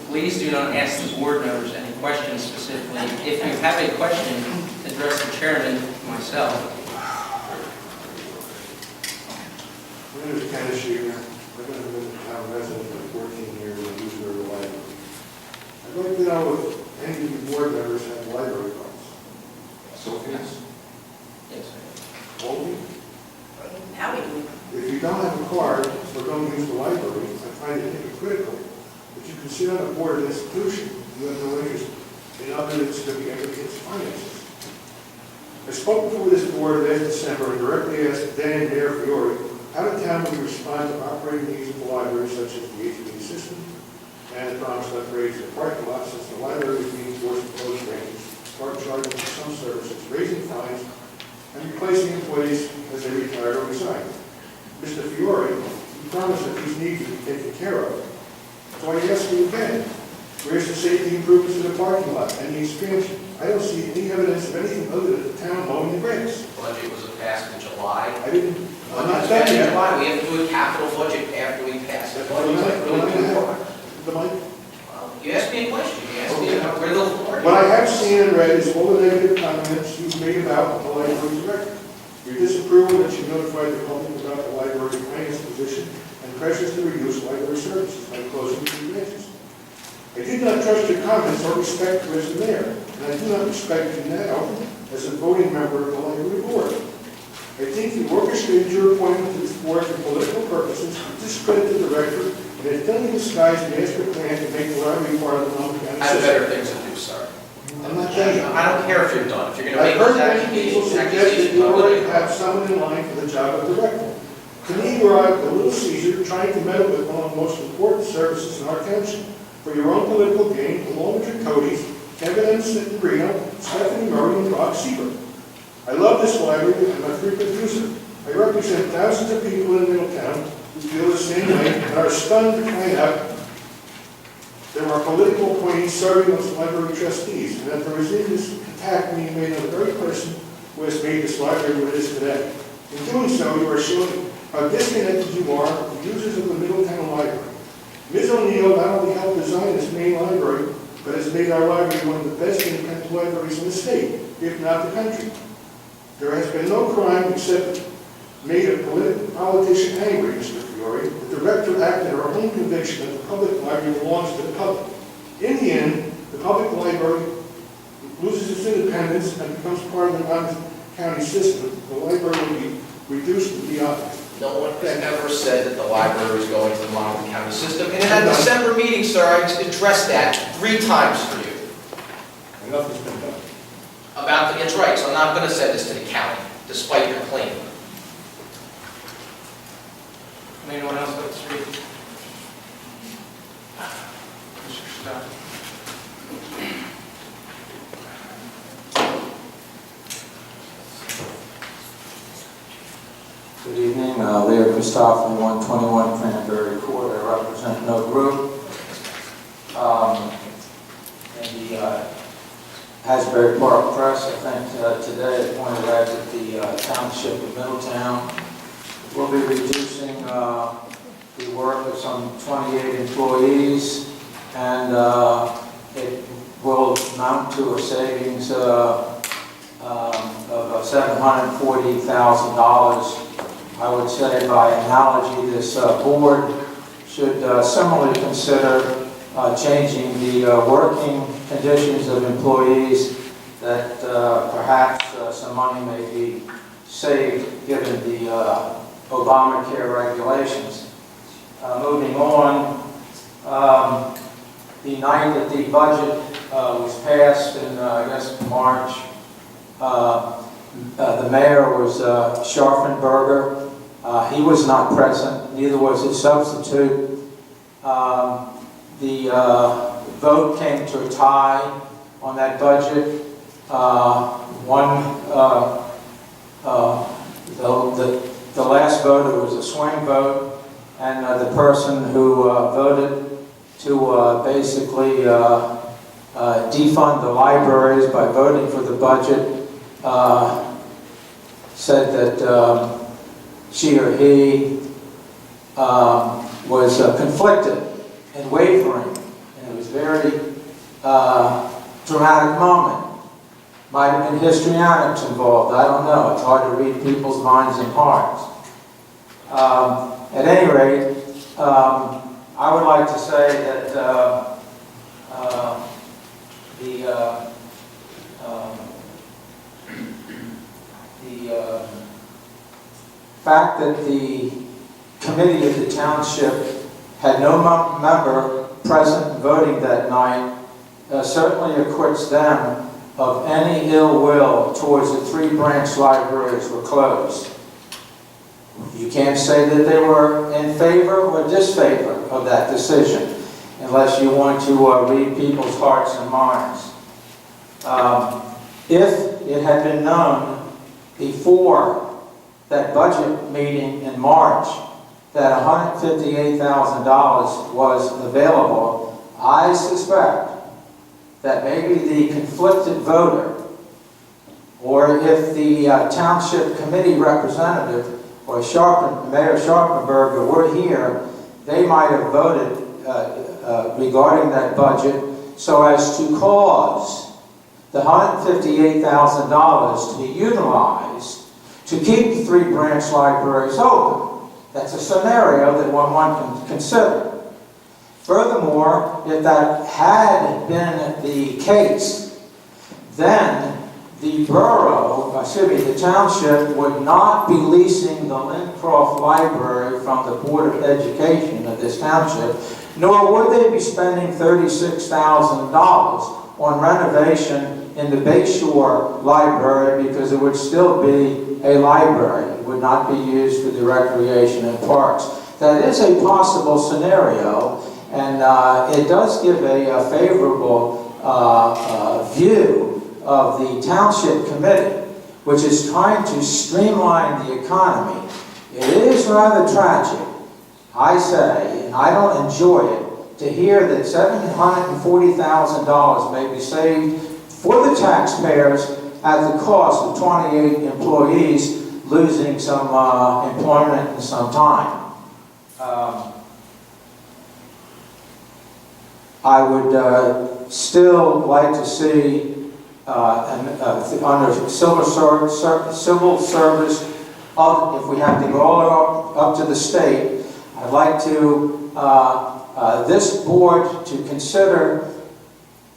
Please do not ask the board members any questions specifically. If you have a question, address the chairman, myself. My name is Ken Sheehan. I've been a town resident for 14 years and a user of the library. I'd like to know if any of you board members have library cards. Yes. Yes. All of you? Now we do. If you don't have a card or don't use the library, I find it hypocritical that you can sit on a board of an institution you have no interest in other than significant its finances. I spoke before this board last December and directly asked then and Mayor Fiore how the town would respond to operating needs of the library, such as the HVAC system and the promised upgrades to the parking lot, since the library was being forced to close branches, start charging for some services, raising fines, and replacing employees as they retired or resigned. Mr. Fiore, you promised that these needs would be taken care of. So I ask you again, where's the safety improvements to the parking lot and the expansion? I don't see any evidence of anything other than the town mowing the grass. Budget was passed in July. I'm not done yet. July, we have to do a capital budget after we pass it. What you asked me a question. You asked me about where the floor is. What I have seen and read is all the negative comments you've made about the library director. Your disapproval that you notified the public about the library finance position and pressures to reduce library services by closing 2 branches. I did not trust your comments or respect you as the mayor, and I do not respect you now as a voting member of the library board. I think you orchestrated your appointment to this board for political purposes, to discredit the director, and have done in disguise a master plan to make the library part of the Monmouth County I have system. better things to do, sir. I'm not done yet. I don't care if you're done. If you're going to I've make those heard many people suggest that accusations you already public. have someone in line for the job of director. To me, you are a little Caesar trying to meddle with one of the most important services in our township for your own political gain, along with your toadies, Kevin M. Reno, Stephanie Murray, and Bob Seaver. I love this library and I'm a frequent user. I represent thousands of people in Middletown who feel the same way and are stunned to find out there are political appointees serving as library trustees, and that there is this attack being made on the very person who has made this library what it is today. In doing so, you are showing how disconnected you are with the users of the Middletown Library. Ms. O'Neill not only helped design this main library, but has made our library one of the best independent libraries in the state, if not the country. There has been no crime except made a politician angry, Mr. Fiore. The director acted on her own conviction that the public library belongs to the public. In the end, the public library loses its independence and becomes part of the Monmouth County system. The library will be reduced to mediocrity. No one has ever said that the library is going to the Monmouth County system. And in that December meeting, sir, I addressed that 3 times for you. Enough has been done. That's right, so I'm not going to send this to the county, despite your claim. Anyone else like to speak? Mr. Stott. Good evening, Leo Christopher, 121 Cranberry Court. I represent No Group. And the Asbury Park Press, I think today it pointed out that the township of Middletown will be reducing the work of some 28 employees, and it will amount to a savings of $740,000. I would say by analogy, this board should similarly consider changing the working conditions of employees, that perhaps some money may be saved given the Obamacare regulations. Moving on, the night that the budget was passed in, I guess, March, the mayor was Scharfenberger. He was not present, neither was his substitute. The vote came to a tie on that budget. The last vote, it was a swing vote, and the person who voted to basically defund the libraries by voting for the budget said that she or he was conflicted and wavering, and it was a very dramatic moment. Might have been histrionics involved, I don't know. It's hard to read people's minds and hearts. At any rate, I would like to say that the fact that the committee of the township had no member present voting that night certainly acquits them of any ill will towards the 3 branch libraries were closed. You can't say that they were in favor or disfavor of that decision unless you want to read people's hearts and minds. If it had been known before that budget meeting in March that $158,000 was available, I suspect that maybe the conflicted voter, or if the township committee representative or Mayor Scharfenberger were here, they might have voted regarding that budget so as to cause the $158,000 to be utilized to keep the 3 branch libraries open. That's a scenario that one can consider. Furthermore, if that had been the case, then the the township would not be leasing the Lincroft Library from the Board of Education of this township, nor would they be spending $36,000 on renovation in the Bayshore Library, because it would still be a library. It would not be used for the recreation and parks. That is a possible scenario, and it does give a favorable view of the township committee, which is trying to streamline the economy. It is rather tragic, I say, and I don't enjoy it, to hear that $740,000 may be saved for the taxpayers at the cost of 28 employees losing some employment and some time. I would still like to see under civil service, if we have to go all up to the state, I'd like to this board to consider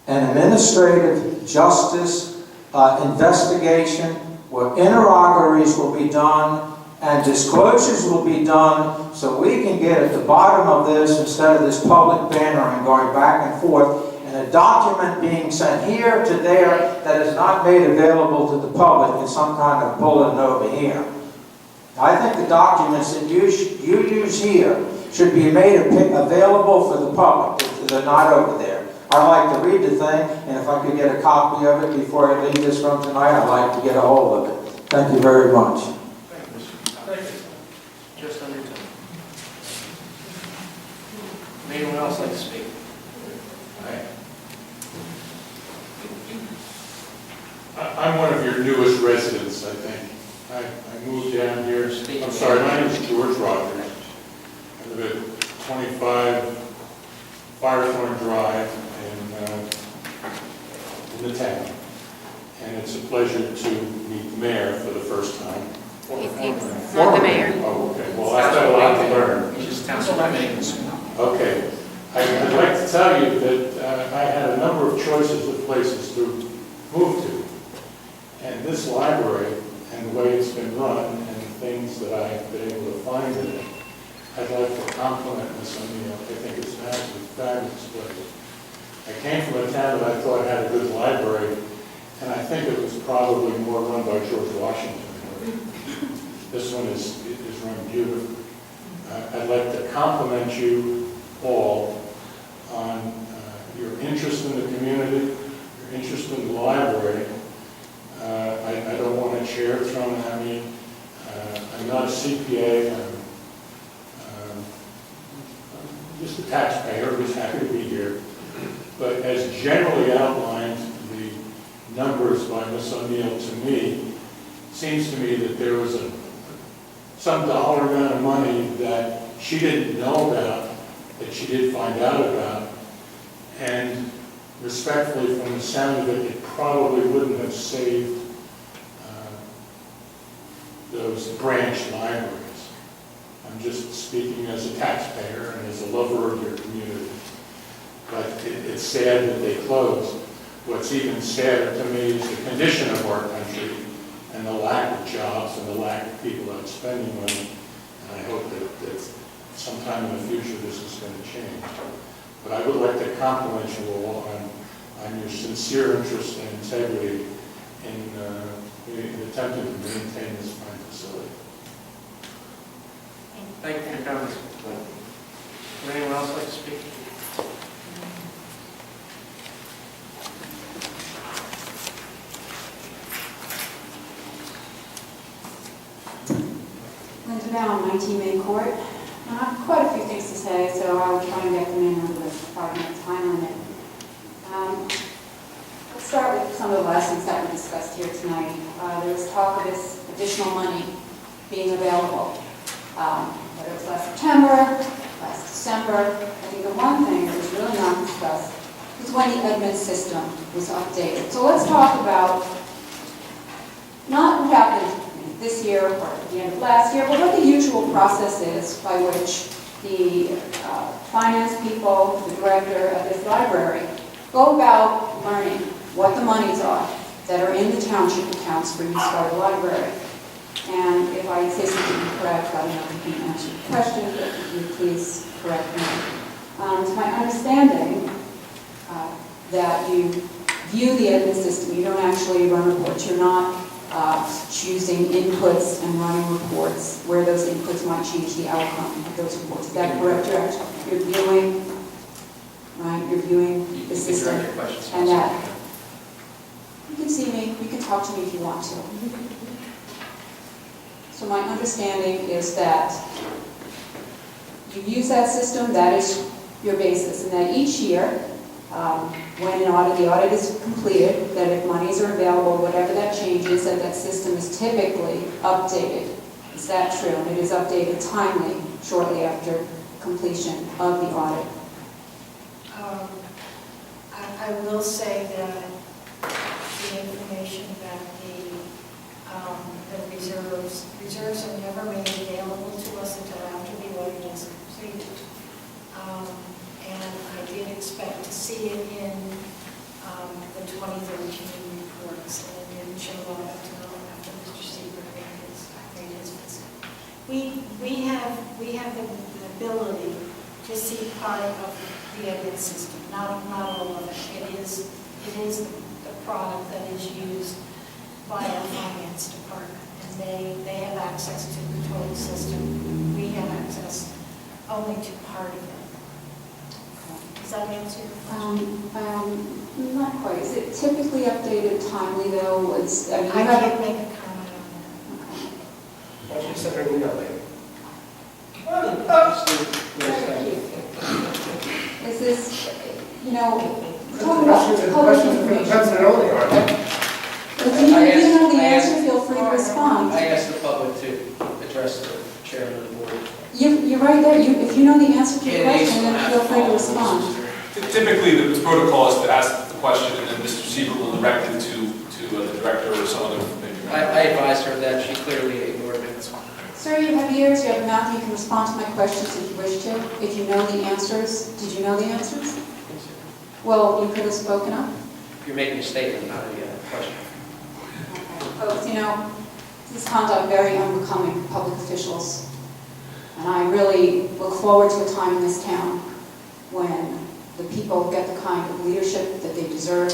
an administrative justice investigation where interrogatories will be done and disclosures will be done, so we can get at the bottom of this instead of this public bannering going back and forth, and a document being sent here to there that is not made available to the public in some kind of bulletin over here. I think the documents that you use here should be made available for the public. They're not over there. I'd like to read the thing, and if I could get a copy of it before I leave this room tonight, I'd like to get a hold of it. Thank you very much. Thank you. Just under time. Anyone else like to speak? All right. your newest residents, I think. I moved down here, I'm sorry, my name is George Rogers. I live at 25 Firethorn Drive in the town. And it's a pleasure to meet the mayor for the first time. He's not the mayor. Oh, okay, well, I've got a lot to learn. He's just councilman. Okay. I'd like to tell you that I had a number of choices of places to move to. And this library and the way it's been run and the things that I've been able to find in it, I'd like to compliment Ms. O'Neill. I think it's an absolutely fabulous place. I came from a town that I thought had a good library, and I think it was probably more run by George Washington. This one is run beautifully. I'd like to compliment you all on your interest in the community, your interest in the library. I don't want a chair thrown at me. I'm not a CPA. I'm just a taxpayer who's happy to be here. But as generally outlined, the numbers by Ms. O'Neill to me, seems to me that there was some dollar amount of money that she didn't know about, that she did find out about, and respectfully, from the sound of it, it probably wouldn't have saved those branch libraries. I'm just speaking as a taxpayer and as a lover of your community. But it's sad that they closed. What's even sadder to me is the condition of our country and the lack of jobs and the lack of people out spending money. And I hope that sometime in the future this is going to change. But I would like to compliment you all on your sincere interest and integrity in attempting to maintain this fine facility. Thank you for your comments. Would anyone else like to speak? Linda Bell, 19 Main Court. Quite a few things to say, so I will try and get them in under the 5-minute time limit. Let's start with some of the lessons that we discussed here tonight. There was talk of this additional money being available. Whether it was last September, last December. I think the one thing that was really not discussed was when the admin system was updated. So let's talk about not what happened this year or at the end of last year, but what the usual process is by which the finance people, the director of this library, go about learning what the monies are that are in the township accounts for use by the library. And if I say something incorrect, I don't know if you can answer the question, but if you please correct me. It's my understanding that you view the admin system, you don't actually run reports, you're not choosing inputs and running reports where those inputs might change the outcome of those reports. Is that correct? You're viewing, right? You're viewing the system, and that you can see me, you can talk to me if you want to. So my understanding is that you use that system, that is your basis, and that each year, when the audit is completed, that if monies are available, whatever that changes, that system is typically updated. Is that true? And it is updated timely, shortly after completion of the audit. I will say that the information that the reserves are never made available to us until after the audit is completed. And I did expect to see it in the 2013 reports, and it didn't show up until after Mr. Seaver made his visit. We have the ability to see part of the admin system, not all of it. It is the product that is used by our finance department, and they have access to the total system. We have access only to part of it. Does that answer your question? Not quite. Is it typically updated timely, though? I can't make a comment on that. Okay. Why don't you send her an email later? Is this, we're talking The about public questions are for the information. president only, aren't they? If you know the answer, feel free to respond. I asked the public to address the chairman of the board. You're right there. If you know the answer to the question, then feel free to respond. Typically, the protocol is to ask the question, and then Mr. Seaver will direct it to the director or some other maybe. I advised her that she clearly ignored it. Sir, you have ears, you have a mouth, you can respond to my questions if you wish to. If you know the answers, did you know the answers? Well, you could have spoken up. You're making a statement, not a question. Folks, you know, this is conduct very unbecoming of public officials. And I really look forward to a time in this town when the people get the kind of leadership that they deserve,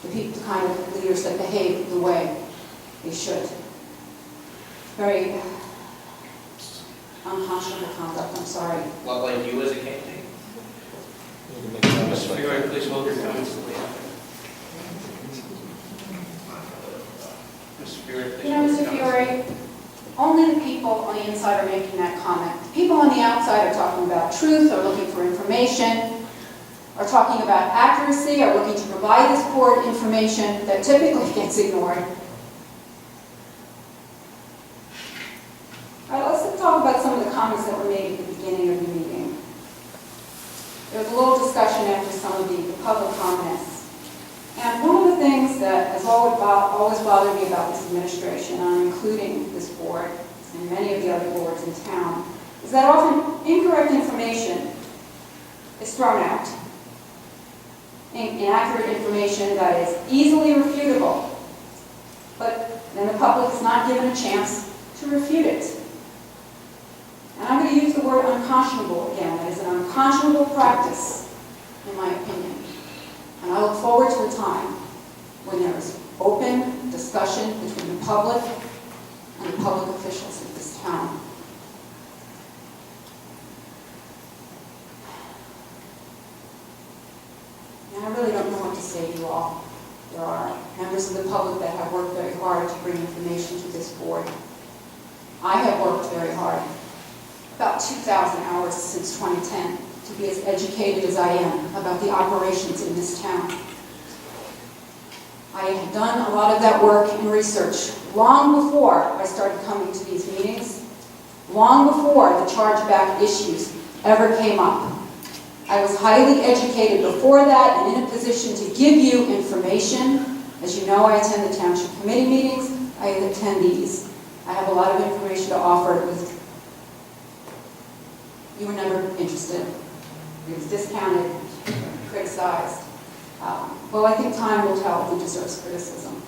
the kind of leaders that behave the way they should. Very unconscionable conduct, I'm sorry. Well, like you as a candidate. Mr. Fiore, please hold your comments to the end. Mr. Fiore, please. You know, Mr. Fiore, only the people on the inside are making that comment. The people on the outside are talking about truth, are looking for information, are talking about accuracy, are looking to provide this board information that typically gets ignored. All right, let's talk about some of the comments that were made at the beginning of the meeting. There was a little discussion after some of the public comments. And one of the things that has always bothered me about this administration, and I'm including this board and many of the other boards in town, is that often incorrect information is thrown out. Inaccurate information that is easily refutable, but then the public is not given a chance to refute it. And I'm going to use the word unconscionable again. That is an unconscionable practice, in my opinion. And I look forward to a time when there is open discussion between the public and the public officials of this town. And I really don't know what to say to you all. There are members of the public that have worked very hard to bring information to this board. I have worked very hard, about 2,000 hours since 2010, to be as educated as I am about the operations in this town. I have done a lot of that work and research long before I started coming to these meetings, long before the chargeback issues ever came up. I was highly educated before that and in a position to give you information. As you know, I attend the township committee meetings. I attend these. I have a lot of information to offer. You were never interested. It was discounted, criticized. Well, I think time will tell who deserves criticism.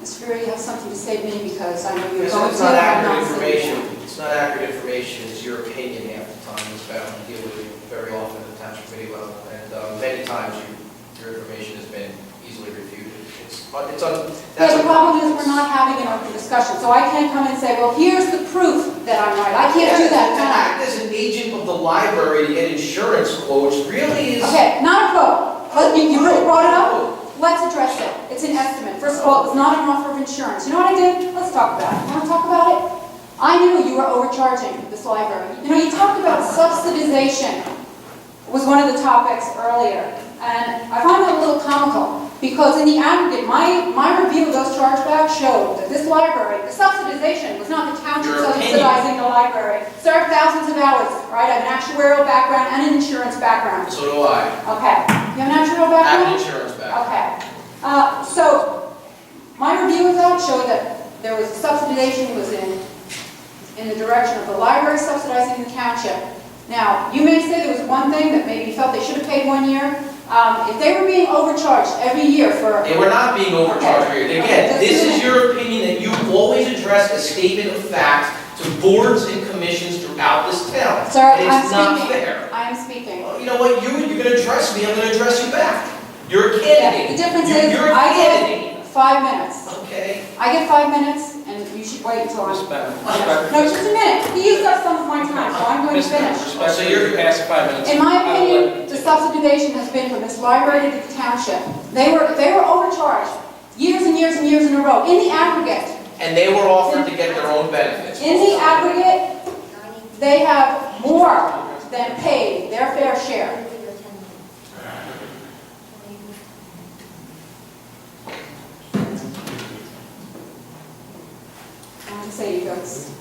Mr. Fury, you have something to say to me because I know you're going to. It's not accurate information. It's not accurate information. It's your opinion half the time. It's bound to deal with it very often at the township committee level, and many times your information has been easily refuted. The problem is we're not having an open discussion, so I can't come and say, well, here's the proof that I'm right. I can't do that. To act as an agent of the library to get insurance quotes really is. Okay, not a quote. You really brought it up? Let's address it. It's an estimate. First of all, it was not an offer of insurance. You know what I did? Let's talk about it. You want to talk about it? I knew you were overcharging this library. You know, you talked about subsidization. It was one of the topics earlier. And I find that a little comical because in the aggregate, my review of those chargebacks showed that this library, the subsidization was not the township subsidizing the library. Served thousands of hours, right? I have an actuarial background and an insurance background. So do I. Okay. You have an actuarial background? I have an insurance background. Okay. So my review of that showed that there was subsidization was in the direction of the library subsidizing the township. Now, you may say there was one thing that maybe you felt they should have paid 1 year. If they were being overcharged every year for... They were not being overcharged every year. Again, this is your opinion that you always address a statement of fact to boards and commissions throughout this town. Sir, and it's not fair. I am speaking. Well, you know what? You're going to address me. I'm going to address you back. You're a candidate. The difference is you're a I candidate. get 5 minutes. Okay. I get 5 minutes, and you should wait until I'm... No, just a minute. He used up some of my time, so I'm going to finish. So you're past 5 minutes. In my opinion, the subsidization has been from this library to the township. They were overcharged years and years and years in a row, in the aggregate. And they were offered to get their own benefits. In the aggregate, they have more than paid their fair share. to say to you folks.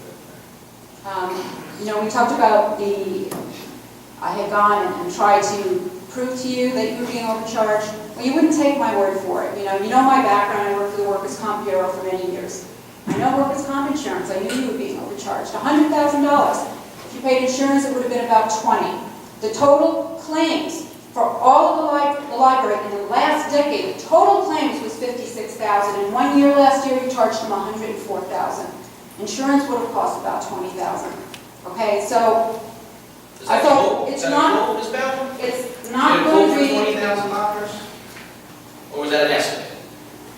We talked about I had gone and tried to prove to you that you were being overcharged. Well, you wouldn't take my word for it. You know my background. I worked for the Workers' Comp Bureau for many years. I know workers' comp insurance. I knew you were being overcharged. $100,000. If you paid insurance, it would have been about $20,000. The total claims for all of the library in the last decade, the total claims was $56,000. In 1 year last year, you charged them $104,000. Insurance would have cost about $20,000. Okay, so Is I that thought quote? it's Is that not- a quote, Ms. Bell? it's Is not it a going quote to for be. $20,000? Or was that an estimate?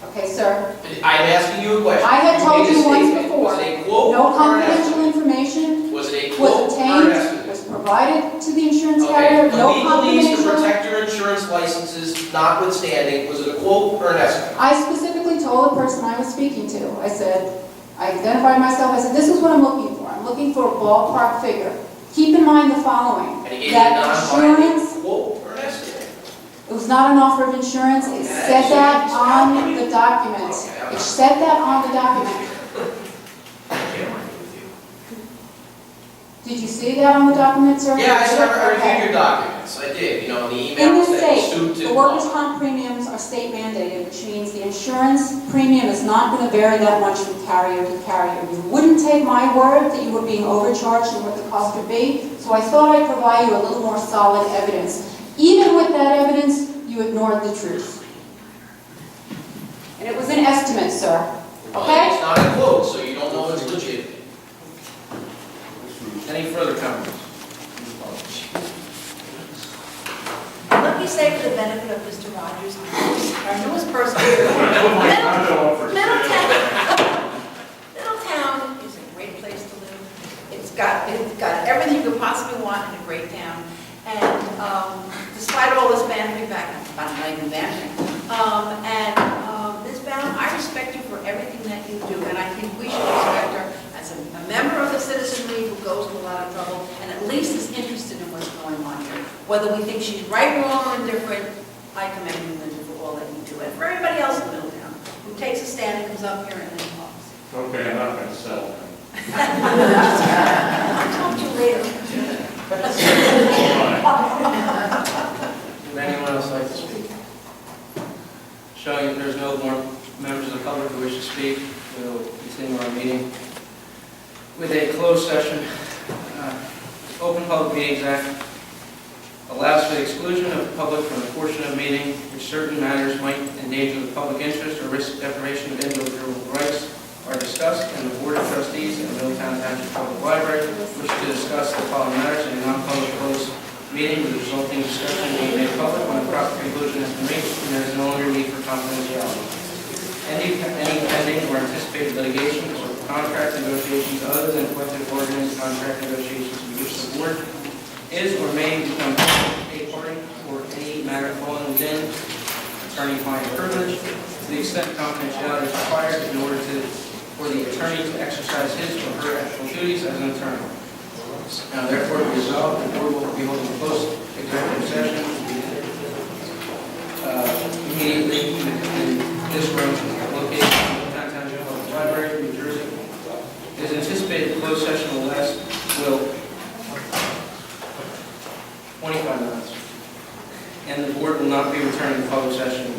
Okay, sir. I'm asking you a question. I had told made a you once statement. before, Was it a quote no or an confidential estimate? information Was it a was quote or an obtained, estimate? was provided to the insurance Okay, carrier, no the legalese to confidential. protect your insurance licenses notwithstanding, was it a quote or an estimate? I specifically told the person I was speaking to, I said, I identified myself, I said, this is what I'm looking for. I'm looking for a ballpark figure. Keep in mind the following, And he gave you a that non-binding insurance, quote or an estimate? it was not an offer of insurance, it said that on the document. It said that on the document. Did you see that on the document, sir? Yeah, I Okay. reviewed your documents, I did, the In the emails that state, suit the to. workers' comp premiums are state mandated, which means the insurance premium is not going to vary that much from carrier to carrier. You wouldn't take my word that you were being overcharged and what the cost would be, so I thought I'd provide you a little more solid evidence. Even with that evidence, you ignored the truth. And it was an estimate, sir. Okay? It's not a quote, so you don't know it's legit. Any further comments? Let me say for the benefit of Mr. Rogers, our newest person here, Middletown is a great place to live. It's got everything you could possibly want in a great town. And despite all this bantering back, I'm not even bantering, Ms. Bowden, I respect you for everything that you do, and I think we should respect her as a member of the citizenry who goes to a lot of trouble and at least is interested in what's going on here. Whether we think she's right, wrong, or indifferent, I commend you, Linda, for all that you do. And for everybody else in Middletown who takes a stand and comes up here and talks. Okay, I'm not going to sell them. I'll talk to you later. Would anyone else like to speak? Showing that there's no more members of the public who wish to speak, we'll continue our meeting with a closed session. Open Public Meetings Act allows for the exclusion of the public from a portion of a meeting if certain matters might endanger the public interest or risk deprivation of individual rights are discussed, and the Board of Trustees of the Middletown Township Public Library wish to discuss the following matters in a non-public closed meeting with the resulting discussion being made public when the proper conclusion has been reached and there is no longer need for confidentiality. Any pending or anticipated litigation or contract negotiations other than collective bargaining contract negotiations in which the board is or may become a party or any matter falling within attorney-client privilege to the extent confidentiality is required in order for the attorney to exercise his or her actual duties as an attorney. Now therefore be resolved, the board will be holding a closed executive session immediately in this room located in the Middletown Township Public Library, New Jersey. It is anticipated the closed session will last 25 minutes. And the board will not be returning to public session